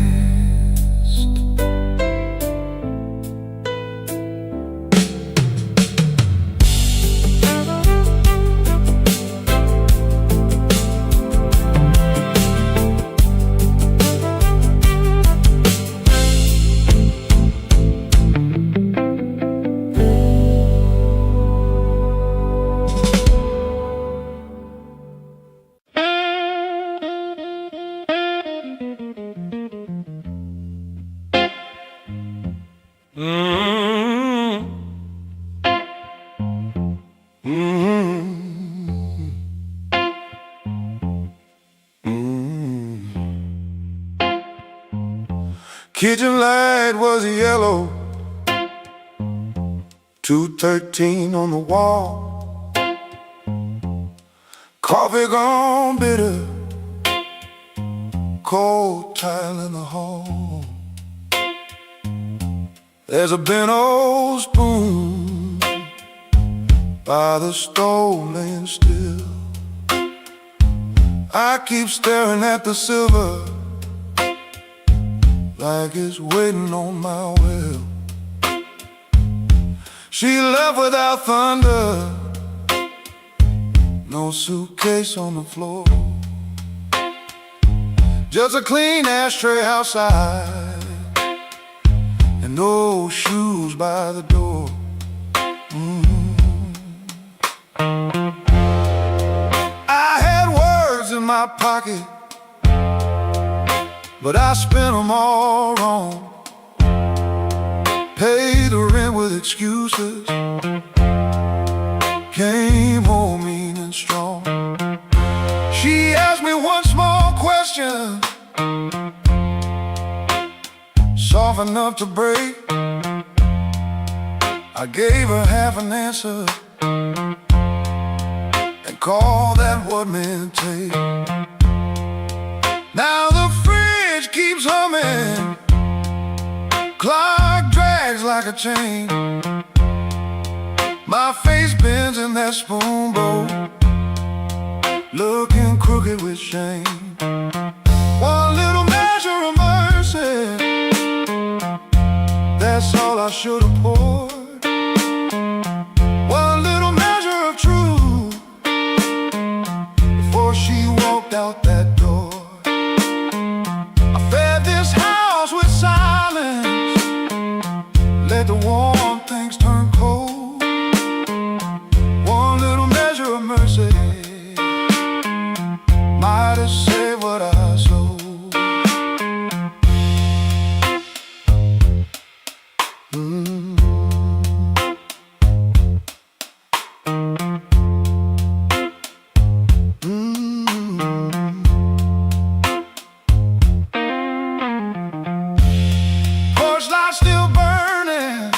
Kitchen light was yellow, 213 on the wall. Coffee gone bitter, cold tile in the hall. There's a bent old spoon by the stove laying still. I keep staring at the silver like it's waiting on my will. She left without thunder, no suitcase on the floor, just a clean ashtray outside and no shoes by the door. I had words in my pocket, but I spent them all wrong. Paid the rent with excuses, came home mean and strong. She asked me one small question, soft enough to break. I gave her half an answer and called that what men take. Now the fridge keeps humming, clock drags like a chain. My face bends in that spoon bowl, looking crooked with shame. One little measure of mercy, that's all I should have poured. One little measure of truth before she walked out that door. I fed this house with silence, let the warm things turn cold. One little measure of mercy might have saved what I sold. Porch light still burning,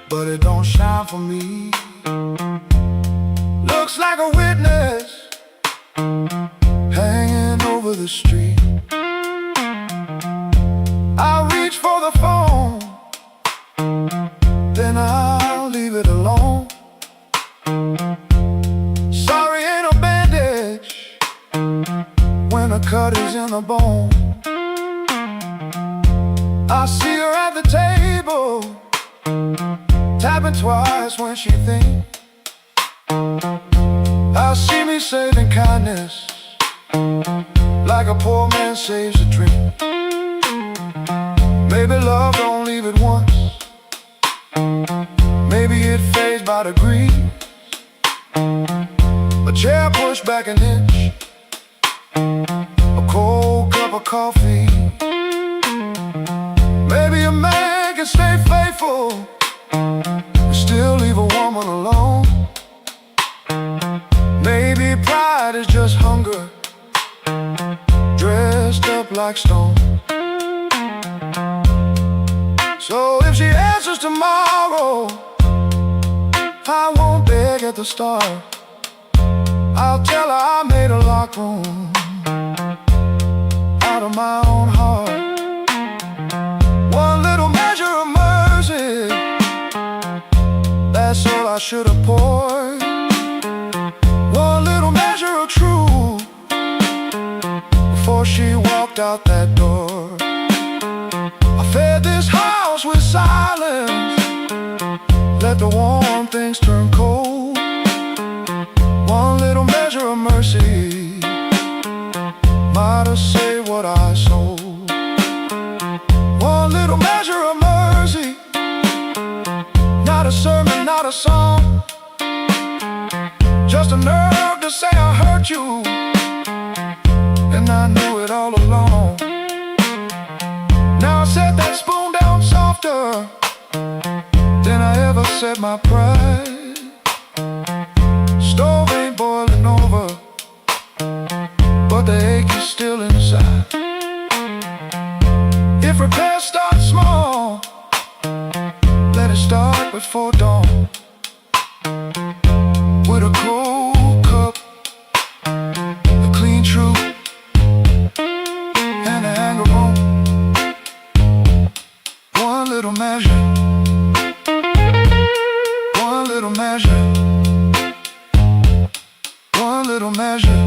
but it don't shine for me. Looks like a witness hanging over the street. I reach for the phone, then I'll leave it alone. Sorry ain't a bandage when a cut is in the bone. I see her at the table, tapping twice when she thinks. I see me saving kindness like a poor man saves a drink. Maybe love don't leave it once, maybe it fades by degrees. A chair pushed back an inch, a cold cup of coffee. Maybe a man can stay faithful and still leave a woman alone. Maybe pride is just hunger dressed up like stone. So if she answers tomorrow, I won't beg at the start. I'll tell her I made a locked room out of my own heart. One little measure silence. Let the warm things turn cold. One little measure of mercy might have saved what I sold. One little measure of mercy, not a sermon, not a song, just a nerve to say I hurt you, and I knew it all along. Now I set that spoon down softer than I ever set my pride. Stove ain't boiling over, but the ache is still inside. If repair starts small, let it start before dawn. With a cold cup, a clean truth, and an anger bone. One little measure, one little measure, one little measure.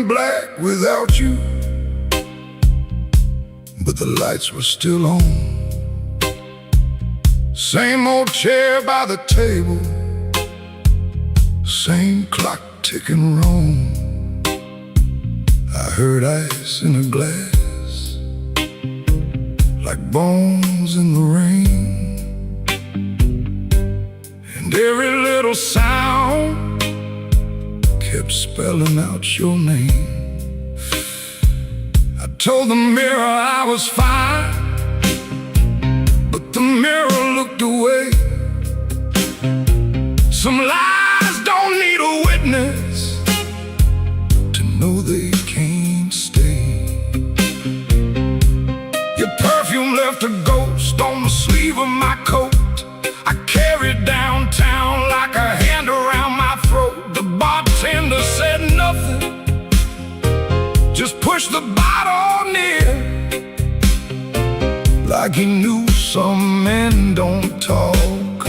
Black without you, but the lights were still on. Same old chair by the table, same clock ticking wrong. I heard ice in a glass, like bones in the rain, and every little sound kept spelling out your name. I told the mirror I was fine, but the mirror looked away. Some lies don't need a witness to know they can't stay. Your perfume left a ghost on the sleeve of my coat. I carried downtown like a hand around my throat. The bartender said nothing, just pushed the bottle near, like he knew some men don't talk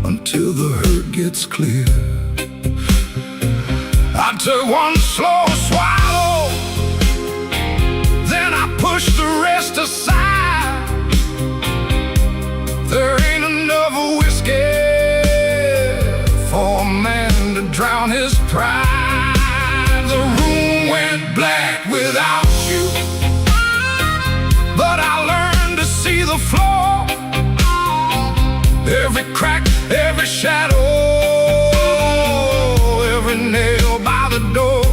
until the hurt gets clear. I took one slow swallow, then I pushed the rest aside. There ain't enough whiskey for a man to drown his pride. The room went black without you, but I learned to see the floor, every crack, every shadow, every nail by the door.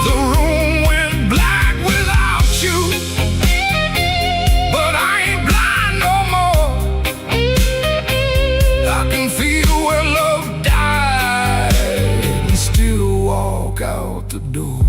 The room went black without you, but I ain't blind no more. I can feel where love died and still walk out the door.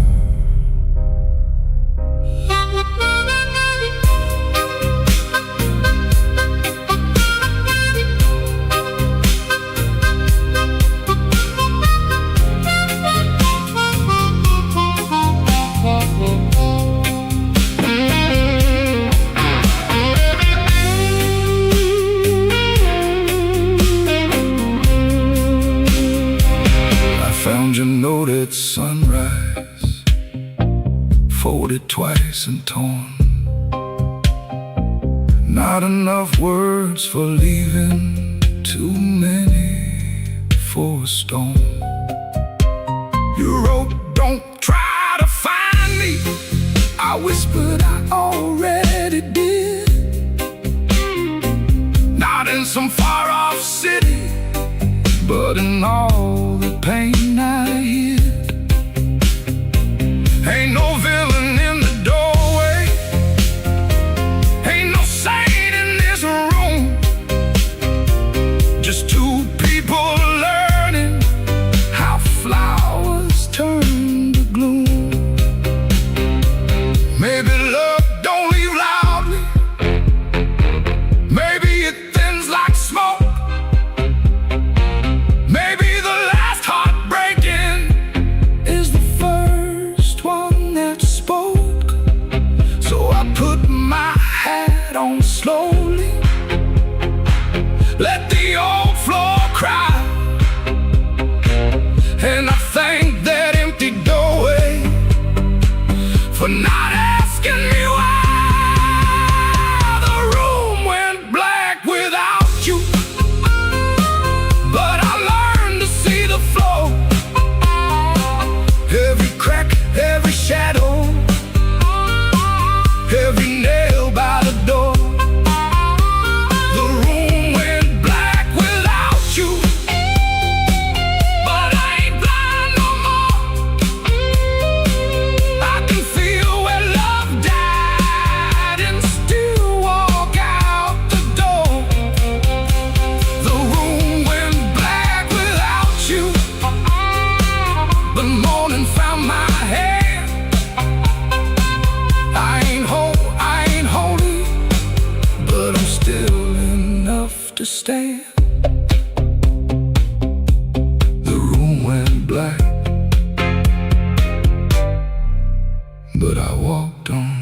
Found your note at sunrise, folded twice and torn. Not enough words for leaving, too many for a stone. You wrote, don't try to find me. I whispered, I already did. Not in some far-off city, but in all the pain I hid. Ain't no villain in the doorway, ain't no saint in this room. Just two people learning how flowers turn to gloom. Maybe love don't leave loudly, maybe it thins like smoke. Maybe the last heartbreaking is the first one that spoke. So I put my hat on slowly, let the old floor cry, and I thank that empty doorway for not asking me why. The room went black without you, but I learned to see the flow. Every crack, every shadow, every nail by the door. The room went black without you, but I ain't blind no more. I can feel where love died and still walk out the door. The room went black without you, but morning found my hand. I ain't holy, but I'm still enough to stand. The room went black, but I walked on.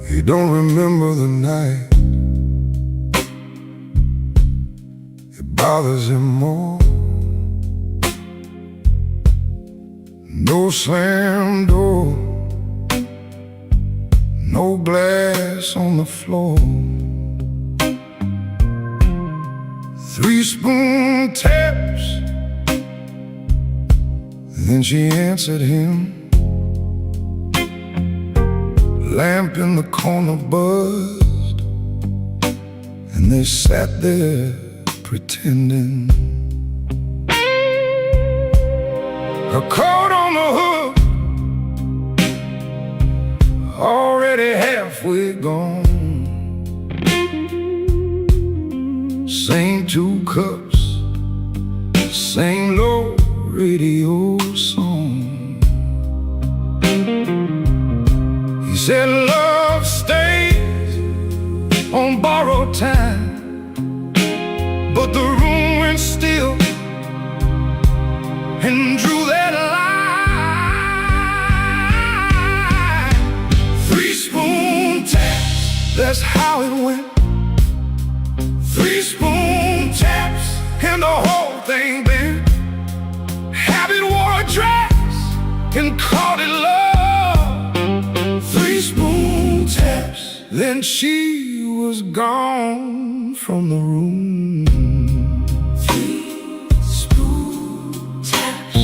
He don't remember the night, it bothers him more. No slam door, no glass on the floor. 3 spoon taps, then she answered him. Lamp in the corner buzzed, and they sat there pretending. Her coat on the hook, already halfway gone. Same 2 cups, same low radio song. He said love stays on borrowed time, but the room went still and drew that line. 3 spoon taps, that's how it went. 3 spoon taps and the whole thing bent. Habit wore a dress and called it love. 3 spoon taps, then she was gone from the room. 3 spoon taps.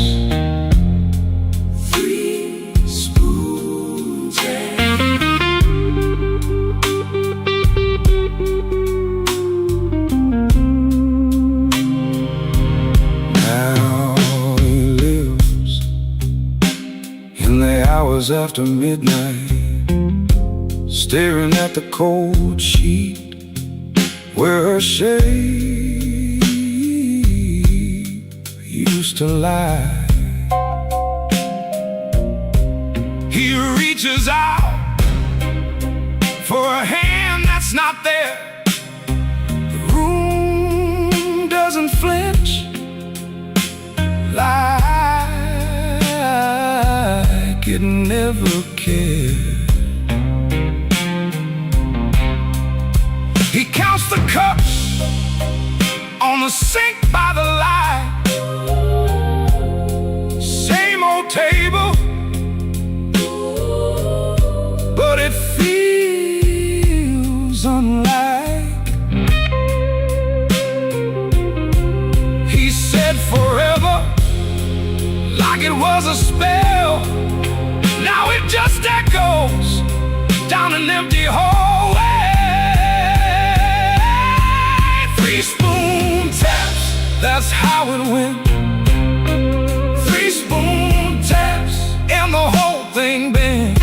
3 spoon taps. Now he lives in the hours after midnight, staring at the cold sheet where her shape used to lie. He reaches out for a hand that's not there. The room doesn't flinch like it never cared. He counts the cups on the sink by the light. Same old table, but it feels unlike. He said forever, like it was a spell. Now it just echoes down an empty hallway. 3 spoon taps, that's how it went. 3 spoon taps, and the whole thing bent.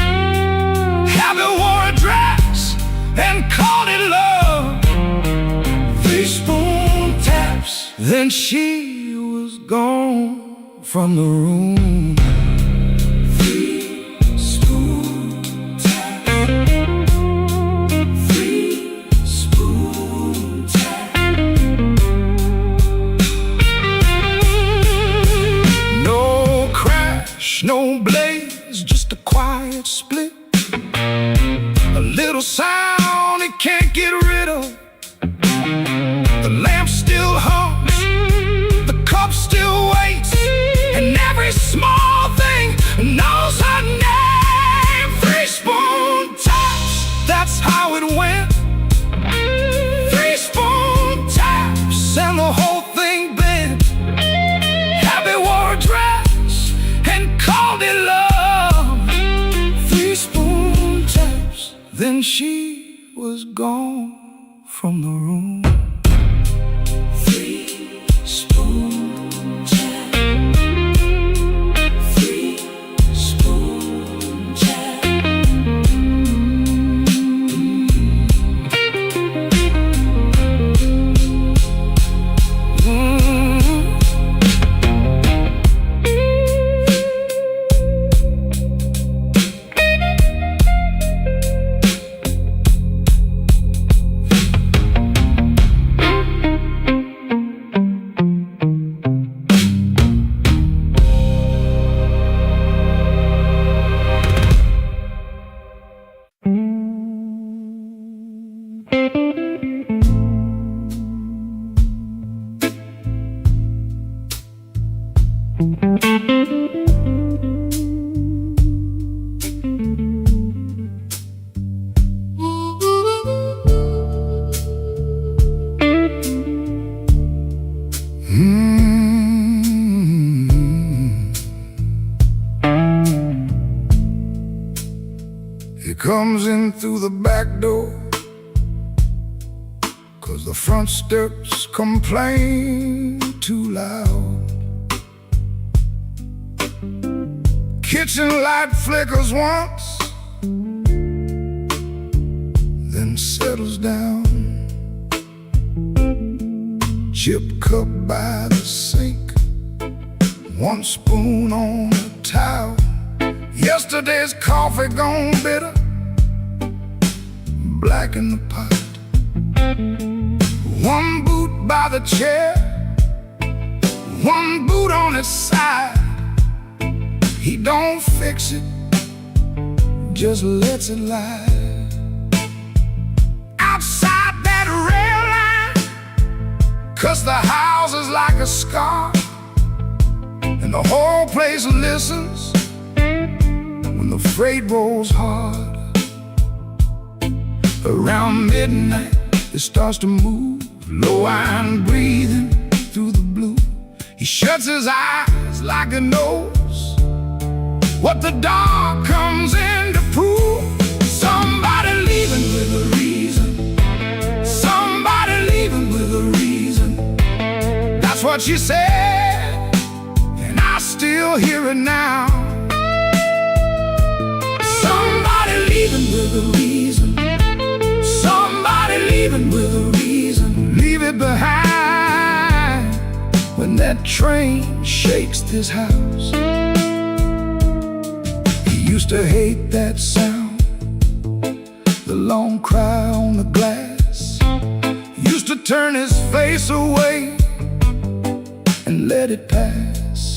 Habit wore a dress and called it love. 3 spoon taps, then she was gone from the room. 3 spoon taps. 3 spoon taps. No crash, no blaze, just a quiet split. A little sound it can't get rid of. The lamp still hums, the cup still waits, and every small thing knows her name. 3 spoon taps, that's how it went. 3 spoon taps, and the whole thing bent. Habit wore a dress and called it love. 3 spoon taps, then she was gone from the room. 3 spoon taps. 3 spoon taps. He comes in through the back door, 'cause the front steps complain too loud. Kitchen light flickers once, then settles down. Chip cup by the sink, 1 spoon on the towel. Yesterday's coffee gone bitter, black in the pot. 1 boot by the chair, 1 boot on its side. He don't fix it, just lets it lie. Outside that rail line, 'cause the house is like a scar, and the whole place listens when the freight rolls hard. Around midnight it starts to move, low iron breathing through the blue. He shuts his eyes like he knows what the dark comes in to prove. Somebody leaving with a reason, somebody leaving with a reason. That's what she said, and I still hear it now. Somebody leaving with a reason, somebody leaving with a reason. that train shakes this house. He used to hate that sound, the long cry on the glass. Used to turn his face away and let it pass.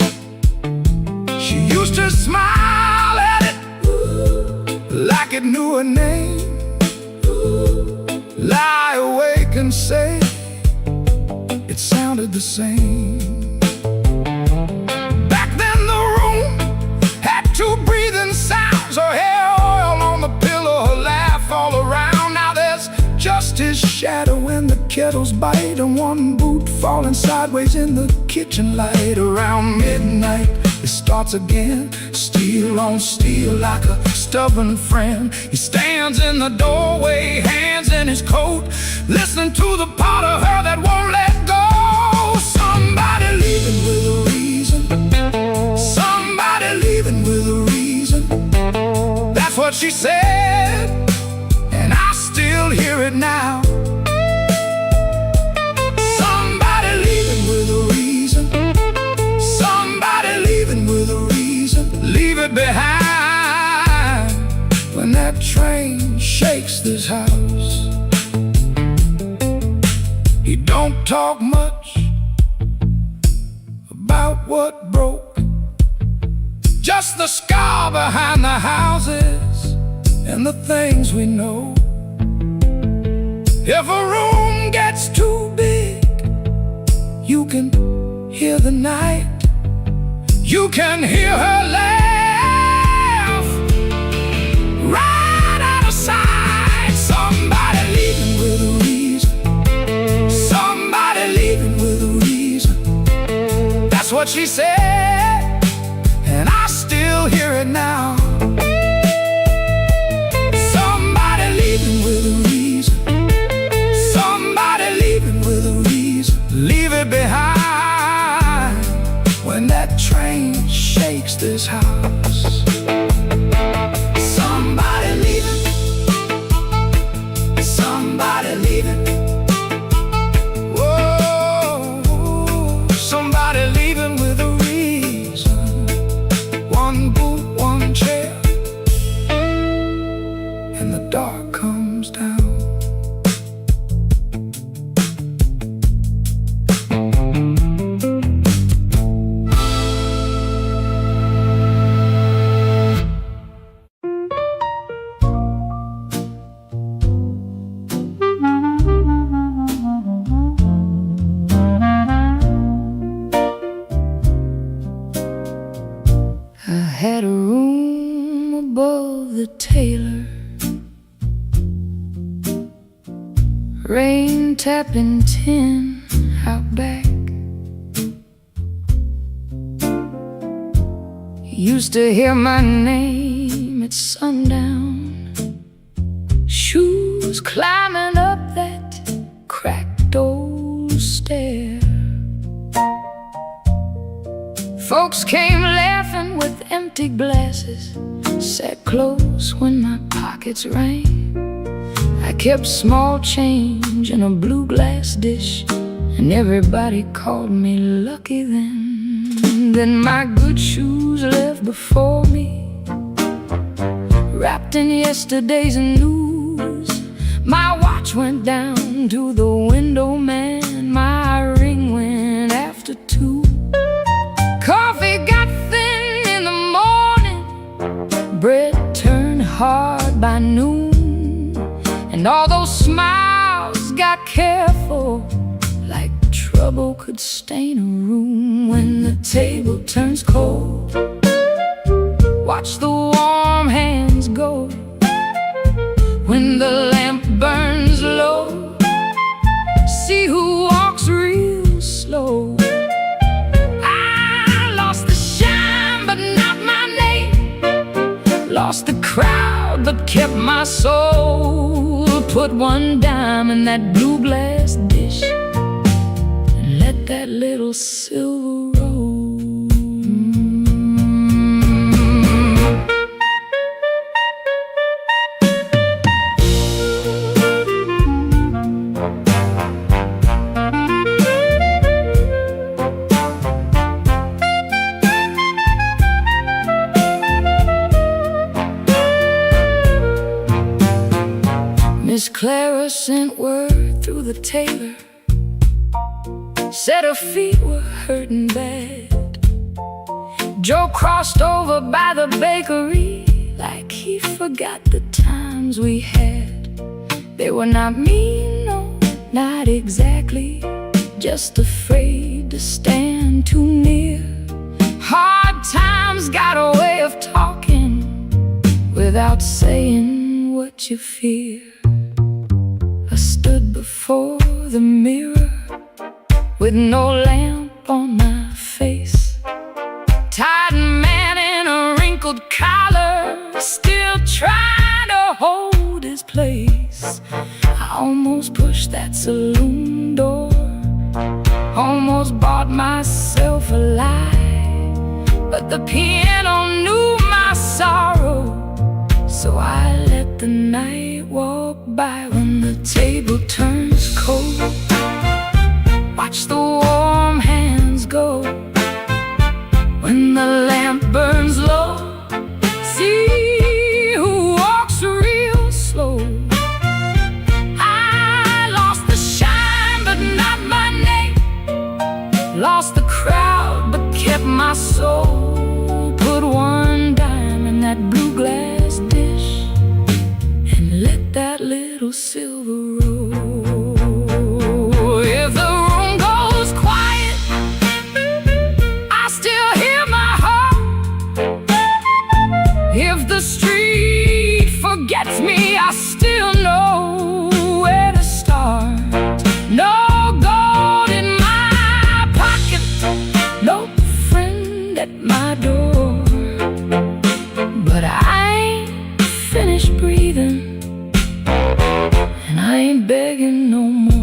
She used to smile at it like it knew her name. Lie awake and say it sounded the same. Back then the room had two breathing sounds. Her hair oil on the pillow, her laugh all around. Now there's just his shadow in the kettle's bite, and one boot falling sideways in the kitchen light. Around midnight it starts again, steel on steel like a stubborn friend. He stands in the doorway, hands in his coat, listening to the part of her that won't let go. Somebody leaving with a reason, somebody leaving with a reason. That's what she said, and I still hear it now. Somebody leaving with a reason, somebody leaving with a reason. Leave it behind when that train shakes this house. He don't talk much about what broke, just the scar behind the houses and the things we know. If a room gets too big, you can hear the night, you can hear her laugh right out of sight. Somebody leaving with a reason, somebody leaving with a reason. That's what she said, and I still hear it now. Somebody leaving with a reason, somebody leaving with a reason. Leave it behind when that train shakes this house. Somebody leaving, somebody leaving. Whoa, somebody leaving with a reason. One boot, one chair, and the dark comes down. I had a room above the tailor, rain tapping tin out back. Used to hear my name at sundown, shoes climbing up that cracked old stair. Folks came laughing with empty glasses, sat close when my pockets rang. I kept small change in a blue glass dish, and everybody called me lucky then. Then my good shoes left before me, wrapped in yesterday's news. My watch went down to the window man, my ring went after 2. Coffee got thin in the morning, bread turned hard by noon, and all those smiles got careful, like trouble could stain a room. When the table turns cold, watch the warm hands go. When the lamp burns low, see who walks real slow. Lost the crowd but kept my soul. Put one dime in that blue glass dish and let that little silver roll. Sarah sent word through the tailor, said her feet were hurting bad. Joe crossed over by the bakery like he forgot the times we had. They were not mean, no, not exactly, just afraid to stand too near. Hard times got a way of talking without saying what you fear. I stood before the mirror with no lamp on my face, tired man in a wrinkled collar, still trying to hold his place. I almost pushed that saloon door, almost bought myself a lie, but the piano knew my sorrow, so I let the night walk by. When the table turns cold, watch the warm hands go. When the lamp burns low, see who walks real slow. I lost the shine but not my name, lost the crowd but kept my soul. Put one dime in that blue glass dish and let that little silver roll. If the room goes quiet, I still hear my heart. If the street forgets me, I still know where to start. No gold in my pocket, no friend at my door, but I ain't finished breathing, and I ain't begging no more.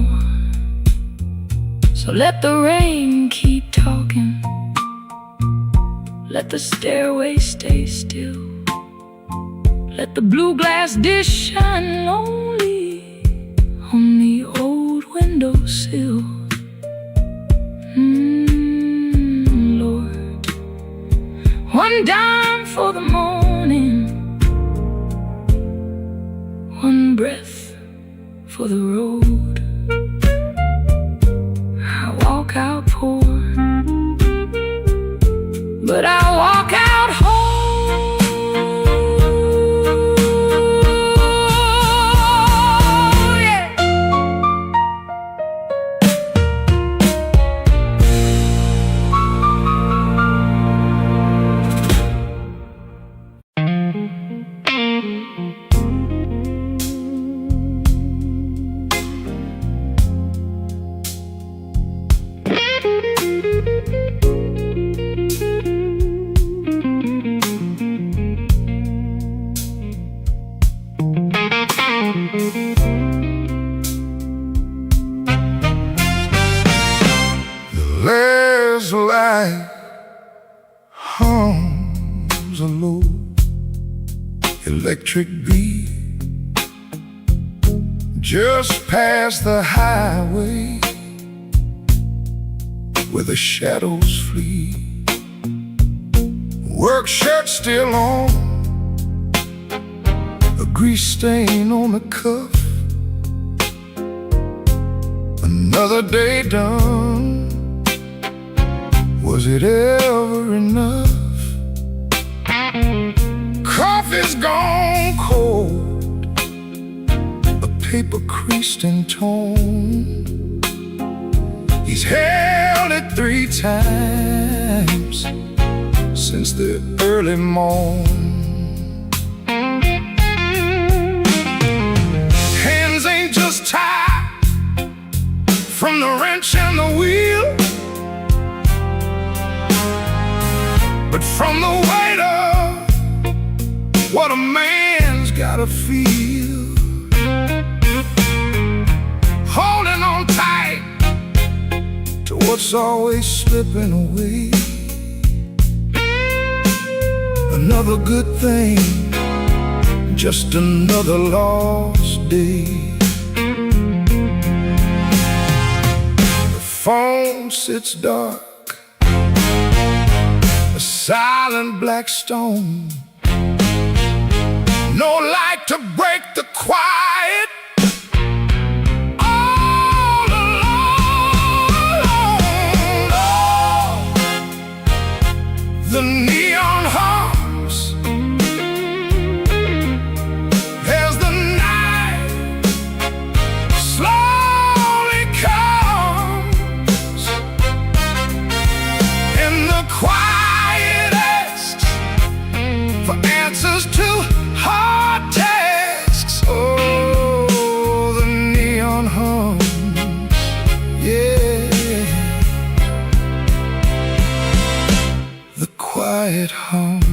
So let the rain keep talking, let the stairway stay still, let the blue glass dish shine lonely on the old windowsill. Lord, one dime for the morning, one breath for the road. I walk out poor, but I walk out whole. Yeah. There's a light hums a low electric beat just past the highway where the shadows flee. Work shirt still on, a grease stain on the cuff. Another day done. Was it ever enough? Coffee's gone cold, a paper creased and torn. He's held it 3 times since the early morn. Hands ain't just tied from the wrench and the wheel, but from the weight of what a man's gotta feel. Holding on tight to what's always slipping away. Another good thing, just another lost day. The phone sits dark, a silent black stone. No light to break the quiet, the neon hums as the night slowly comes, and the quiet asks for answers to hard tasks. Oh, the neon hums, yeah, the quiet hums.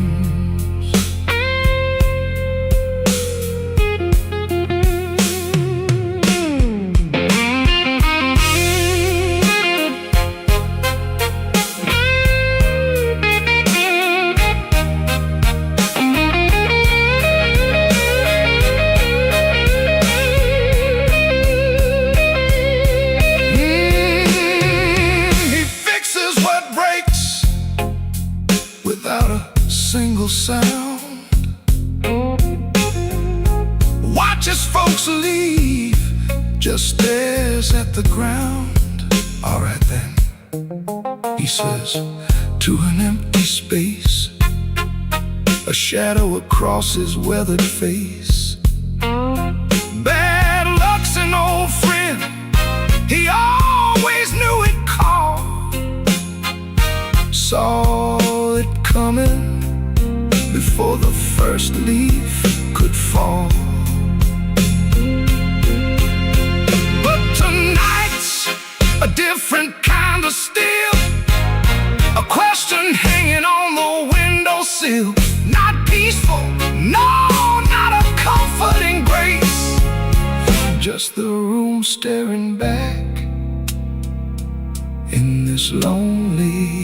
Without a single sound, watches folks leave, just stares at the ground. All right then, he says to an empty space, a shadow across his weathered face. Bad luck's an old friend, he always knew it called. Saw it coming before the first leaf could fall. But tonight's a different kind of steel, a question hanging on the windowsill. Not peaceful, no, not a comforting grace, just the room staring back in this lonely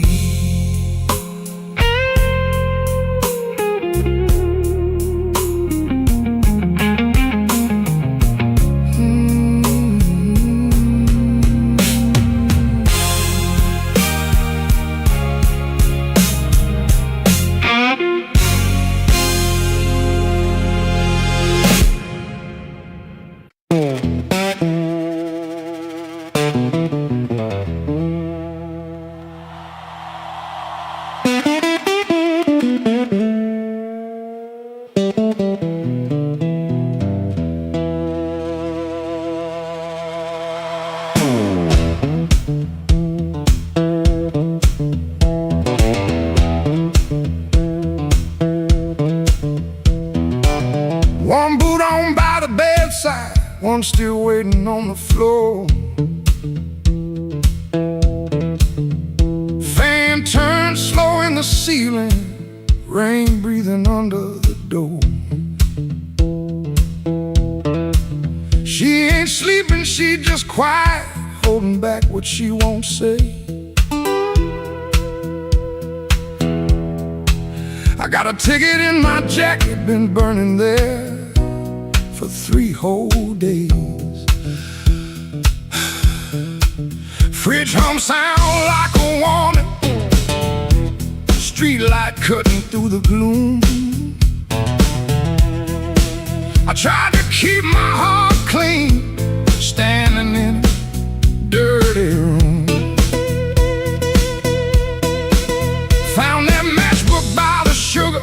one boot on by the bedside, one still waiting on the floor. Fan turned slow in the ceiling, rain breathing under the door. She ain't sleeping, she just quiet, holding back what she won't say. I got a ticket in my jacket, been burning there for 3 whole days. Fridge hum sound like a warning, street light cutting through the gloom. I tried to keep my heart clean, standing in a dirty room. Found that matchbook by the sugar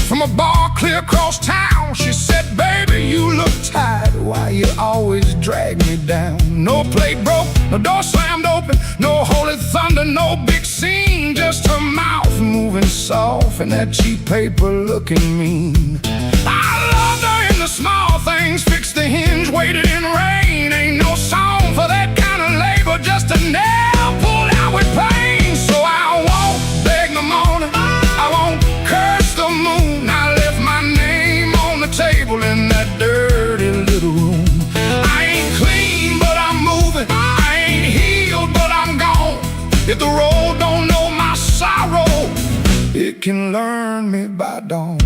from a bar clear across town. She said, baby, you look tired, why you always drag me down? No plate broke, no door slammed open, no holy thunder, no big scene, just her mouth moving soft and that cheap paper looking mean. I loved her in the small things, fixed the hinge, waited in rain. Ain't no song for that kind of labor, just a nail pulled out with pain. So I won't beg the morning, I won't curse the moon. I left my name on the table in that dirty little room. I ain't clean, but I'm moving. I ain't healed, but I'm gone. If the road don't know my sorrow, it can learn me by dawn.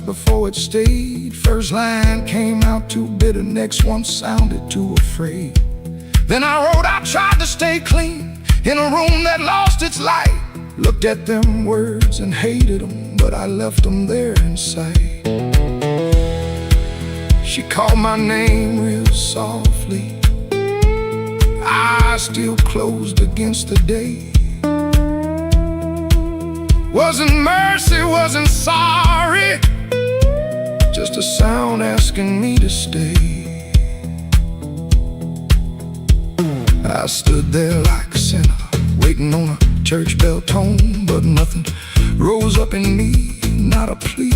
before it stayed. First line came out too bitter, next one sounded too afraid. Then I wrote, I tried to stay clean in a room that lost its light. Looked at them words and hated them, but I left them there in sight. She called my name real softly, eyes still closed against the day. Wasn't mercy, wasn't sorry, just a sound asking me to stay. I stood there like a sinner, waiting on a church bell tone, but nothing rose up in me, not a plea,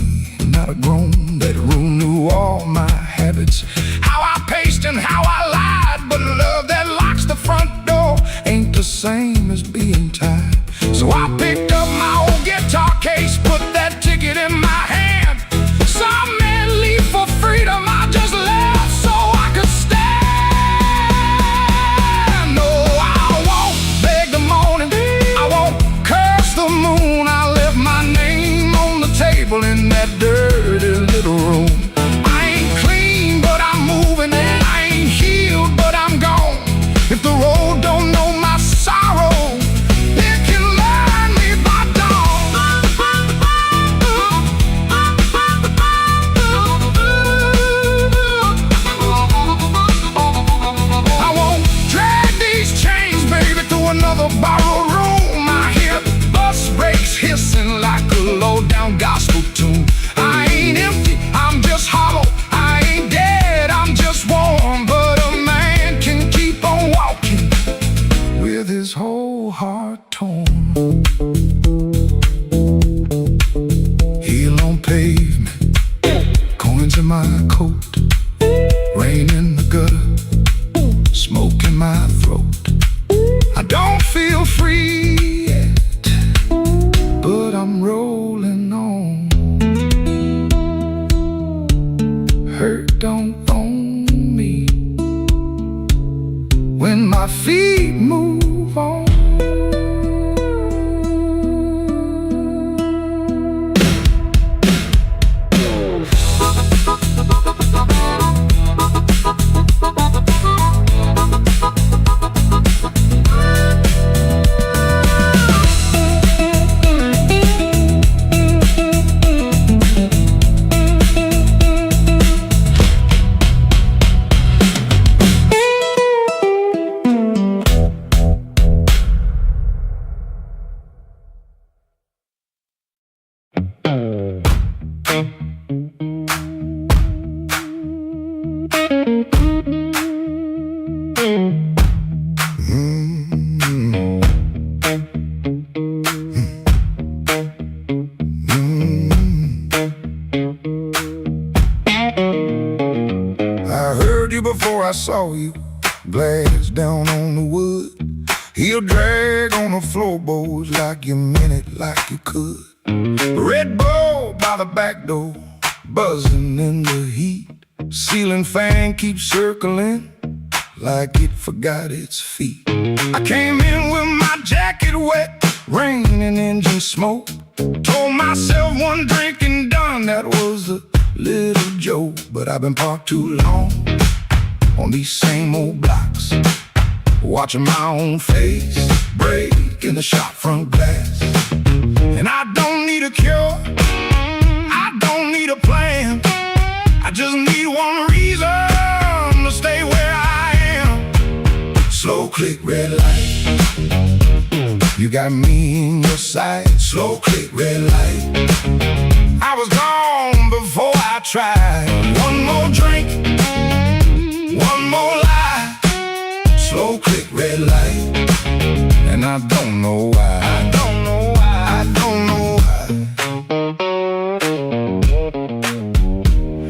not a groan. That room knew all my habits, how I paced and how I lied, but love that locks the front door ain't the same as being tied. So I picked up my old guitar case, put that ticket in my hand. Some men leave for freedom, I just left so I could stand. No, I won't beg the morning, I won't curse the moon. I left my name on the table in that dirty little room. I ain't clean, but I'm moving, and I ain't healed, but I'm gone. If the road don't know my sorrow, it can learn me by dawn. I won't drag these chains, baby, to another borrowed room. I hear bus brakes hissing like a low-down gospel tune. I ain't empty, I'm just hollow. I ain't dead, I'm just warm. But a man can keep on walking with his whole heart torn. Heel on pavement, coins in my coat, rain in the gutter, smoke in my throat. I don't feel free yet, but I'm rolling on. Hurt don't own me when my feet move on. I heard you before I saw you, glass down on the wood. He'll drag on the floorboards like you meant it, like you could. Red Bull by the back door, buzzing in the heat. Ceiling fan keeps circling like it forgot its feet. I came in with my jacket wet, rain and engine smoke. Told myself one drink and done, that was a little joke. But I've been parked too long on these same old blocks, watching my own face break in the shop front glass. And I don't need a cure, I don't need a plan, I just need one reason to stay where I am. Slow click, red light, you got me in your sight. Slow click, red light, I was gone before I tried. One more drink, one more lie. Slow click, red light, and I don't know why. I don't know why. I don't know why.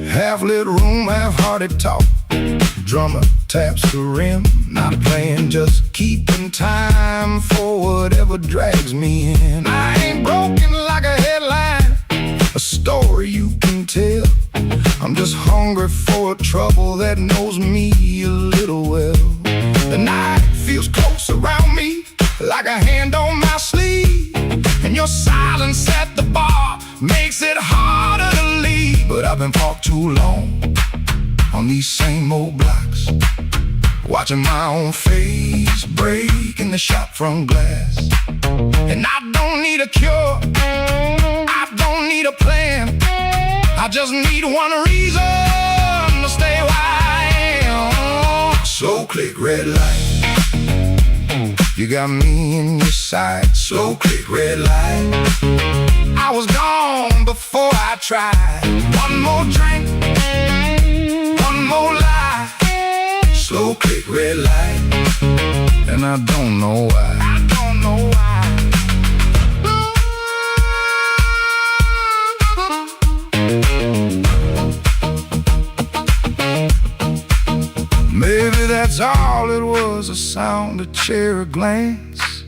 Half lit room, half-hearted talk. Drummer taps the rim, not playing, just keeping time for whatever drags me in. I ain't broken like a headline, a story you can tell. I'm just hungry for trouble that knows me a little well. The night feels close around me, like a hand on my sleeve, and your silence at the bar makes it harder to leave. but I've been parked too long on these same old blocks, watching my own face break in the shop front glass. And I don't need a cure, I don't need a plan, I just need one reason to stay where I am. Slow click, red light, you got me in your sight. Slow click, red light, I was gone before I tried. One more drink, one more lie. Slow click, red light, and I don't know why. I don't know why. Maybe that's all it was, a sound, a chair, a glance.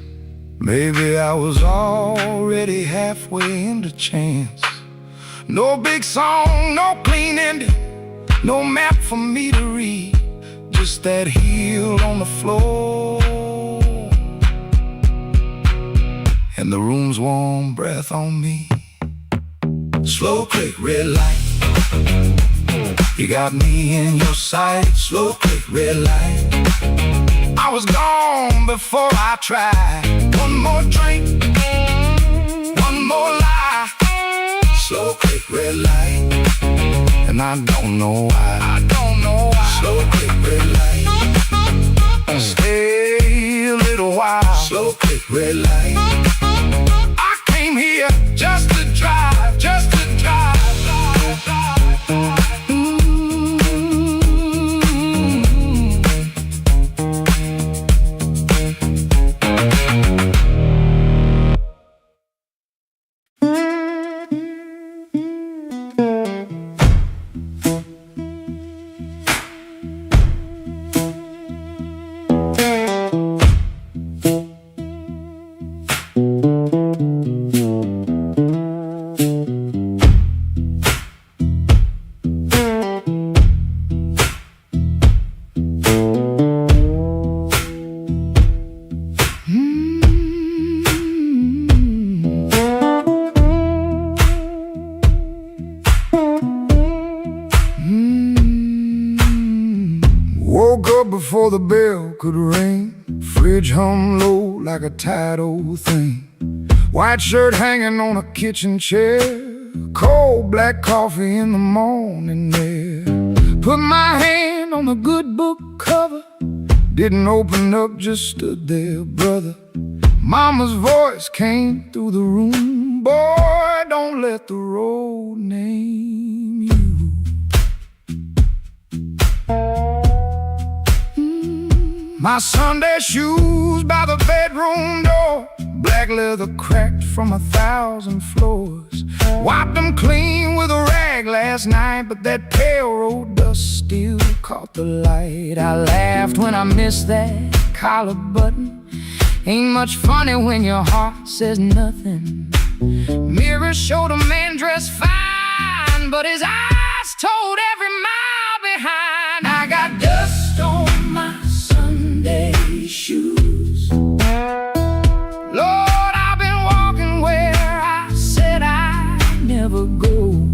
Maybe I was already halfway into chance. No big song, no clean ending, no map for me to read, just that heel on the floor and the room's warm breath on me. Slow click, red light, you got me in your sight. Slow click, red light, I was gone before I tried. One more drink, one more lie. Slow click, red light, and I don't know why. I don't know why. Slow click, red light, stay a little while. Slow click, red light, I came here just to drive, just to drive. Woke up before the bell could ring, fridge hum low like a tired old thing. White shirt hanging on a kitchen chair, cold black coffee in the morning air. Put my hand on the good book cover, didn't open up, just stood there, brother. Mama's voice came through the room, boy, don't let the road name you. My Sunday shoes by the bedroom door, black leather cracked from 1,000 floors. Wiped them clean with a rag last night, but that pale road dust still caught the light. I laughed when I missed that collar button. Ain't much funny when your heart says nothing. Mirror showed a man dressed fine, but his eyes told every mile behind. I got dust on my Sunday shoes. Lord, I've been walking where I said I'd never go.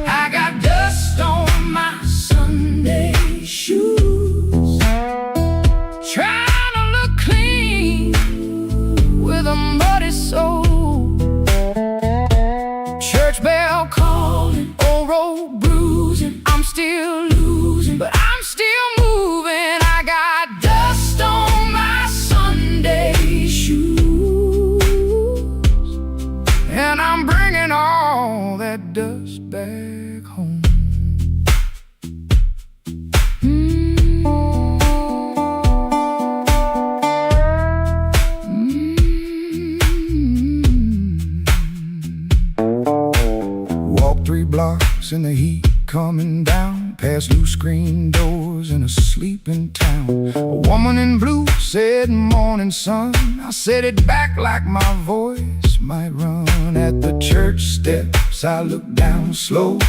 I got dust on my Sunday shoes, trying to look clean with a muddy soul. Church bell calling, old road bruising. I'm still losing, but I'm still moving. I got dust on my Sunday shoes, and I'm bringing all that dust back home. Walk 3 blocks in the heat coming down, past loose screen doors in a sleeping town. A woman in blue said, "Morning, sun." I said it back like my voice might run. At the church steps I looked down slow,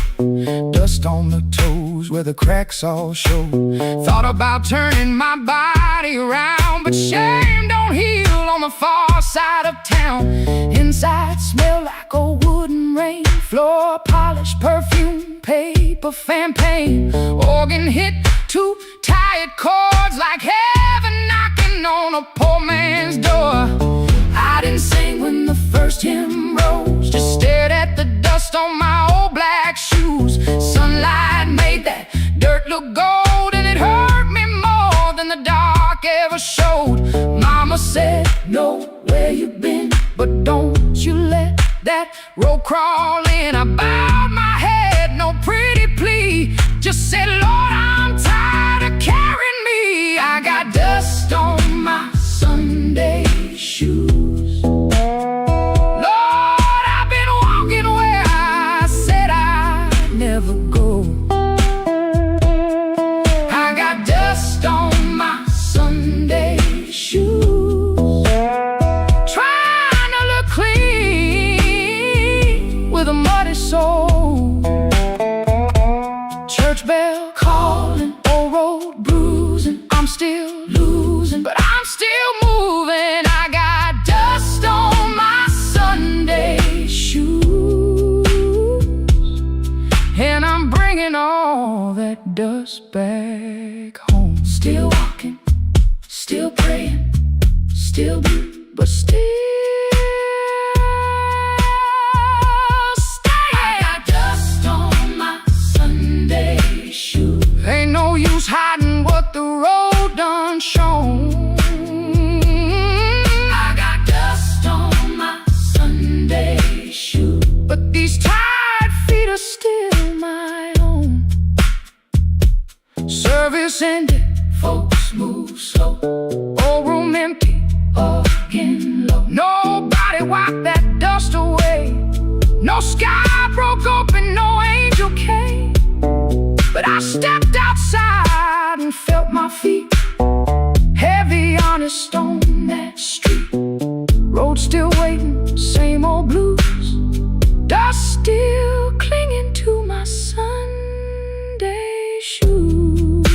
dust on the toes shoes where the cracks all show. Thought about turning my body around, but shame don't heal on the far side of town. Inside smell like a wooden rain, floor polish, perfume, paper, fan paint. Organ hit two tired chords like heaven knocking on a poor man's door. I didn't sing when the first hymn rose, just stared at the dust on my old black shoes. Sunlight made that dirt look gold, and it hurt me more than the dark ever showed. Mama said, know where you've been, but don't you let that road crawl in. I bowed my head, no pretty plea, just said, Lord, I'm tired of carrying me. I got dust on my Sunday shoes. Church bell calling, old road bruising. I'm still losing, but I'm still moving. I got dust on my Sunday shoes, and I'm bringing all that dust back home. Still walking, still praying, still blue, but still ain't no use hiding what the road done shown. I got dust on my Sunday shoes, but these tired feet are still my own. Service ended, folks move slow. Old room empty, organ low. Nobody wiped that dust away. No sky broke open, no angel came. But I stepped outside and felt my feet heavy on a stone, that street. Road still waiting, same old blues. Dust still clinging to my Sunday shoes.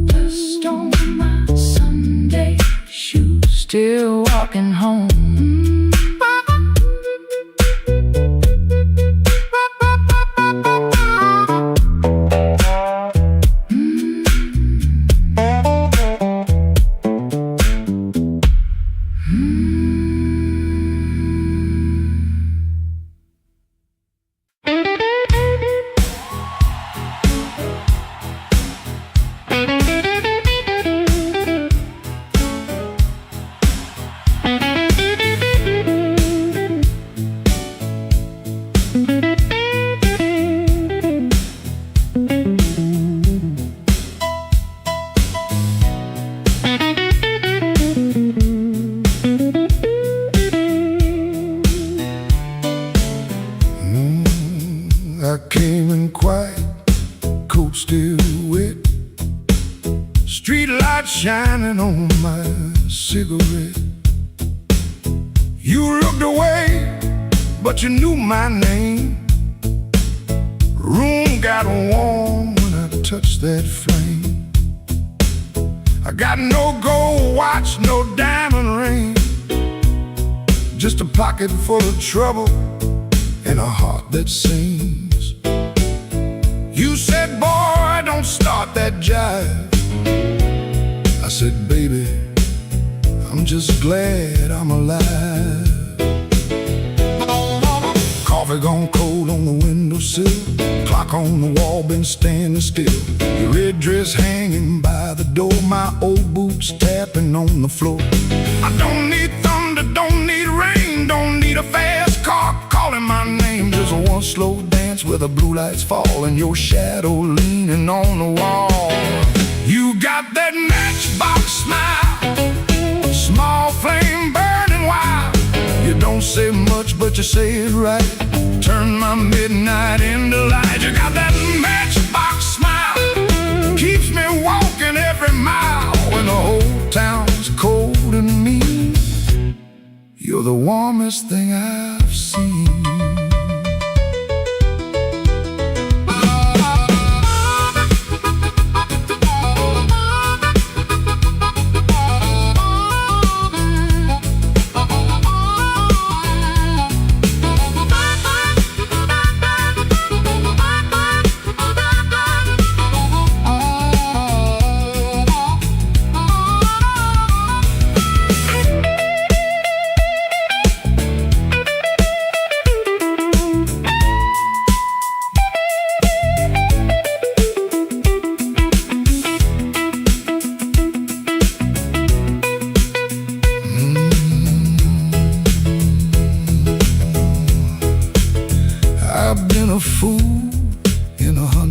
Dust on my Sunday shoes. Still walking home. I came in quiet, coat still wet, street light shining on my cigarette. You looked away, but you knew my name. Room got warm when I touched that flame. I got no gold watch, no diamond ring, just a pocket full of trouble and a heart that sings. You said, boy, don't start that jive. I said, baby, I'm just glad I'm alive. Coffee gone cold on the windowsill, clock on the wall been standing still. Your red dress hanging by the door, my old boots tapping on the floor. I don't need thunder, don't need rain, don't need a fast car calling my name. Just one slow dance where the blue lights fall and your shadow leaning on the wall. You got that matchbox smile, small flame burning wild. You don't say much, but you say it right. Turn my midnight into light. You got that matchbox smile, keeps me walking every mile. When the whole town's cold and mean, you're the warmest thing I've seen.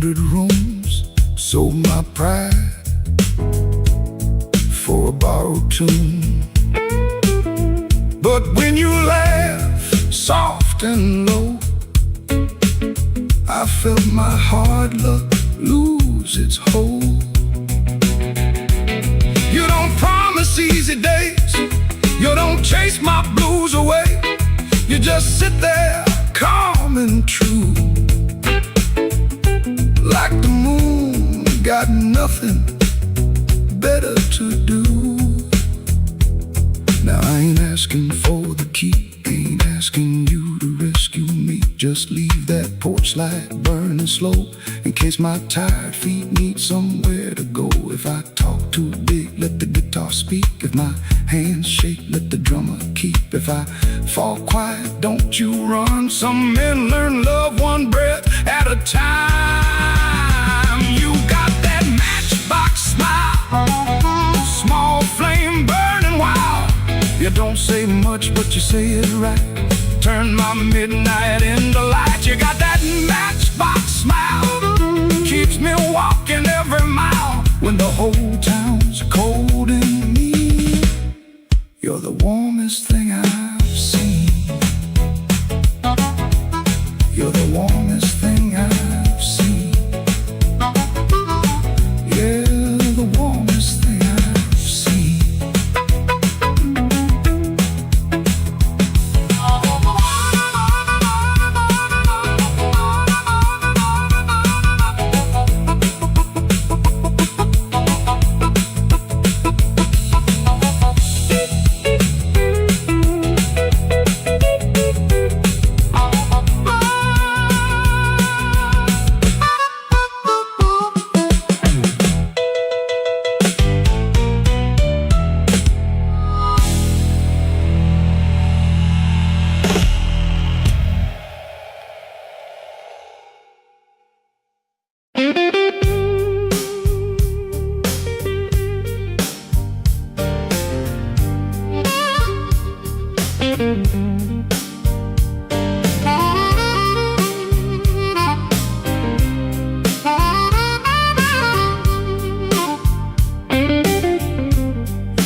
100 rooms, sold my pride for a borrowed tune. But when you laugh soft and low, I felt my hard luck lose its hold. You don't promise easy days, you don't chase my blues away. You just sit there calm and true, like the moon got nothing better to do. Now I ain't asking for the key, ain't asking you to rescue me. Just leave that porch light burning slow, in case my tired feet need somewhere to go. If I talk too big, let the guitar speak. If my hands shake, let the drummer keep. If I fall quiet, don't you run. Some men learn love one breath at a time. You got that matchbox smile, small flame burning wild. You don't say much, but you say it right. Turn my midnight into light. You got that matchbox smile, keeps me walking every mile. When the whole town's cold and mean, you're the warmest thing I've seen. You're the warmest thing I've seen. Yeah, the warmest thing I've seen.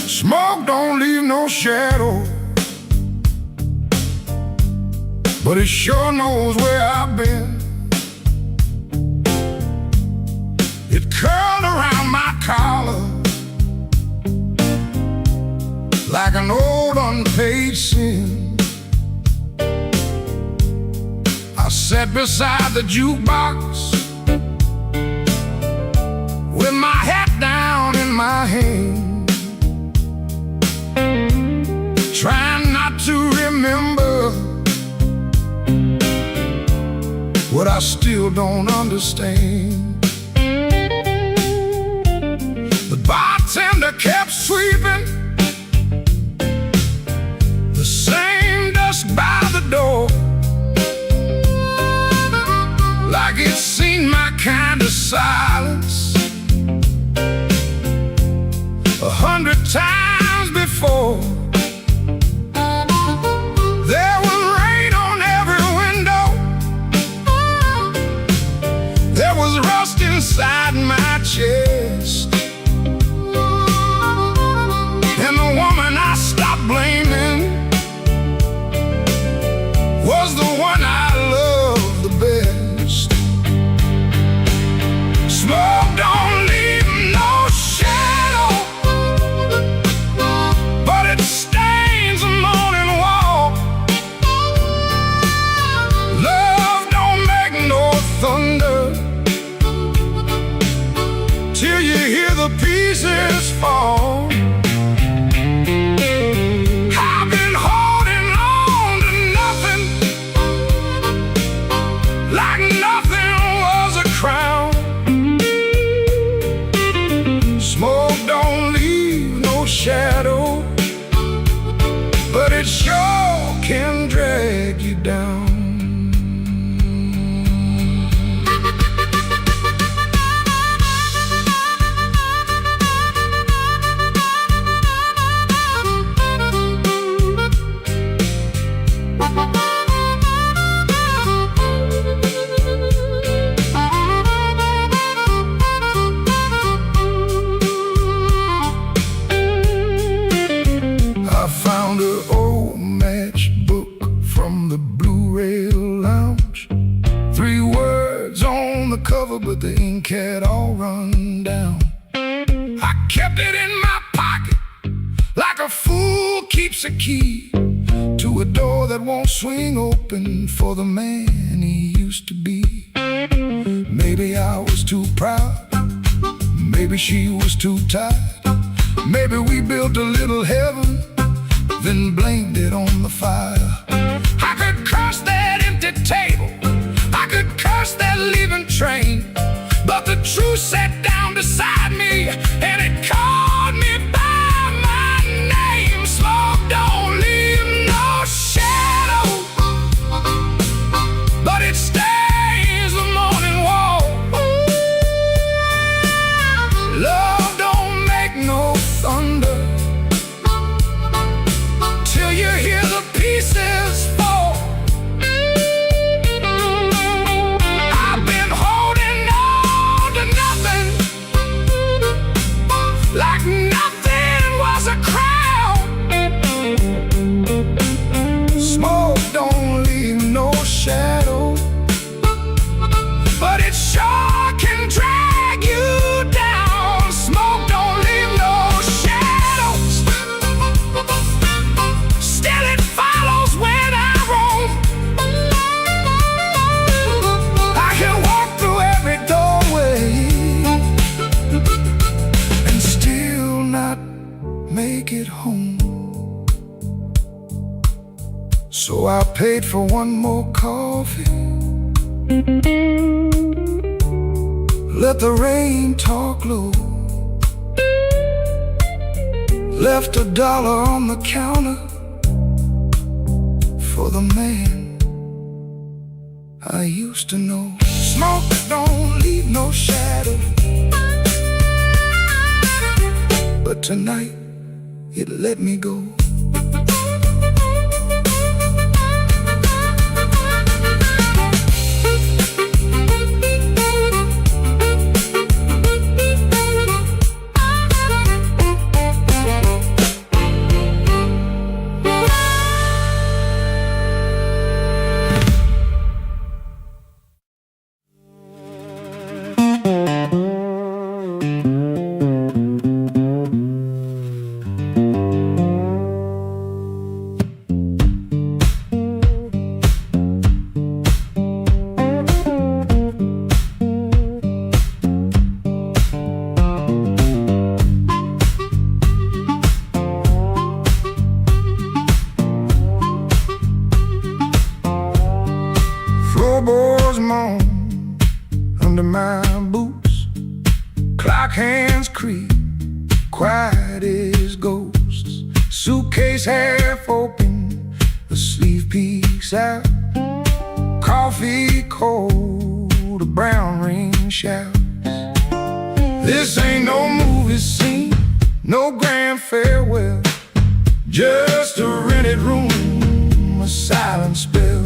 Smoke don't leave no shadow, but it sure knows where I've been. It curled around my collar like an old unpaid sin. I sat beside the jukebox with my hat down in my hand, trying not to remember what I still don't understand. The bartender kept sweeping the same dust by the door, like it's seen my kind of silence 100 times before. There was rain on every window, there was rust inside my chest, and the woman I stopped blaming was the one I loved the best. Smoke don't leave no shadow, but it stains the morning wall. Love don't make no thunder till you hear the pieces fall. I've been holding on to nothing, like nothing was a crown. Smoke don't leave no shadow, but it sure can drag you down. cover, but the ink had all run down. I kept it in my pocket, like a fool keeps a key to a door that won't swing open for the man he used to be. Maybe I was too proud, maybe she was too tired. Maybe we built a little heaven, then blamed it on the fire. I could curse that empty table, I could curse that leaving train, but the truth sat down beside me and it called me by my name. Smoke don't leave no shadow, but it stays the morning wall. Love don't make no thunder till you hear the pieces fall. I've been holding on to nothing, like nothing was a crown. Smoke don't leave no shadow, but it sure can drag you down. Smoke don't leave no shadows, still it follows when I roam. I can walk through every doorway and still not make it home. So I paid for one more coffee, let the rain talk low, left $1 on the counter for the man I used to know. Smoke don't leave no shadow, but tonight it let me go. Floorboards moan under my boots, clock hands creak, quiet as ghosts. Suitcase half open, the sleeve peeks out. Coffee cold, a brown rain shouts. This ain't no movie scene, no grand farewell, just a rented room, a silent spell.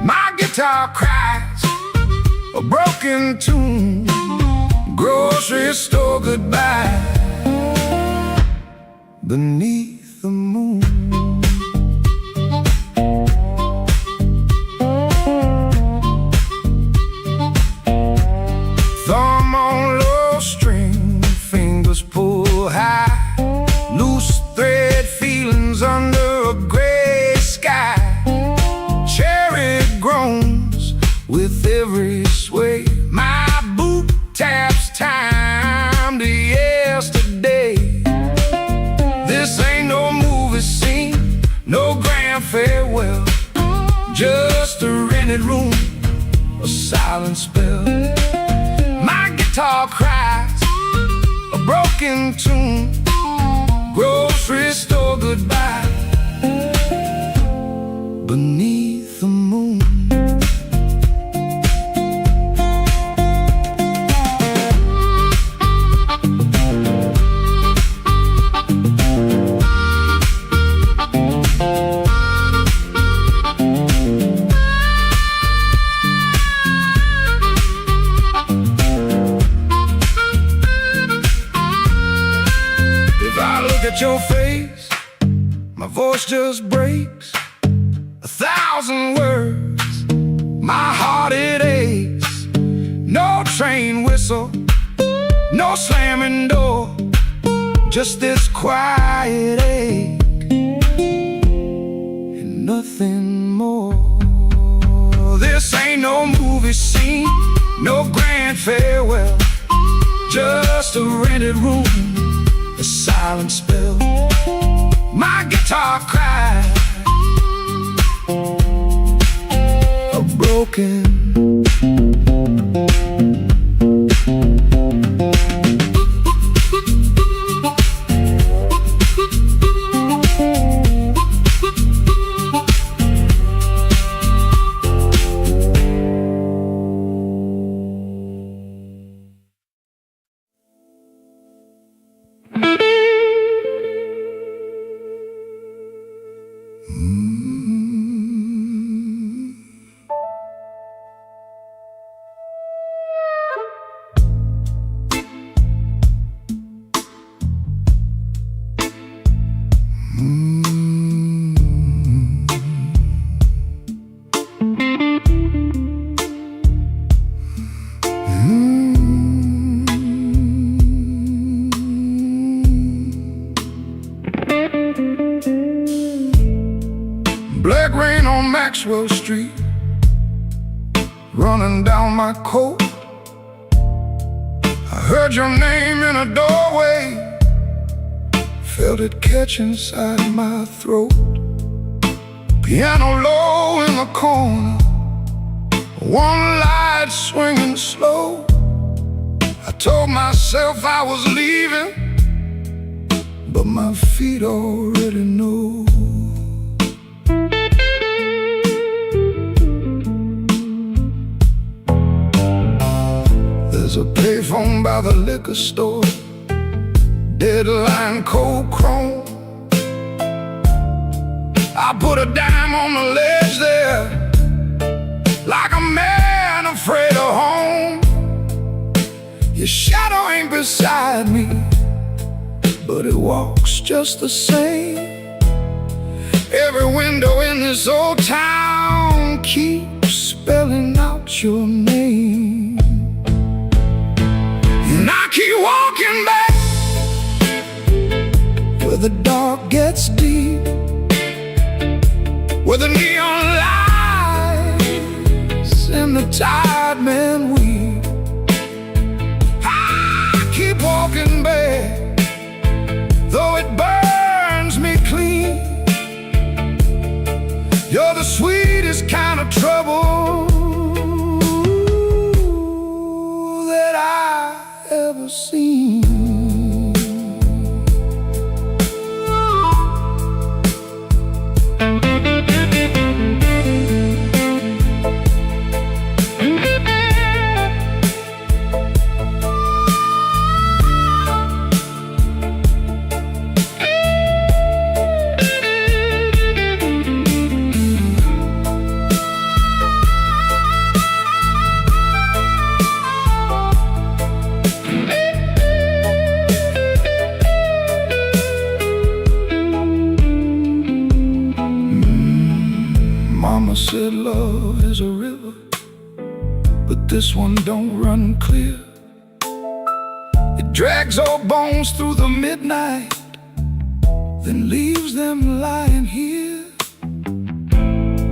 My guitar cries a broken tune, grocery store goodbye beneath the moon. Thumb on low string, fingers pull high, loose thread feelings under a gray sky. Cherry groans with every sway, my boot taps time to yesterday. This ain't no movie scene, no grand farewell, just a rented room, a silent spell. My guitar cries a broken tune, grocery store goodbye beneath the moon. At your face, my voice just breaks 1,000 words, my heart it aches. train whistle, no slamming door, just this quiet ache and nothing more. This ain't no movie scene, no grand farewell, just a rented room, a silent spell. My guitar cries, a broken black rain on Maxwell Street, running down my coat. I heard your name in a doorway, felt it catch inside my throat. Piano low in the corner, one light swinging slow. I told myself I was leaving, but my feet already know. There's a payphone by the liquor store, deadline cold chrome. I put a dime on the ledge there, like a man afraid of home. Your shadow ain't beside me, but it walks just the same. Every window in this old town keeps spelling out your name. And I keep walking back where the dark gets deep, where the neon lights and the tired men weep. I keep walking back, though it burns me clean. You're the sweetest kind of trouble that I ever seen. Mama said love is a river, but this one don't run clear. It drags old bones through the midnight, then leaves them lying here.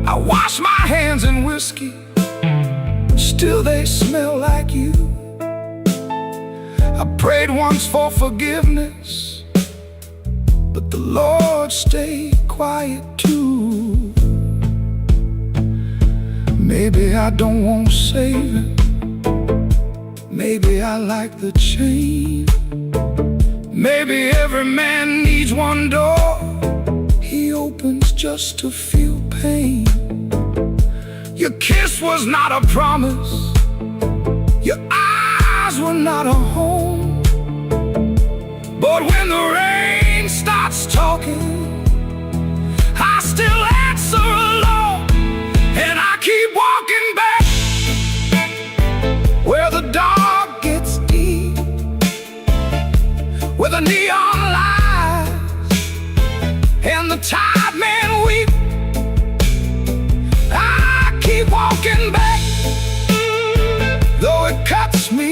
I wash my hands in whiskey, still they smell like you. I prayed once for forgiveness, but the Lord stayed quiet too. Maybe I don't want saving, maybe I like the chain. Maybe every man needs one door he opens just to feel pain. Your kiss was not a promise, your eyes were not a home. But when the rain starts talking, I still answer alone. And I keep walking back where the dark gets deep, where the neon lights and the tired men weep. I keep walking back, though it cuts me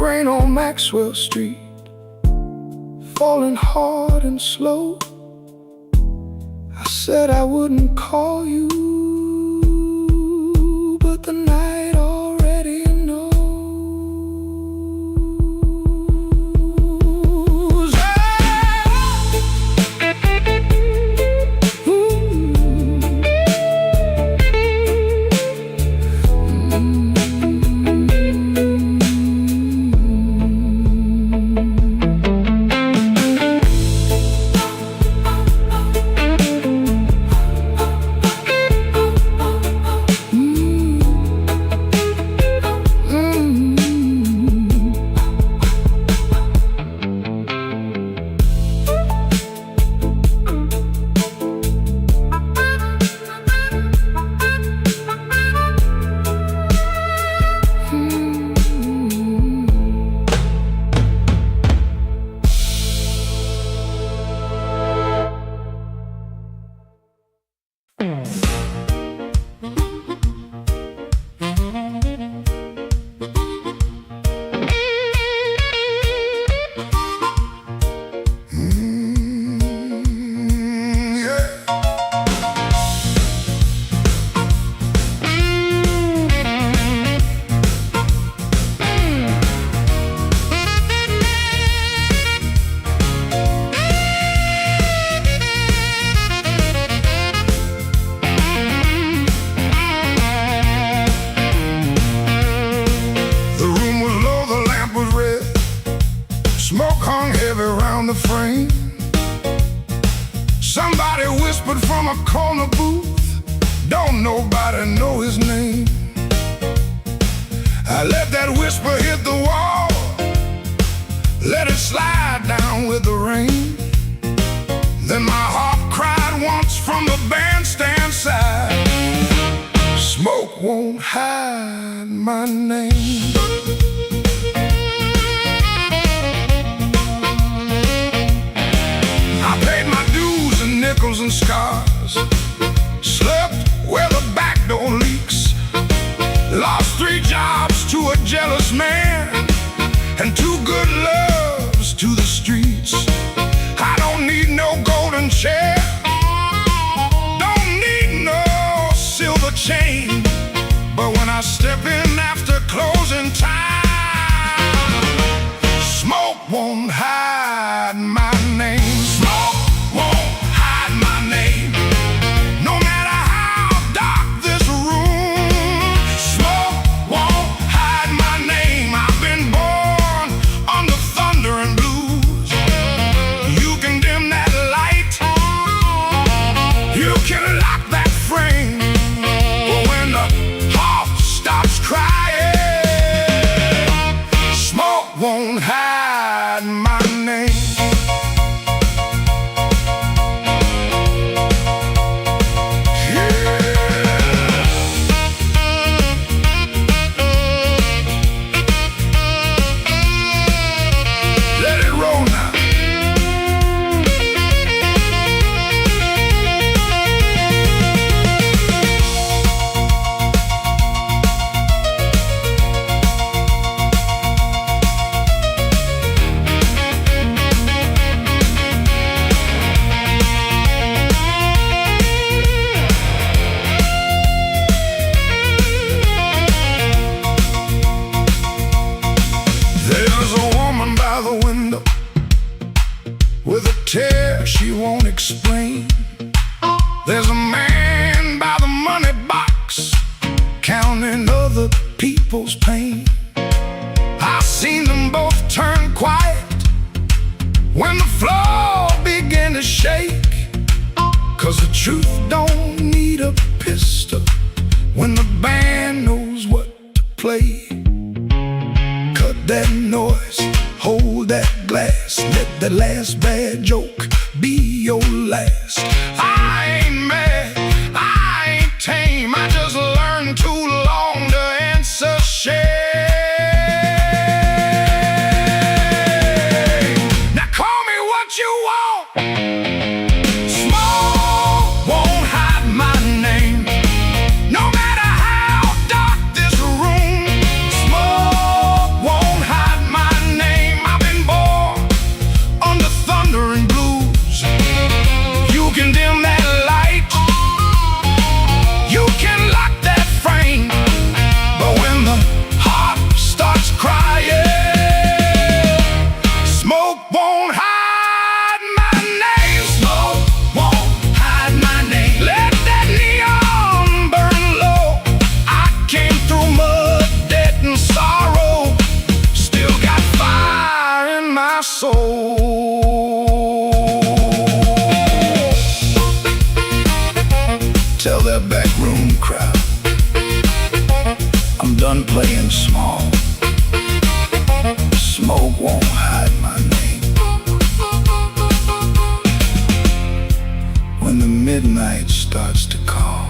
rain on Maxwell Street, falling hard and slow. I said I wouldn't call you, but the night already knows. Smoke hung heavy around the frame. Somebody whispered from a corner booth, don't nobody know his name. I let that whisper hit the wall, let it slide down with the rain. Then my heart cried once from the bandstand side, smoke won't hide my name. Nickels and scars, slept where the back door leaks, lost 3 jobs to a jealous man, and 2 good loves to the streets. I don't need no golden chair, don't need no silver chain, but when I step in after closing time, smoke won't hide my name. Smoke won't hide my name, no matter how dark this room. Smoke won't hide my name. I've been born under thunder and blues. You can dim that light, you can lock that frame, but when the heart stops crying, smoke won't hide my name. With a tear she won't explain. There's a man by the money box, counting other people's pain. I've seen them both turn quiet when the floor began to shake, 'cause the truth don't need a pistol when the band knows what to play. Cut that noise, hold that glass, let that last bad joke be your last. I ain't mad, I ain't tame, I just learned too long to answer shame. Now call me what you want, smoke won't hide my name, no matter how dark this room. Smoke won't hide my playing small. Smoke won't hide my name. When the midnight starts to call,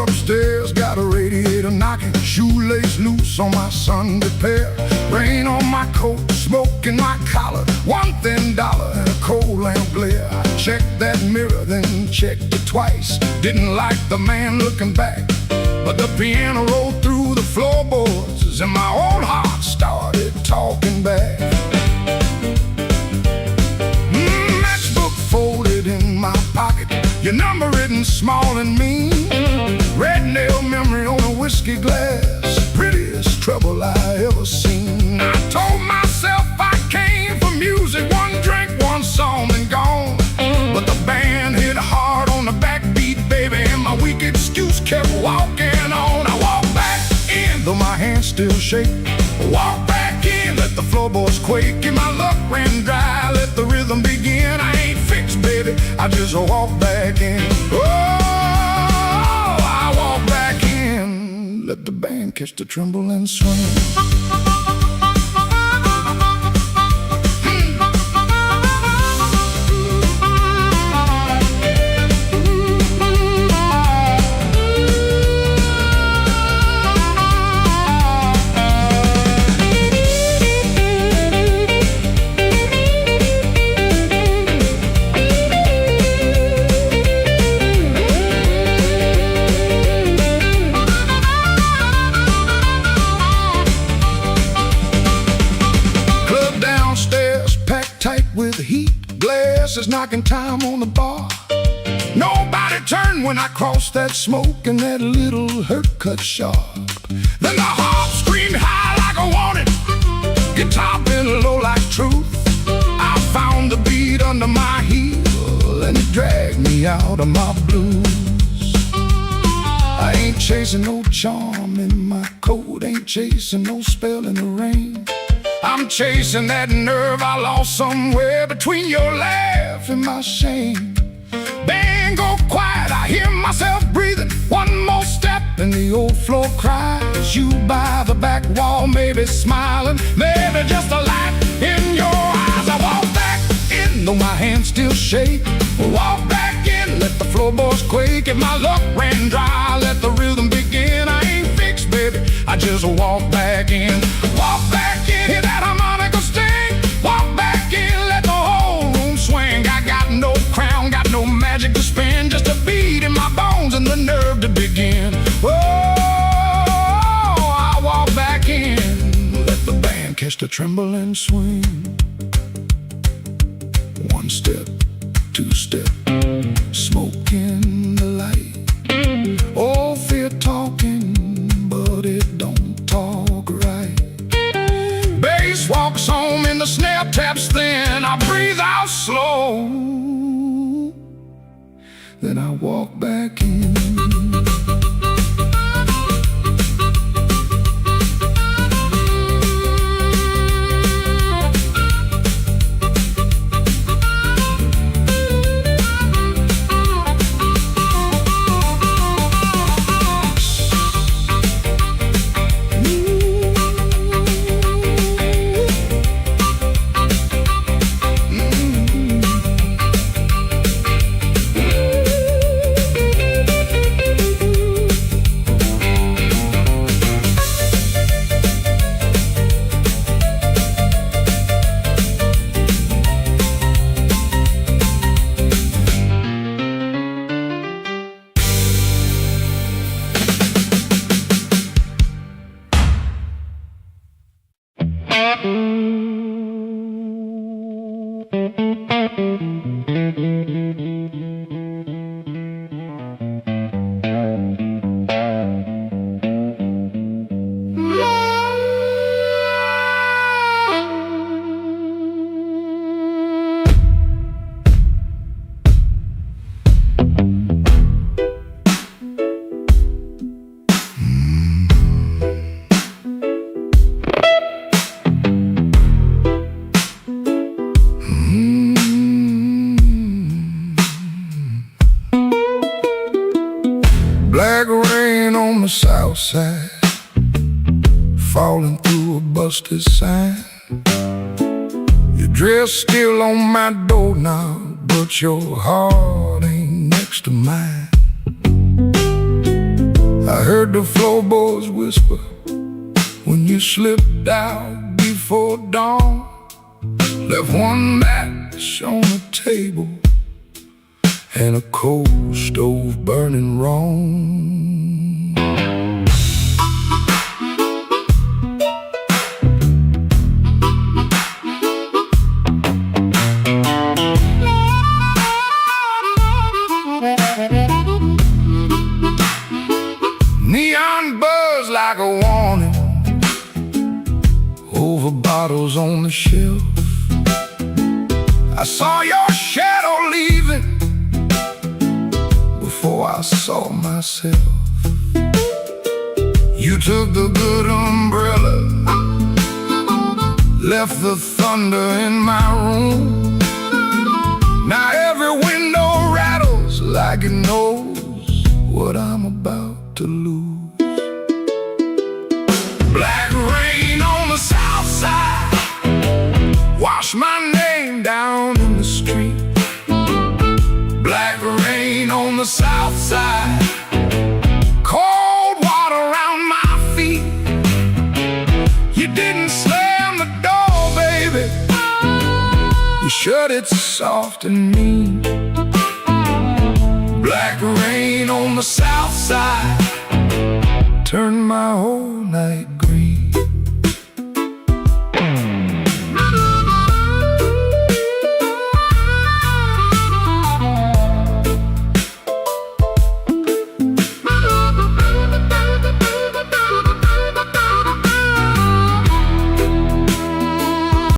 upstairs got a radiator knocking, shoelace loose on my Sunday pair, rain on my coat, smoke in my collar, one thin dollar and a cold lamp glare. I checked that mirror, then checked it twice. Didn't like the man looking back, but the piano rolled through the floorboards and my old heart started talking back. Matchbook folded in my pocket, your number written small and mean, red nail memory on a whiskey glass, prettiest trouble I ever seen. I told myself I came for music, one drink, one song and gone, but the band hit hard on the backbeat, baby, and my weak excuse kept walking on. I walked back in, though my hands still shake. Walk back in, let the floorboards quake, and my luck ran dry, let the rhythm begin. I ain't fixed, baby, I just walk back in. I walk back in, let the band catch the tremble and swing. With heat, glasses knocking time on the bar. Nobody turned when I crossed that smoke and that little hurt cut sharp. Then the harp screamed high like I wanted, guitar bent low like truth. I found the beat under my heel and it dragged me out of my blues. I ain't chasing no charm in my coat, ain't chasing no spell in the rain. I'm chasing that nerve I lost somewhere between your laugh and my shame. Band go quiet, I hear myself breathing. One more step and the old floor cries. You by the back wall, maybe smiling, maybe just a light in your eyes. I walk back in, though my hands still shake. Walk back in, let the floorboards quake. If my luck ran dry, let the rhythm begin. I ain't fixed, baby, I just walk back in. Walk back in, hear that harmonica sting. Walk back in, let the whole room swing. I got no crown, got no magic to spin, just a beat in my bones and the nerve to begin. Oh, I walk back in, let the band catch the tremble and swing. One step, two step, smoke in the light. Oh, fear talking, but it don't talk right. Bass walks home and the snare taps thin. I breathe out slow, then I walk back in. south side, falling through a busted sign. Your dress still on my doorknob, but your heart ain't next to mine. I heard the floorboards whisper when you slipped out before dawn. Left one match on the table and a coal stove burning wrong. Neon buzz like a warning over bottles on the shelf. I saw your shadow leaving before I saw myself. You took the good umbrella, left the thunder in my room. Now every window rattles like it knows what I'm about to lose. Black rain on the south side, wash my name down in the street. Black rain on the south side, cold water around my feet. You didn't slam the door, baby, you shut it soft and mean. Black rain on the south side, turned my whole